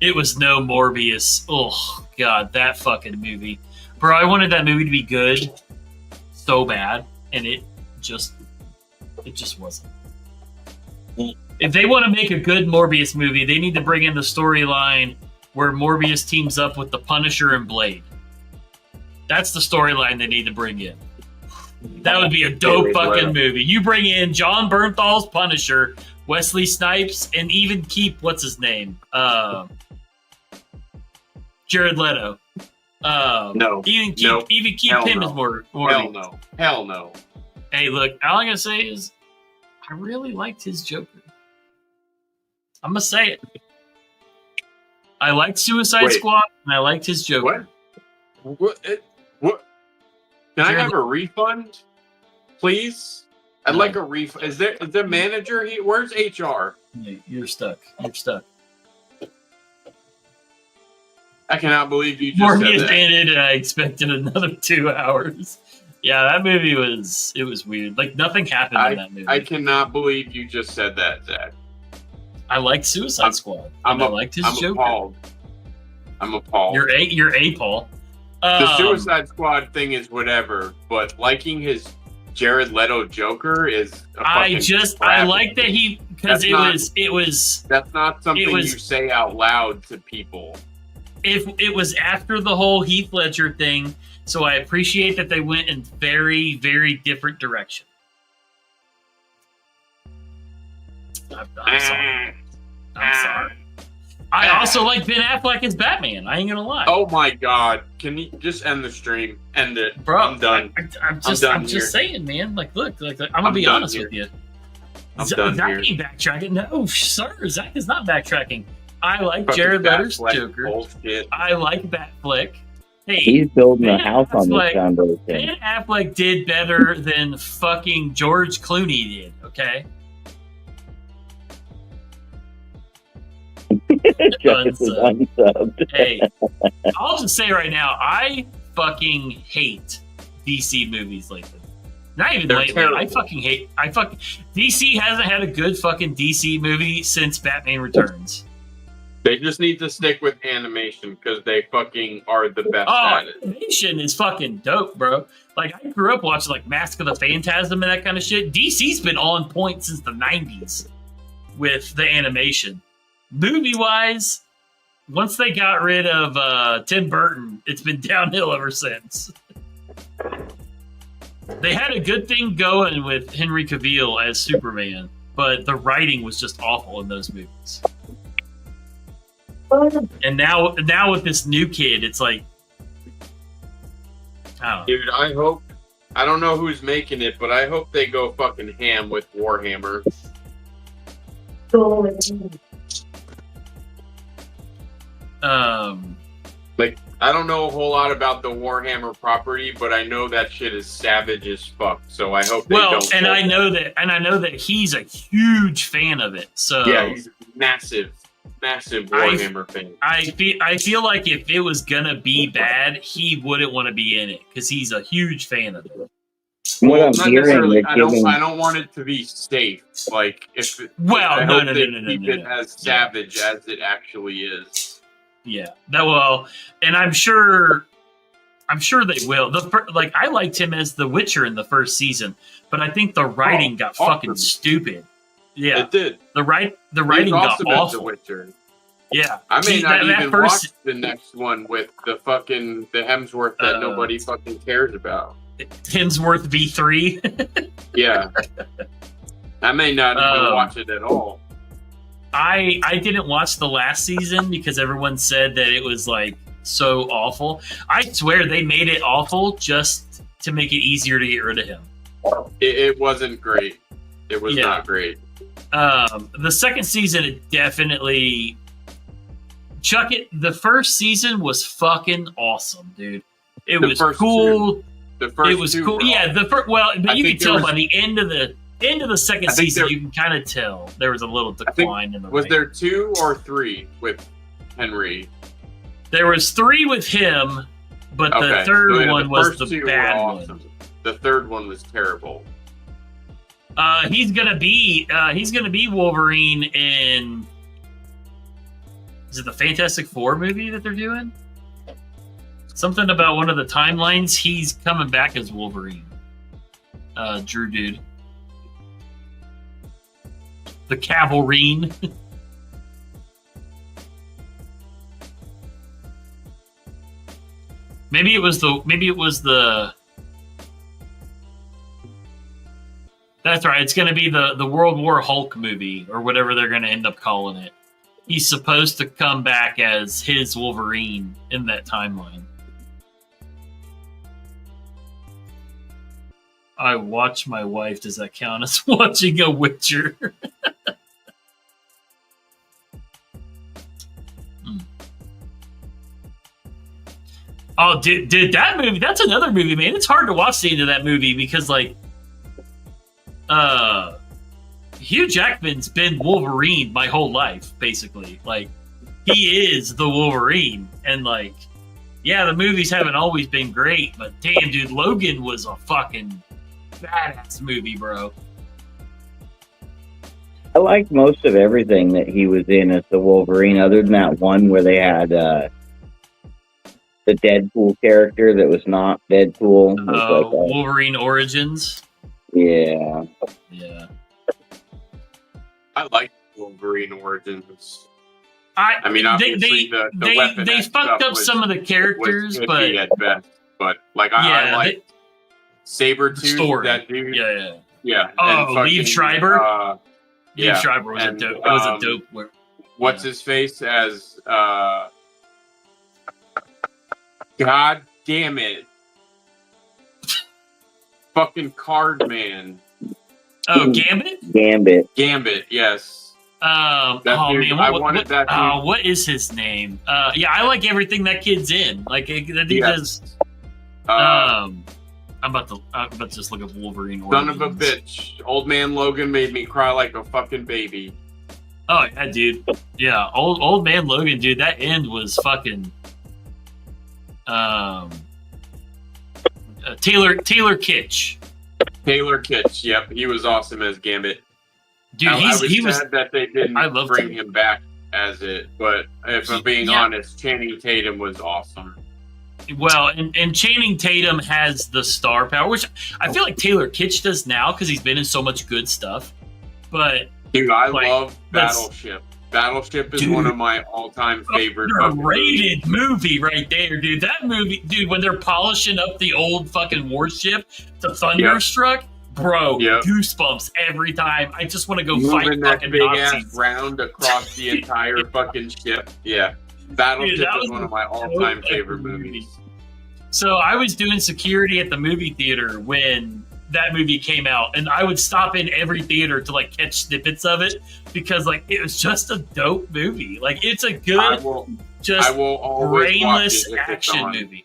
It was no Morbius. Oh God, that fucking movie, bro. I wanted that movie to be good so bad. And it just wasn't. If they want to make a good Morbius movie, they need to bring in the storyline where Morbius teams up with the Punisher and Blade. That's the storyline they need to bring in. That would be a dope fucking movie. You bring in John Bernthal's Punisher, Wesley Snipes, and even keep what's his name, Jared Leto. No. Even keep him as more. Hell no. Hey, look, all I'm gonna say is I really liked his Joker. I'm gonna say it. I liked Suicide Squad and I liked his Joker. What? Can I have a refund, please? I'd like a refund. Is the manager here? Where's HR? Yeah, you're stuck. I cannot believe you just Morbius said that. ended and I expected another 2 hours. Yeah, that movie was weird. Like nothing happened in that movie. I cannot believe you just said that, Zach. I liked Suicide Squad. I liked his Joker. I'm appalled. You're Paul. The Suicide Squad thing is whatever, but liking his Jared Leto Joker is. I like that because it was. That's not something you say out loud to people. If it was after the whole Heath Ledger thing, so I appreciate that they went in very, very different direction. I'm sorry. I also like Ben Affleck as Batman. I ain't gonna lie. Oh my God! Can you just end the stream? End it, bro. I'm done. I'm just saying, man. Like, look, I'm gonna be honest with you. Zach ain't backtracking. No, sir. Zach is not backtracking. I like Jared Leto's Joker. Bullshit. I like Batfleck. Hey, he's building a house on this foundation. Ben Affleck did better than fucking George Clooney did. Okay. Unsubbed. Hey, I'll just say right now, I fucking hate DC movies lately. Not even lately. Terrible. I fucking hate. DC hasn't had a good fucking DC movie since Batman Returns. They just need to stick with animation because they fucking are the best at it. Animation is fucking dope, bro. Like, I grew up watching like Mask of the Phantasm and that kind of shit. DC's been on point since the 90s with the animation. Movie-wise, once they got rid of Tim Burton, it's been downhill ever since. They had a good thing going with Henry Cavill as Superman, but the writing was just awful in those movies. And now with this new kid, it's like, I don't know. Dude, I don't know who's making it, but I hope they go fucking ham with Warhammer. Like, I don't know a whole lot about the Warhammer property, but I know that shit is savage as fuck. So I hope they don't. And I know that he's a huge fan of it. So yeah, he's a massive Warhammer fan. I feel like if it was gonna be bad, he wouldn't want to be in it because he's a huge fan of it. What I'm hearing, I don't want it to be safe. Like if it, well, no, keep it as savage as it actually is. Yeah, and I'm sure they will. I liked him as the Witcher in the first season, but I think the writing got fucking stupid. Yeah, it did. The writing got awful. The Witcher. Yeah, I may not even watch the next one with the Hemsworth that nobody fucking cares about. Hemsworth V3. Yeah, I may not even watch it at all. I didn't watch the last season because everyone said that it was like so awful. I swear they made it awful just to make it easier to get rid of him. It wasn't great. It was not great. The second season, it definitely chuck it. The first season was fucking awesome, dude. It was cool. The first it was two cool. Yeah, but you can tell by the end of the second season, you can kind of tell there was a little decline in the Was there 2 or 3 with Henry? There was 3 with him, but the third one was the bad one. The third one was terrible. He's gonna be Wolverine in. Is it the Fantastic Four movie that they're doing? Something about one of the timelines. He's coming back as Wolverine. Drew dude. The Cavalrine. Maybe it was the. That's right. It's going to be the World War Hulk movie or whatever they're going to end up calling it. He's supposed to come back as his Wolverine in that timeline. I watch my wife. Does that count as watching a Witcher? Oh, dude, that movie, that's another movie, man. It's hard to watch the end of that movie because, like, Hugh Jackman's been Wolverine my whole life, basically. Like, he is the Wolverine. And, like, yeah, the movies haven't always been great, but damn, dude, Logan was a fucking badass movie, bro. I liked most of everything that he was in as the Wolverine, other than that one where they had the Deadpool character that was not Deadpool. Wolverine Origins. Yeah. Yeah. I like Wolverine Origins. I mean, obviously they fucked up some of the characters, but at best. But like, I like Sabretooth, that dude. Yeah. Oh, Liev Schreiber. Liev Schreiber was a dope. It was a dope. What's his face as? God damn it! Fucking Card Man. Oh, Gambit. Gambit. What Yes. what is his name? Yeah, I like everything that kid's in. Like he does. I'm about to just look up Wolverine. Son of a bitch! Old man Logan made me cry like a fucking baby. Oh yeah, dude. Yeah, old man Logan, dude. That end was fucking. Taylor Kitsch. Taylor Kitsch. Yep, he was awesome as Gambit. Dude, he was sad that they didn't bring him back as it. But if I'm being honest, Channing Tatum was awesome. Well, and Channing Tatum has the star power, which I feel like Taylor Kitsch does now because he's been in so much good stuff. But dude, I love Battleship. Battleship is one of my all-time favorite. Underrated movie right there, dude. That movie, dude, when they're polishing up the old fucking warship to Thunderstruck, bro, goosebumps every time. I just want to go fight fucking big Nazis. Ass round across the entire fucking ship. Yeah, Battleship is one of my all-time favorite movies. So I was doing security at the movie theater when that movie came out, and I would stop in every theater to like catch snippets of it because like it was just a dope movie. Like it's a good, I will always brainless watch it if it's action on. movie.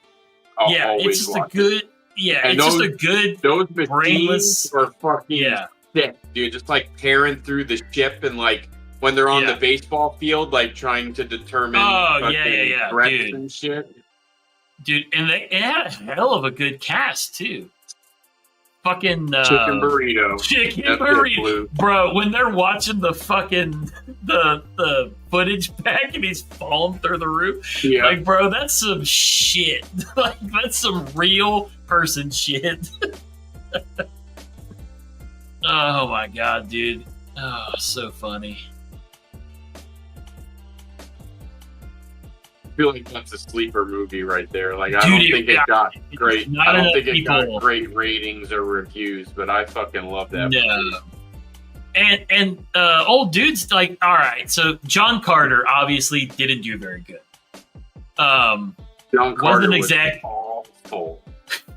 I'll Yeah, always it's just a watch it. good. Yeah, And it's just a good. Those brainless- machines are fucking Yeah, sick, dude. Just like tearing through the ship and like when they're on Yeah. the baseball field, like trying to determine Oh, fucking yeah, threats dude. and shit. dude, and it had a hell of a good cast too. Fucking Chicken burrito. chicken That shit burrito, blew. bro. When they're watching the fucking the footage back and he's falling through the roof, Yeah. like, bro, that's some shit. Like, that's some real person shit. Oh my god, dude. Oh, so funny. I feel like that's a sleeper movie right there. Like I Dude, don't it think it got great. not I don't enough think it got people- great ratings or reviews, but I fucking love that movie. No. And old dudes like, all right, so John Carter obviously didn't do very good. John Carter was awful.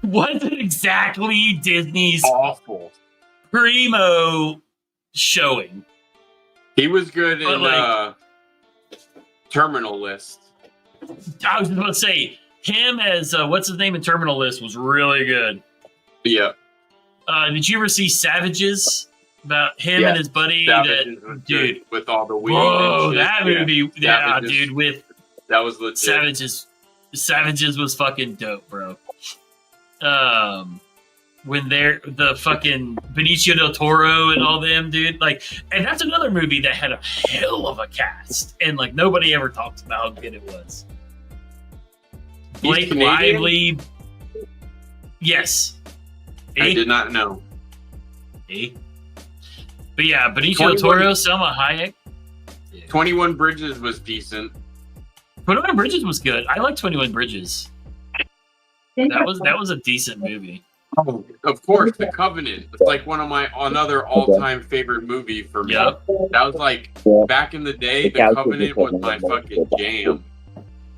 Wasn't exactly Disney's awful. primo showing. He was good But, in like- Terminal List. I was about to say him as what's his name in Terminal List was really good. Yeah. Did you ever see Savages? About him Yeah. and his buddy Savages that was dude. good with all the weed. Whoa, and shit. that Yeah. movie, yeah, Savages- dude, with That was legit. Savages was fucking dope, bro. When they're the fucking Benicio del Toro and all them, dude, like, and that's another movie that had a hell of a cast, and like nobody ever talks about how good it was. Blake Canadian? Lively, yes, I Eh? did not know. Eh? But yeah, Benicio 21 del Toro, Selma Hayek. 21 Bridges was decent. 21 Bridges was good. I like 21 Bridges. That was a decent movie. Oh, of course, The Covenant. It's like one of my another all-time favorite movie for me. Yep. That was like back in the day. The Covenant was my fucking jam.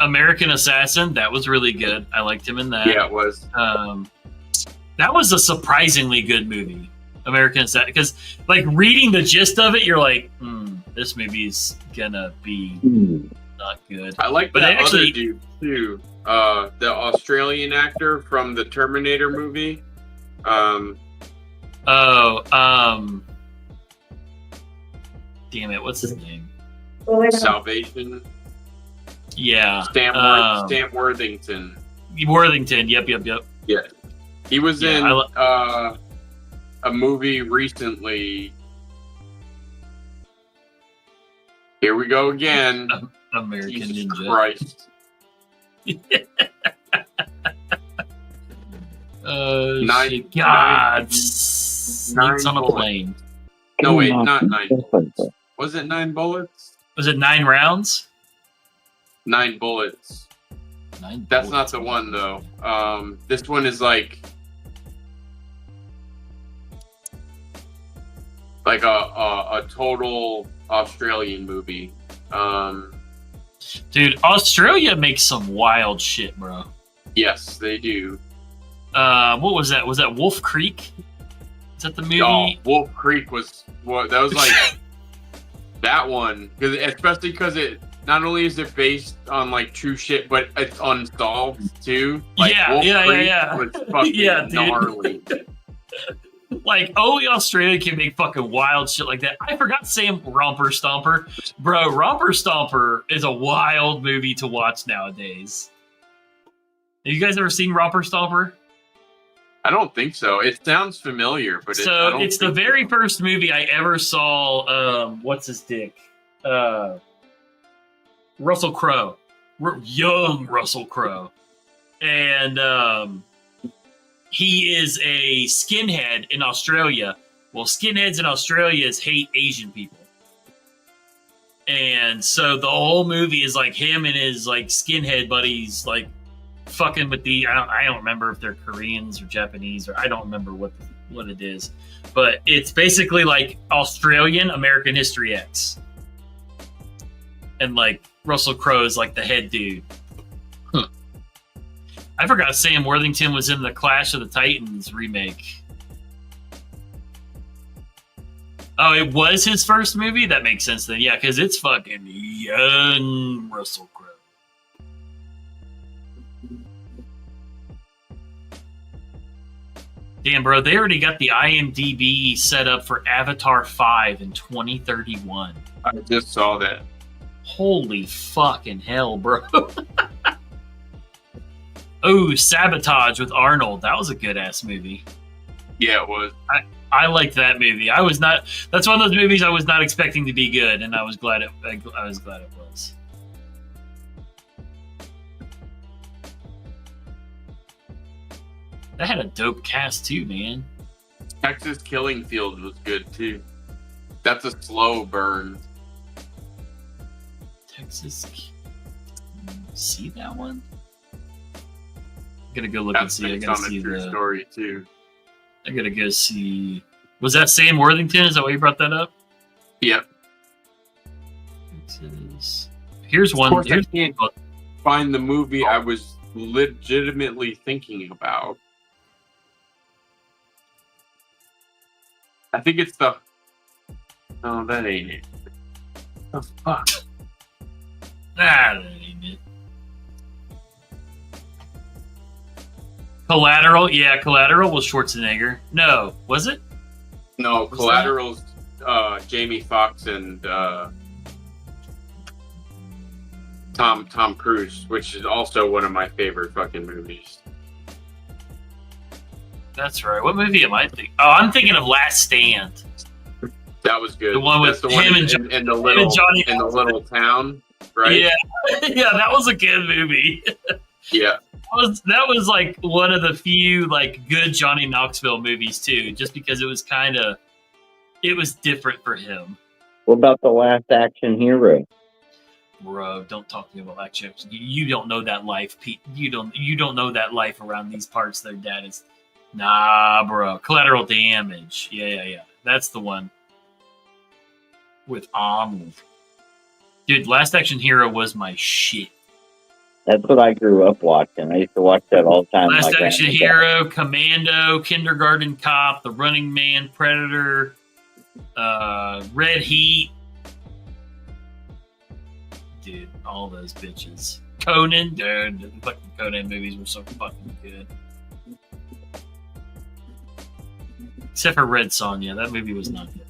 American Assassin, that was really good. I liked him in that. Yeah, it was. That was a surprisingly good movie, American Assassin. Because, like, reading the gist of it, you're like, this movie's gonna be not good. I like But that they actually- other dude too. The Australian actor from the Terminator movie. Damn it, what's his name? Salvation. Yeah. Sam Worthington. Worthington, yep. Yeah. He was Yeah, in a movie recently. Here we go again. American Jesus Ninja. Christ. Nine- Shit. God. nine Sneaks on a bullets. plane. No, wait, not 9 bullets. Was it 9 bullets? Was it 9 rounds? 9 bullets. 9 That's bullets. not the one though. This one is like a total Australian movie. Dude, Australia makes some wild shit, bro. Yes, they do. What was that? Was that Wolf Creek? Is that the movie? Oh, Wolf Creek was what? That was like that one, especially because it not only is it based on like true shit, but it's unsolved too. Like, Yeah, Wolf yeah, Creek yeah. was fucking Yeah, dude. gnarly. Like, only Australia can make fucking wild shit like that. I forgot Sam Romper Stomper. Bro, Romper Stomper is a wild movie to watch nowadays. Have you guys ever seen Romper Stomper? I don't think so. It sounds familiar, but I So don't it's the think very so. first movie I ever saw. What's his dick? Russell Crowe, young Russell Crowe, and he is a skinhead in Australia. Well, skinheads in Australia hate Asian people, and so the whole movie is like him and his like skinhead buddies like fucking with the I don't remember if they're Koreans or Japanese or I don't remember what it is, but it's basically like Australian American History X, and like Russell Crowe is like the head dude. I forgot Sam Worthington was in the Clash of the Titans remake. Oh, it was his first movie? That makes sense then. Yeah, because it's fucking young Russell Crowe. Damn, bro, they already got the IMDb set up for Avatar 5 in 2031. I just saw that. Holy fucking hell, bro. Oh, Sabotage with Arnold. That was a good-ass movie. Yeah, it was. I liked that movie. I was not. That's one of those movies I was not expecting to be good, and I was glad it. I was glad it was. That had a dope cast too, man. Texas Killing Field was good too. That's a slow burn. Texas. See that one? I'm gonna go look and see. I gotta see the story too. I gotta go see. Was that Sam Worthington? Is that why you brought that up? Yep. Here's one. Of course, I can't find the movie I was legitimately thinking about. I think it's the. Oh, that ain't it. Oh, fuck. That ain't it. Collateral? Yeah, Collateral was Schwarzenegger. No, was it? No, Was Collateral's Jamie Foxx and Tom Cruise, which is also one of my favorite fucking movies. That's right. What movie am I thinking? Oh, I'm thinking of Last Stand. That was good. The one with That's the him one and in the little Johnny in the little town, right? Yeah, yeah, that was a good movie. Yeah. That was like one of the few like good Johnny Knoxville movies too, just because it was different for him. What about The Last Action Hero? Bro, don't talk to me about that shit. You don't know that life, Pete. You don't know that life around these parts. Their dad is, nah, bro. Collateral Damage. Yeah. That's the one with Arnold. Dude, Last Action Hero was my shit. That's what I grew up watching. I used to watch that all the time. Last Action Hero, Commando, Kindergarten Cop, The Running Man, Predator, Red Heat. Dude, all those bitches. Conan, dude, the fucking Conan movies were so fucking good. Except for Red Sonja, that movie was not good.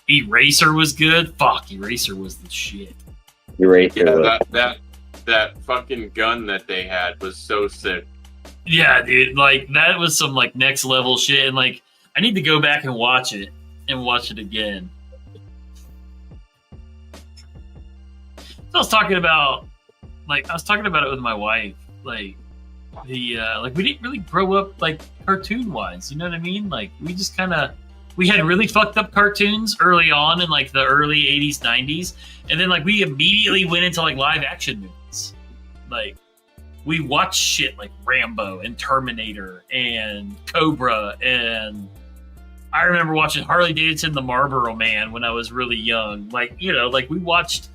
Eraser was good. Fuck, Eraser was the shit. Eraser. Yeah, that fucking gun that they had was so sick. Yeah, dude, like that was some like next level shit, and like I need to go back and watch it again. So I was talking about it with my wife, like the like we didn't really grow up like cartoon wise, you know what I mean? Like we had really fucked up cartoons early on in like the early 80s, 90s, and then like we immediately went into like live action movies. Like we watched shit like Rambo and Terminator and Cobra, and I remember watching Harley Davidson the Marlboro Man when I was really young. Like, you know, like we watched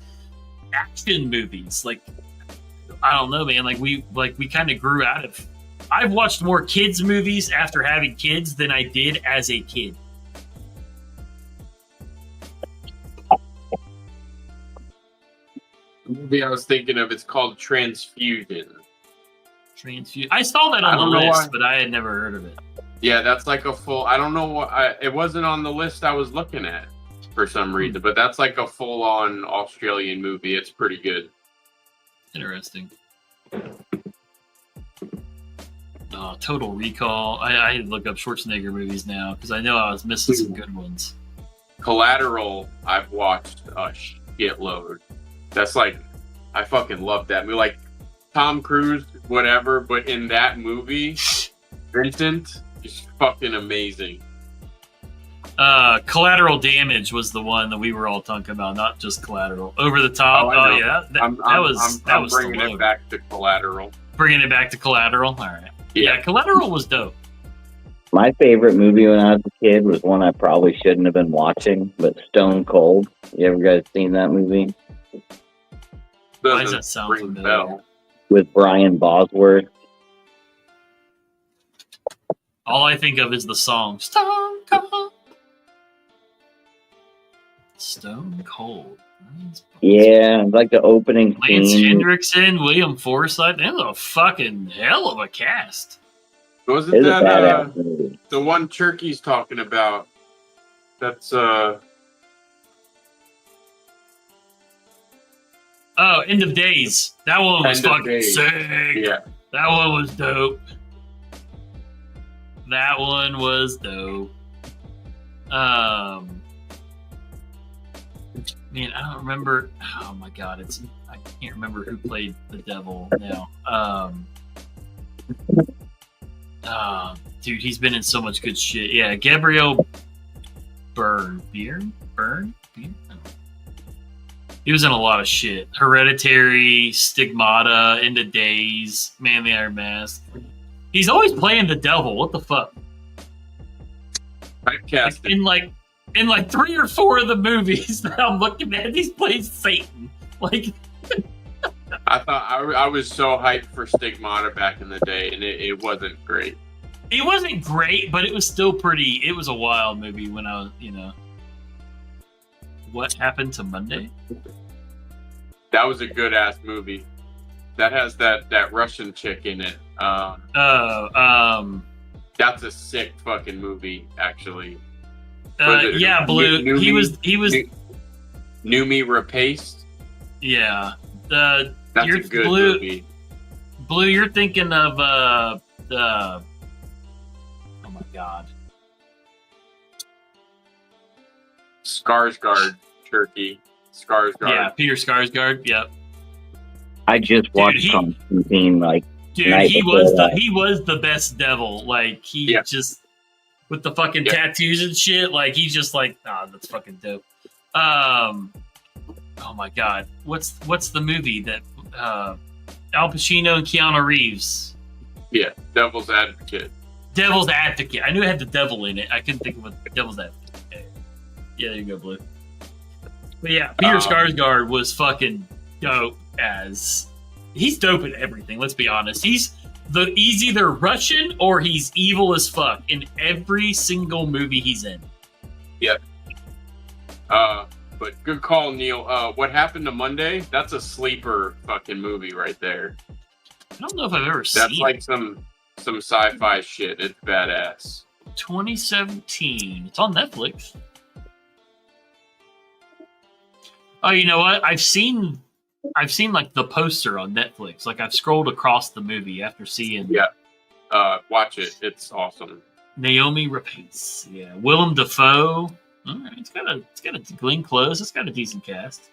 action movies. Like I don't know, man, like we kind of grew out of. I've watched more kids movies after having kids than I did as a kid. The movie I was thinking of, it's called Transfusion. I saw that on the list, but I had never heard of it. Yeah, that's like a full. I don't know what. It wasn't on the list I was looking at for some reason, but that's like a full-on Australian movie. It's pretty good. Interesting. Total Recall. I had to look up Schwarzenegger movies now because I know I was missing some good ones. Collateral, I've watched a shitload. That's like, I fucking love that movie. Like Tom Cruise, whatever, but in that movie, Vincent is fucking amazing. Collateral Damage was the one that we were all talking about, not just Collateral. Over the Top. Oh yeah, that was bringing it back to Collateral. Bringing it back to Collateral. All right. Yeah, Collateral was dope. My favorite movie when I was a kid was one I probably shouldn't have been watching, but Stone Cold. You ever guys seen that movie? Why does that sound familiar? with Brian Bosworth. All I think of is the song Stone Cold. Stone Cold. Yeah, like the opening Lance scene. Hendrickson, William Forsythe. That was a fucking hell of a cast. Wasn't It's a that badass movie. the one Turkey's talking about? That's Oh, End of Days. That one was End of fucking Days. sick. yeah. That one was dope. That one was dope. Man, I don't remember. Oh my god, I can't remember who played the devil now. Dude, he's been in so much good shit. Yeah, Gabriel Byrne. He was in a lot of shit. Hereditary, Stigmata, End of Days, Man in the Iron Mask. He's always playing the devil. What the fuck? Typecasted. In like 3 or 4 of the movies that I'm looking at, he's playing Satan. Like, I thought I was so hyped for Stigmata back in the day, and it wasn't great. it wasn't great, but it was still pretty. It was a wild movie when I was, What Happened to Monday? That was a good ass movie. That has that Russian chick in it. That's a sick fucking movie, actually. Yeah, Blue. He was. New Me Replaced. Yeah. That's a good Blue, movie. Blue, you're thinking of oh my god. Skarsgård, Turkey. Skarsgård. Yeah, Peter Skarsgård. Yep. I just watched Constantine, Dude, night he before was that. he was the best devil. Like just with the fucking tattoos and shit. Like he's just like, that's fucking dope. Oh my god, what's the movie that Al Pacino and Keanu Reeves? Yeah, Devil's Advocate. Devil's Advocate. I knew it had the devil in it. I couldn't think of what Devil's Advocate. Yeah, there you go, Blue. But yeah, Peter Skarsgård was fucking dope as. He's dope at everything, let's be honest. He's either Russian or he's evil as fuck in every single movie he's in. Yep. But good call, Neil. What Happened to Monday? That's a sleeper fucking movie right there. I don't know if I've ever seen it. That's like some sci-fi shit. It's badass. 2017. It's on Netflix. Oh, you know what? I've seen like the poster on Netflix. Like I've scrolled across the movie after seeing. Yeah. Watch it. It's awesome. Naomi Rapace. Yeah. Willem Dafoe. All right. It's got a Glenn Close. It's got a decent cast.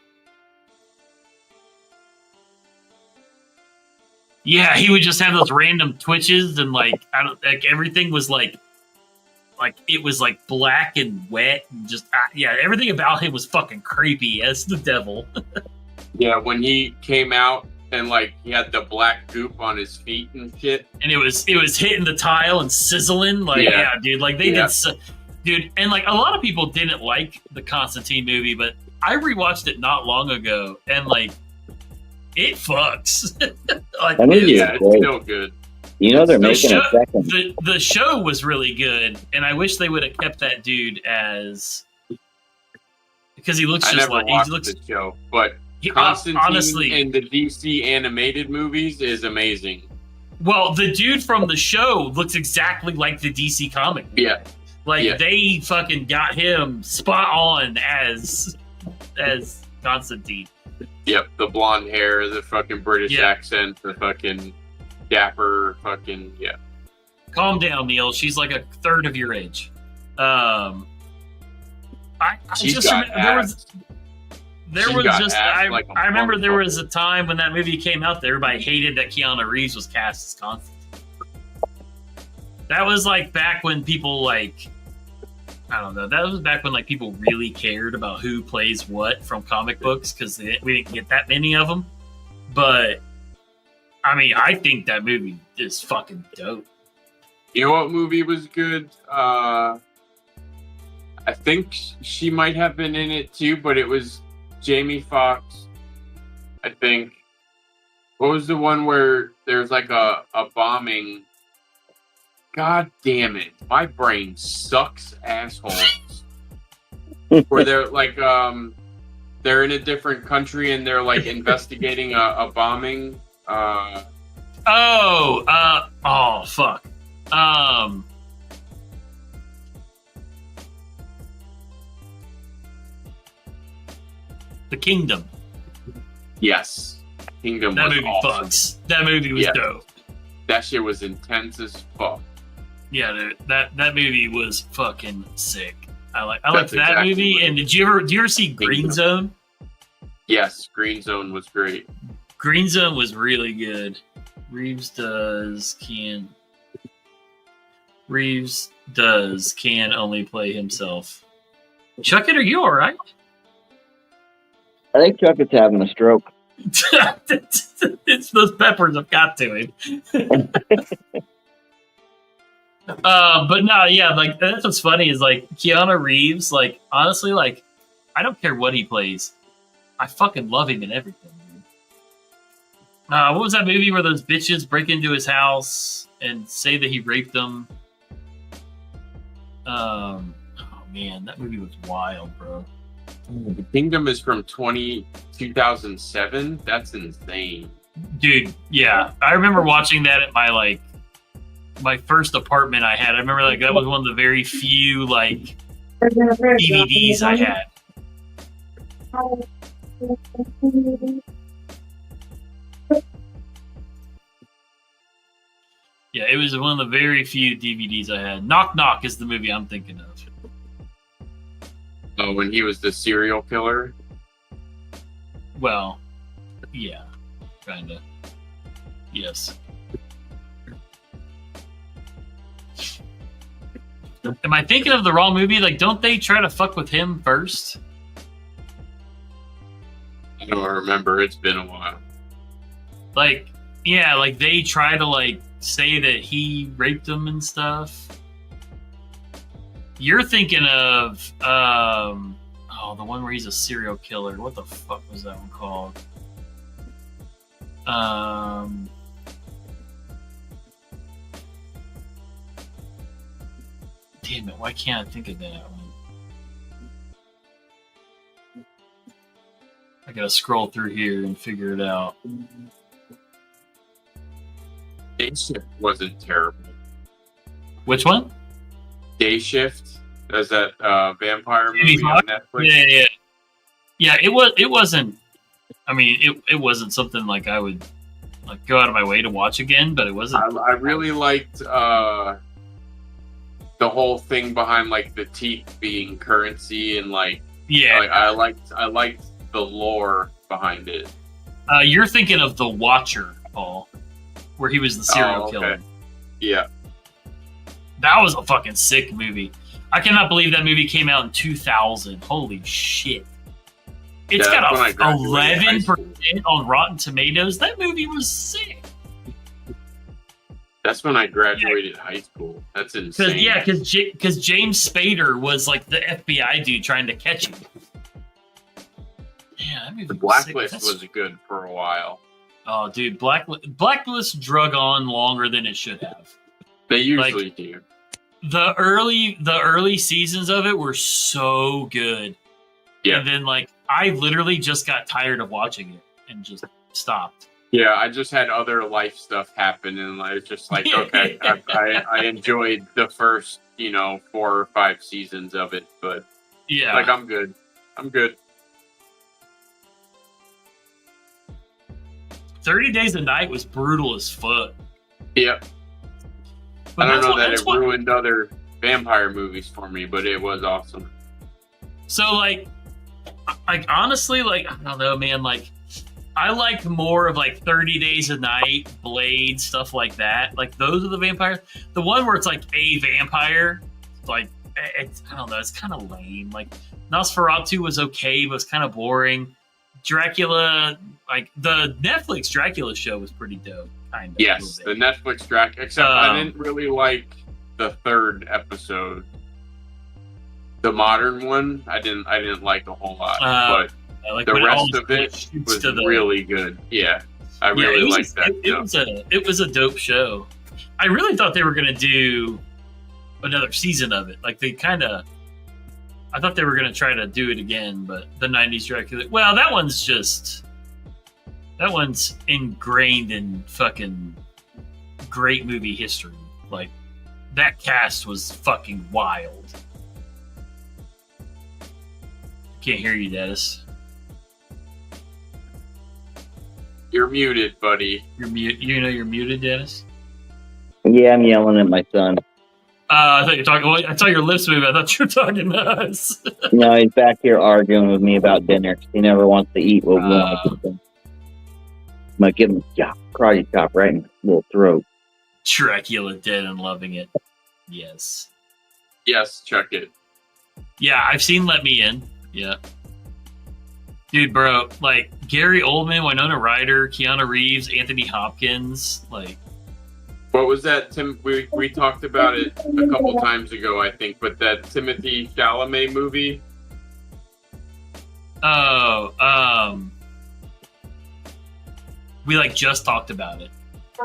Yeah, he would just have those random twitches and everything was like it was like black and wet and just everything about him was fucking creepy as the devil. Yeah, when he came out and he had the black goop on his feet and shit, and it was hitting the tile and sizzling. Dude, dude, and a lot of people didn't like the Constantine movie, but I rewatched it not long ago, and it fucks. it's still good. They're making a second. The show was really good, and I wish they would have kept that dude because he looks I just never watched the show, but Constantine honestly, in the DC animated movies is amazing. Well, the dude from the show looks exactly like the DC comic. Yeah. They fucking got him spot on as Constantine. Yep, the blonde hair, the fucking British accent, the fucking dapper fucking Calm down, Neil. She's like a third of your age. I remember there was a time when that movie came out that everybody hated that Keanu Reeves was cast as Constantine. That was back when people I don't know. That was back when people really cared about who plays what from comic books because we didn't get that many of them. But I mean, I think that movie is fucking dope. You know what movie was good? I think she might have been in it too, but it was Jamie Foxx, I think. What was the one where there's like a bombing? God damn it! My brain sucks, assholes. Where they're like they're in a different country and they're like investigating a bombing. Oh fuck. The Kingdom. Yes, Kingdom. That was movie awesome. fucks. That movie was Yeah. dope. That shit was intense as fuck. Yeah, dude, that movie was fucking sick. I like That's that exactly movie. what And did you ever see Green Zone? Yes, Green Zone was great. Green Zone was really good. Reeves can only play himself. Chuck it, are you all right? I think Chuck is having a stroke. It's those peppers have got to him. But no, yeah, like that's what's funny is like Keanu Reeves, like honestly, like I don't care what he plays, I fucking love him in everything. Dude. What was that movie where those bitches break into his house and say that he raped them? Oh man, that movie was wild, bro. The Kingdom is from 2007. That's insane. Dude, yeah, I remember watching that at my first apartment I had. I remember like that was one of the very few like DVDs I had. Yeah, it was one of the very few DVDs I had. Knock Knock is the movie I'm thinking of. Oh, when he was the serial killer. Well, yeah, kinda. Yes. Am I thinking of the wrong movie? Like, don't they try to fuck with him first? I don't remember. It's been a while. Like, yeah, like they try to like say that he raped them and stuff. You're thinking of the one where he's a serial killer. What the fuck was that one called? Damn it, why can't I think of that one? I gotta scroll through here and figure it out. Day Shift wasn't terrible. Which one? Day Shift. There's that vampire movie on Netflix. Yeah. It wasn't. I mean, it wasn't something like I would like go out of my way to watch again, but it wasn't. I really liked the whole thing behind like the teeth being currency and like I liked the lore behind it. You're thinking of The Watcher, Paul, where he was the serial killer. Yeah. That was a fucking sick movie. I cannot believe that movie came out in 2000. Holy shit. It's got a 11% on Rotten Tomatoes. That movie was sick. That's when I graduated high school. That's insane. Because James Spader was like the FBI dude trying to catch him. Yeah, that movie The was sick. Blacklist was good for a while. Oh, dude, Blacklist drug on longer than it should have. They usually do. The early seasons of it were so good. Yeah. And then like I literally just got tired of watching it and just stopped. Yeah, I just had other life stuff happen, and I was just like, okay, I enjoyed the first, 4 or 5 seasons of it, but yeah, like I'm good. 30 Days a Night was brutal as fuck. Yeah. But I don't know that it ruined other vampire movies for me, but it was awesome. So like honestly, like I don't know, man. Like I like more of like 30 Days a Night, Blade, stuff like that. Like those are the vampires. The one where it's like a vampire, like I don't know, it's kind of lame. Like Nosferatu was okay, but it's kind of boring. Dracula, like the Netflix Dracula show was pretty dope. Kind of. Yes, the Netflix Dracula. Except I didn't really like the 3rd episode. The modern one, I didn't like a whole lot, but like the rest of it was really good. Yeah, I really it was, liked that. it was a dope show. I really thought they were gonna do another season of it. Like I thought they were gonna try to do it again, but the '90s Dracula. Well, that one's ingrained in fucking great movie history. Like that cast was fucking wild. Can't hear you, Dennis. You're muted, buddy. You're mute. You know you're muted, Dennis. Yeah, I'm yelling at my son. I thought you were talking. Well, I saw your lips move. I thought you were talking to us. No, he's back here arguing with me about dinner. He never wants to eat what we want to eat. I'm gonna give him a karate chop right in his little throat. Dracula dead and loving it. Yes. Yes, chuck it. Yeah, I've seen Let Me In. Yeah. Dude, bro, like Gary Oldman, Winona Ryder, Keanu Reeves, Anthony Hopkins, like. What was that, Tim? We talked about it a couple times ago, I think, but that Timothy Chalamet movie. Oh, we like just talked about it.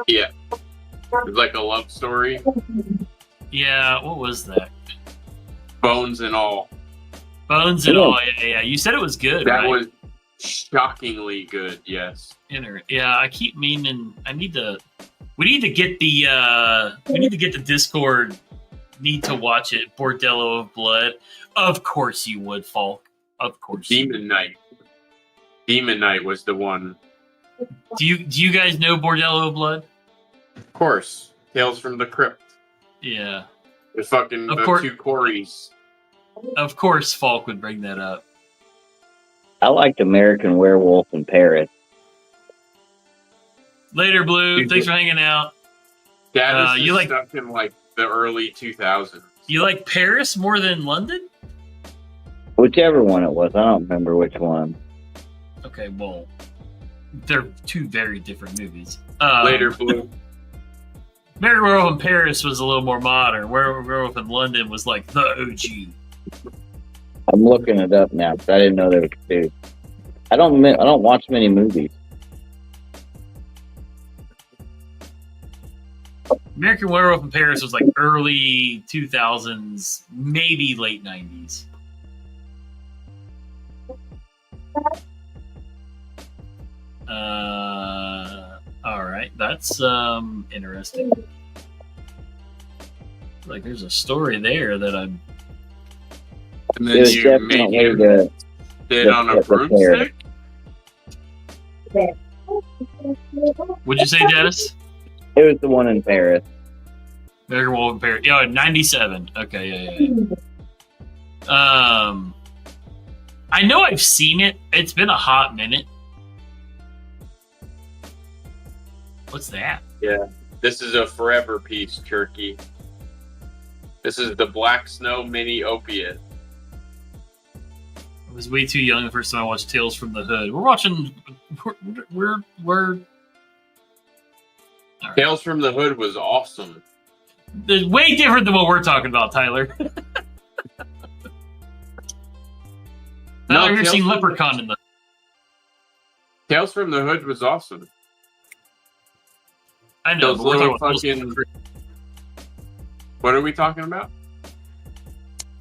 Yeah. It's like a love story. Yeah, what was that? Bones and all. Bones and all. Yeah. You said it was good. That right? was shockingly good. Yes. Yeah, I keep meaning. We need to get the Discord. Need to watch it. Bordello of Blood. Of course you would, Falk. Of course. Demon Knight. Demon Knight was the one. Do you guys know Bordello of Blood? Of course. Tales from the Crypt. Yeah. The fucking two Corys. Of course, Falk would bring that up. I liked American Werewolf in Paris. Later, Blue. Thanks for hanging out. That is stuck in like the early 2000s. You like Paris more than London? Whichever one it was. I don't remember which one. Okay, well, they're two very different movies. Later, Blue. American Werewolf in Paris was a little more modern. Werewolf in London was like the OG. I'm looking it up now because I didn't know there was two. I don't watch many movies. American Werewolf in Paris was like early 2000s, maybe late 90s. All right, that's interesting. Like, there's a story there that I'm. And then you made him sit on a broomstick? What'd you say, Dennis? It was the one in Paris. American Werewolf in Paris. Yeah, 97. Okay, yeah. I know I've seen it. It's been a hot minute. What's that? Yeah, this is a forever piece, Turkey. This is the Black Snow Mini Opiate. I was way too young the first time I watched Tales from the Hood. We're watching. We're. All right. Tales from the Hood was awesome. It's way different than what we're talking about, Tyler. I've never seen Leprechaun in the. Tales from the Hood was awesome. I know. Those But we're little talking about fucking. What are we talking about?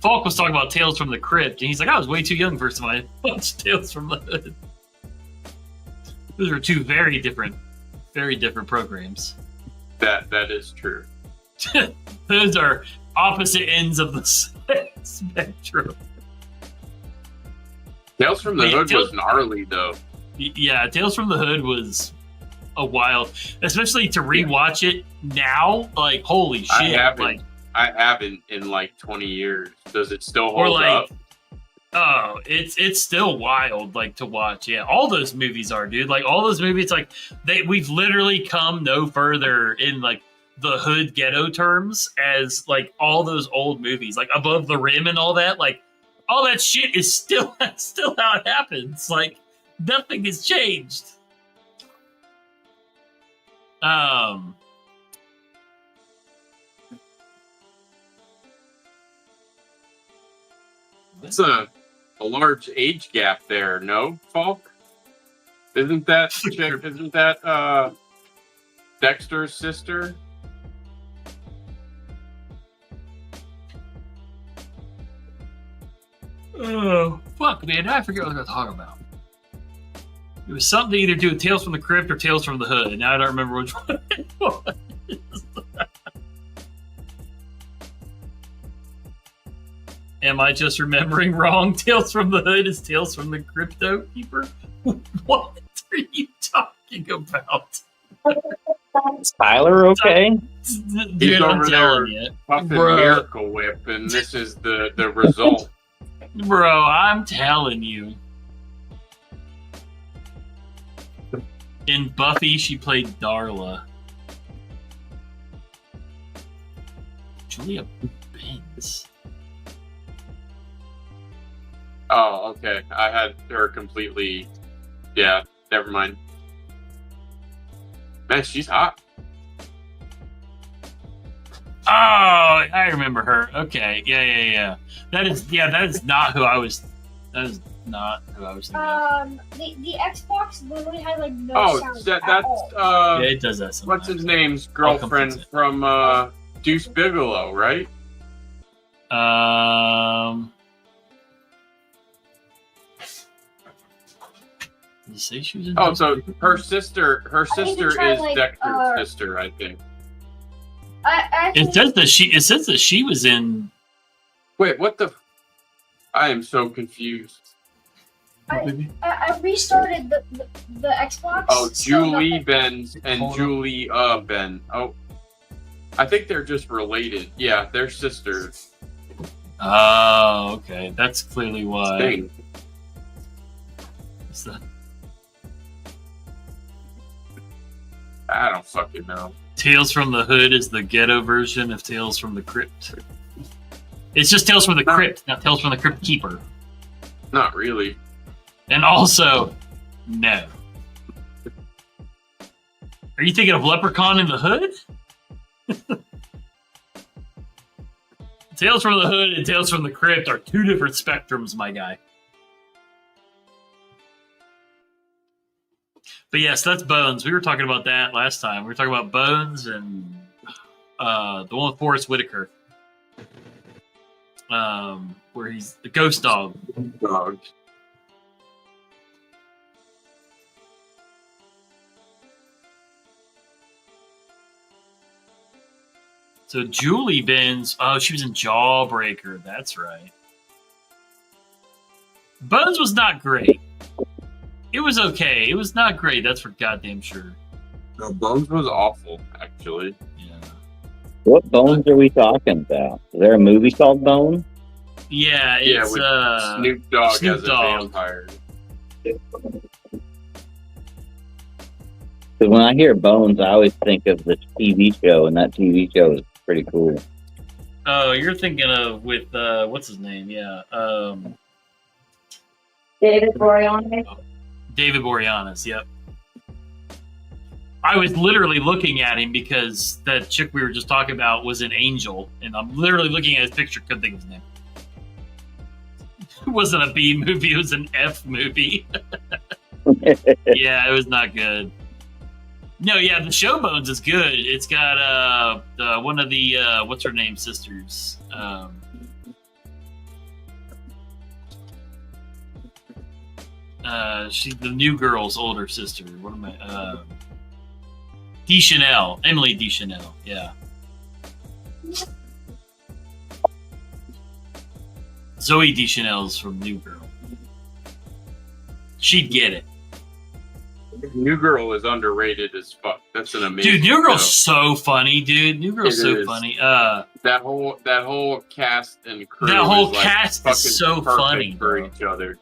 Falk was talking about Tales from the Crypt, and he's like, I was way too young first time I watched Tales from the Hood. Those are two very different programs. That is true. Those are opposite ends of the spectrum. Tales from the Hood was gnarly, though. Yeah, Tales from the Hood was a wild, especially to rewatch it now. Like, holy shit! I haven't in like 20 years. Does it still hold up? Oh, it's still wild, like, to watch. Yeah, all those movies are, dude. Like, all those movies, like, we've literally come no further in like the hood ghetto terms as like all those old movies, like Above the Rim and all that. Like, all that shit is still how it happens. Like, nothing has changed. It's a large age gap there, no, Falk? Isn't that chick? Isn't that Dexter's sister? Oh, fuck, man. I forget what I was going to talk about. It was something to either do with Tales from the Crypt or Tales from the Hood. Now I don't remember which one it was. Am I just remembering wrong? Tales from the Hood is Tales from the Crypto Keeper? What are you talking about? Is Tyler okay? Dude, He's I'm over telling there you. puffing Bro. Miracle Whip, and this is the result. Bro, I'm telling you. In Buffy, she played Darla. Julia Benz. Oh, okay. I had her completely. Yeah, never mind. Man, she's hot. Oh, I remember her. Okay, yeah. That is not who I was. That is not who I was thinking of. The Xbox literally had like no sound at all. Yeah, it does that sometimes. What's his name's girlfriend from Deuce Bigelow, right? Did you say she was in Oh, Deuce so Bigelow? her sister tried, is like, Dexter's sister, I think. It says that she was in. Wait, what the? I am so confused. I restarted the Xbox. Oh, so Julie nothing- Benz and Hold on. Julie Ben. Oh, I think they're just related. Yeah, they're sisters. Oh, okay. That's clearly why. Dang. What's that? I don't fucking know. Tales from the Hood is the ghetto version of Tales from the Crypt. It's just Tales from the Crypt, not Tales from the Crypt Keeper. Not really. And also, no. Are you thinking of Leprechaun in the Hood? Tales from the Hood and Tales from the Crypt are two different spectrums, my guy. But yes, that's Bones. We were talking about that last time. We were talking about Bones and the one with Forrest Whitaker. Where he's the ghost dog. Dog. So Julie Benz, oh, she was in Jawbreaker. That's right. Bones was not great. It was okay. It was not great. That's for goddamn sure. No, Bones was awful, actually. Yeah. What Bones are we talking about? Is there a movie called Bones? Yeah, Yeah, it's with Snoop Dogg Snoop as a Dogg. vampire. Because when I hear Bones, I always think of the TV show, and that TV show is pretty cool. Oh, you're thinking of with what's his name? Yeah, David Boreanaz. David Boreanaz. Yep. I was literally looking at him because that chick we were just talking about was an Angel, and I'm literally looking at his picture. Couldn't think of his name. It wasn't a B movie; it was an F movie. Yeah, it was not good. No, yeah, the show Bones is good. It's got one of the what's her name sisters. She's the new girl's older sister. What am I? Deschanel, Emily Deschanel. Yeah. Zoe Deschanel's from New Girl. She'd get it. New Girl is underrated as fuck. That's an amazing Dude, New Girl's show. so funny, dude. New Girl's It so is. funny. That whole cast and crew. That whole is like cast is fucking so perfect funny, for bro. each other.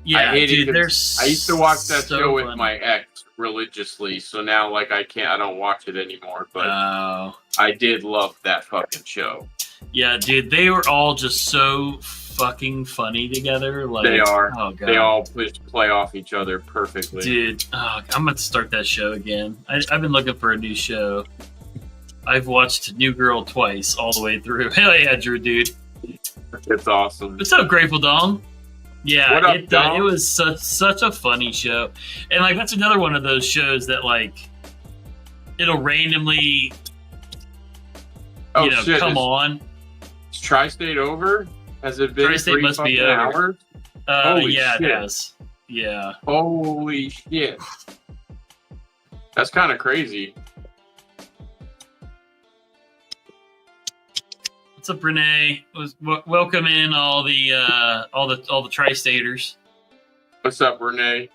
Yeah, I hate it dude, 'cause they're I used to watch that so show with funny. my ex religiously, so now like I don't watch it anymore. But Oh. I did love that fucking show. Yeah, dude, they were all just so fucking funny together. Like, They are. Oh god, They all play off each other perfectly. dude. Oh, I'm about to start that show again. I've been looking for a new show. I've watched New Girl twice, all the way through. Hell yeah, Drew, dude. It's awesome. What's up, Grateful Dong? Yeah, What up, it Dom? was such a funny show, and like that's another one of those shows that like it'll randomly Oh shit! come on. Is Tri-State over? Has it been Tri-State 3 must be fucking over. hours? Holy Yeah, shit. it has. Yeah. Holy shit! That's kind of crazy. What's up, Renee? Welcome in all the Tri-Staters. What's up, Renee?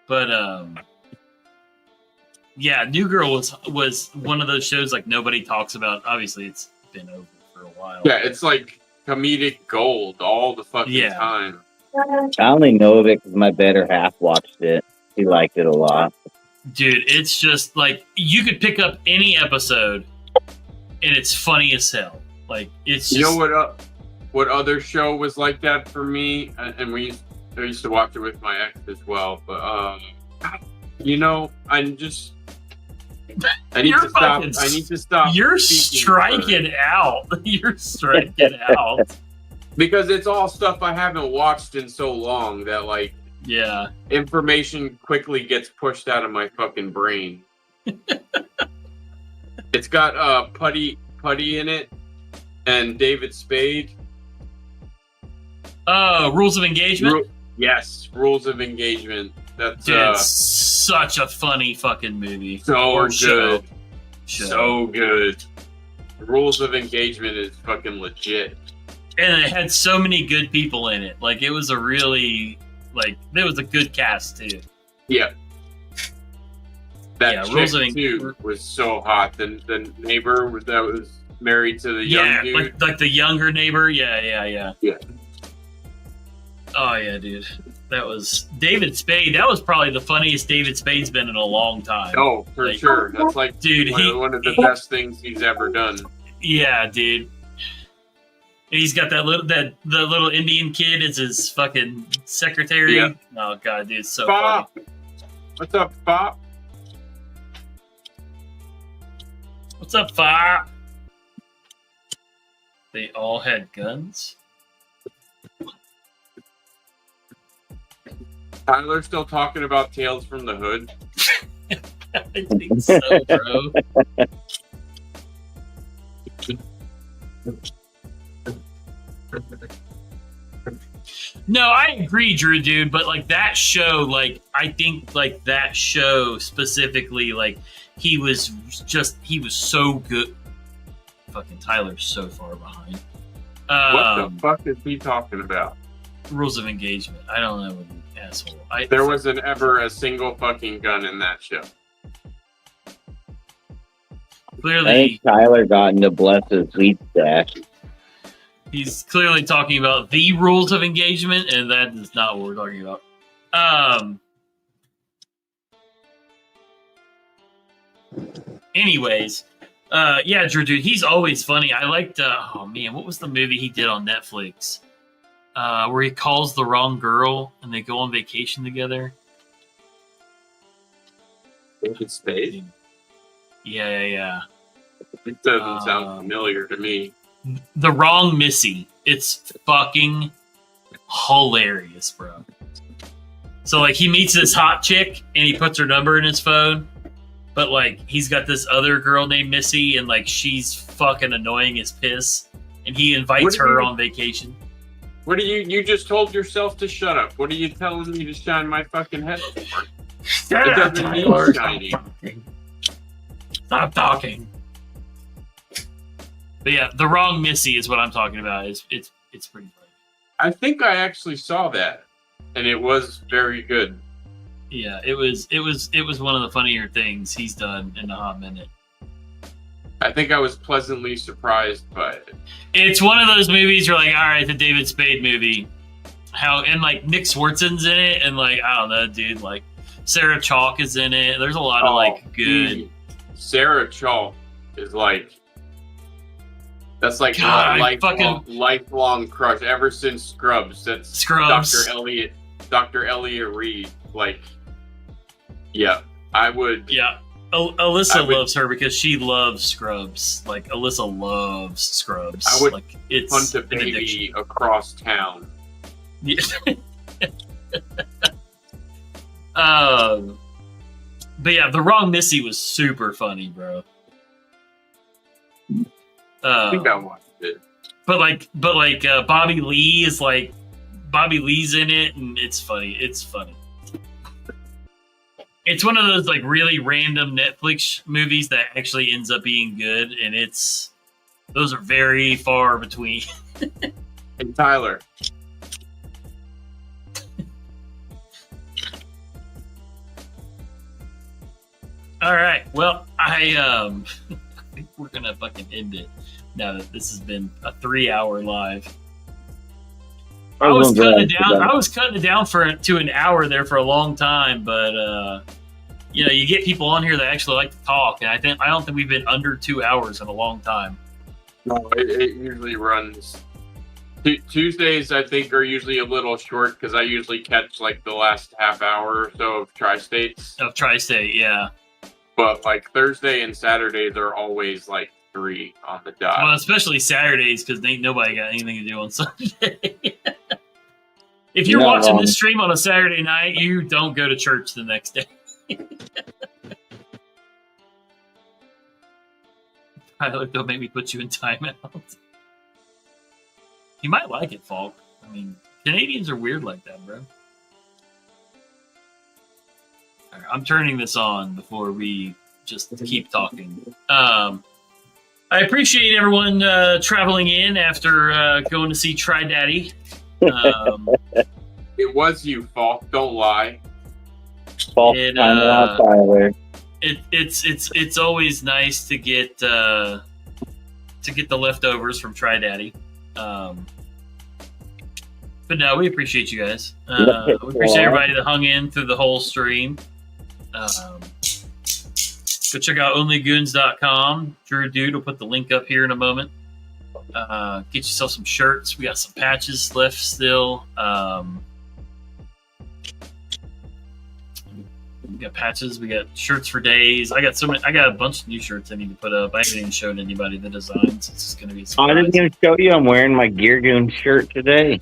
But yeah, New Girl was one of those shows like nobody talks about. Obviously, it's been over for a while. Yeah, it's like comedic gold all the fucking Yeah. time. I only know of it because my better half watched it. He liked it a lot. Dude, it's just like you could pick up any episode, and it's funny as hell. Like it's just, You know what other show was like that for me? And I used to watch it with my ex as well. But you know, I need to stop. You're speaking for her. striking out. You're striking out. Because it's all stuff I haven't watched in so long that like Yeah. information quickly gets pushed out of my fucking brain. It's got Putty in it and David Spade. Rules of Engagement. Yes, Rules of Engagement. That's Dude, it's such a funny fucking movie. so Or good. show. So good. Rules of Engagement is fucking legit. And it had so many good people in it. Like it was a really there was a good cast too. Yeah. That Yeah, chick Rules of too was so hot. The neighbor that was married to the young Yeah, dude. like the younger neighbor. Yeah. Yeah. Oh yeah, dude. That was David Spade. That was probably the funniest David Spade's been in a long time. Oh, for Like, sure. That's like dude, one of the best things he's ever done. Yeah, dude. And he's got the little Indian kid as his fucking secretary. Yeah. Oh god, dude, it's so Bob! funny. What's up, Bob? What's up, Fire? They all had guns. Tyler's still talking about Tales from the Hood. I think so, bro. No, I agree, Drew, dude. But like that show, like I think like that show specifically, like he was so good. Fucking Tyler's so far behind. What the fuck is he talking about? Rules of Engagement. I don't know, what an asshole. There wasn't ever a single fucking gun in that show. I Clearly, think Tyler got into Bless's weed stash. he's clearly talking about the Rules of Engagement, and that is not what we're talking about. Anyways, yeah, Drew, dude, he's always funny. I liked. Oh man, what was the movie he did on Netflix? Where he calls the wrong girl and they go on vacation together. David Spade? Yeah. It doesn't sound familiar to me. The Wrong Missy. It's fucking hilarious, bro. So like he meets this hot chick and he puts her number in his phone, but like he's got this other girl named Missy and like she's fucking annoying as piss, and he invites her on vacation. What do you just told yourself to shut up? What are you telling me to shine my fucking head for? It doesn't mean shiny. Stop talking. But yeah, The Wrong Missy is what I'm talking about. It's pretty funny. I think I actually saw that, and it was very good. Yeah, it was one of the funnier things he's done in a hot minute. I think I was pleasantly surprised by it. It's one of those movies you're like, all right, the David Spade movie. And like Nick Swartzen's in it, and like I don't know, dude, like Sarah Chalk is in it. There's a lot of like good. Sarah Chalk is like. That's like God, my lifelong crush ever since Scrubs. That's Scrubs. Dr. Elliot Reed. Like, yeah, I would. Yeah. Alyssa loves her because she loves Scrubs. Like Alyssa loves Scrubs. I would like it's hunt a an baby addiction. across town. Yeah. But yeah, the Wrong Missy was super funny, bro. I think I watched it. But Bobby Lee is like Bobby Lee's in it, and it's funny. It's funny. It's one of those like really random Netflix movies that actually ends up being good, and those are very far between. Hey, Tyler. All right. Well, I think we're gonna fucking end it now that this has been a 3-hour live. I was cutting it down to an hour there for a long time, but you get people on here that actually like to talk, and I don't think we've been under 2 hours in a long time. No, it usually runs. Tuesdays, I think, are usually a little short because I usually catch like the last half hour or so of Tri-States. Of Tri-State, yeah. But like Thursday and Saturdays are always like 3 on the dot. Well, especially Saturdays because ain't nobody got anything to do on Sunday. If you're watching this stream on a Saturday night, you don't go to church the next day. Tyler, don't make me put you in timeout. You might like it, Falk. I mean, Canadians are weird like that, bro. All right, I'm turning this on before we just keep talking. I appreciate everyone traveling in after going to see Try Daddy. It was you, Falk. Don't lie. Falk, Tyler. It's always nice to get the leftovers from Try Daddy. But no, we appreciate you guys. We appreciate everybody that hung in through the whole stream. Go check out onlygoons.com. Drew Dude will put the link up here in a moment. Get yourself some shirts. We got some patches left still. We got patches. We got shirts for days. I got a bunch of new shirts I need to put up. I haven't even showed anybody the designs. It's just gonna be. I didn't even show you. I'm wearing my Gear Goon shirt today.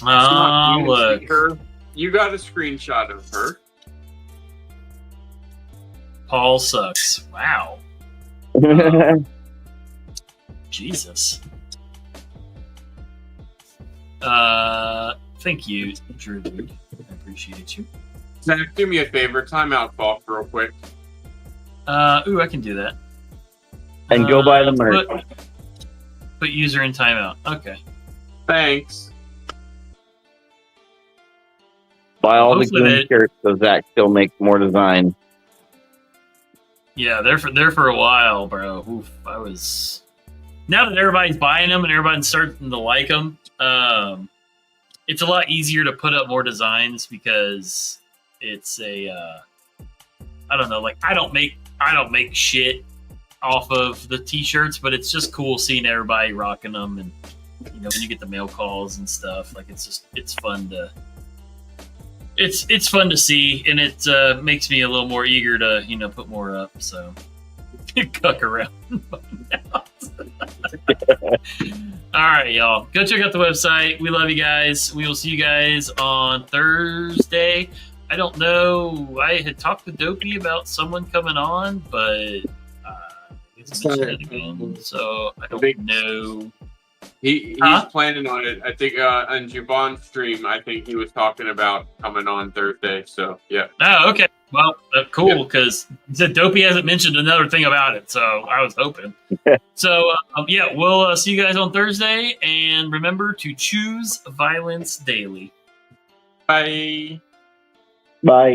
Oh, look! You got a screenshot of her. Paul sucks. Wow. Jesus. Thank you, Drew Dude. I appreciate you. Zach, do me a favor. Timeout, Falk, real quick. Ooh, I can do that. And go buy the merch. Put user in timeout. Okay. Thanks. Buy all the Hopefully Goon shirts so Zach still makes more designs. Yeah, they're for a while, bro. Oof, now that everybody's buying them and everybody's starting to like them, it's a lot easier to put up more designs because it's I don't know, like I don't make shit off of the t-shirts, but it's just cool seeing everybody rocking them, and when you get the mail calls and stuff, like it's fun to it's fun to see, and it makes me a little more eager to put more up. So cuck around. All right, y'all, go check out the website. We love you guys. We will see you guys on Thursday. I don't know. I had talked to Dopey about someone coming on, but it's mentioned it again, so I don't know. He's planning on it. I think on Javon's stream, I think he was talking about coming on Thursday. So yeah. Oh, okay. Well, cool, because he said Dopey hasn't mentioned another thing about it, so I was hoping. So yeah, we'll see you guys on Thursday, and remember to choose violence daily. Bye. Bye.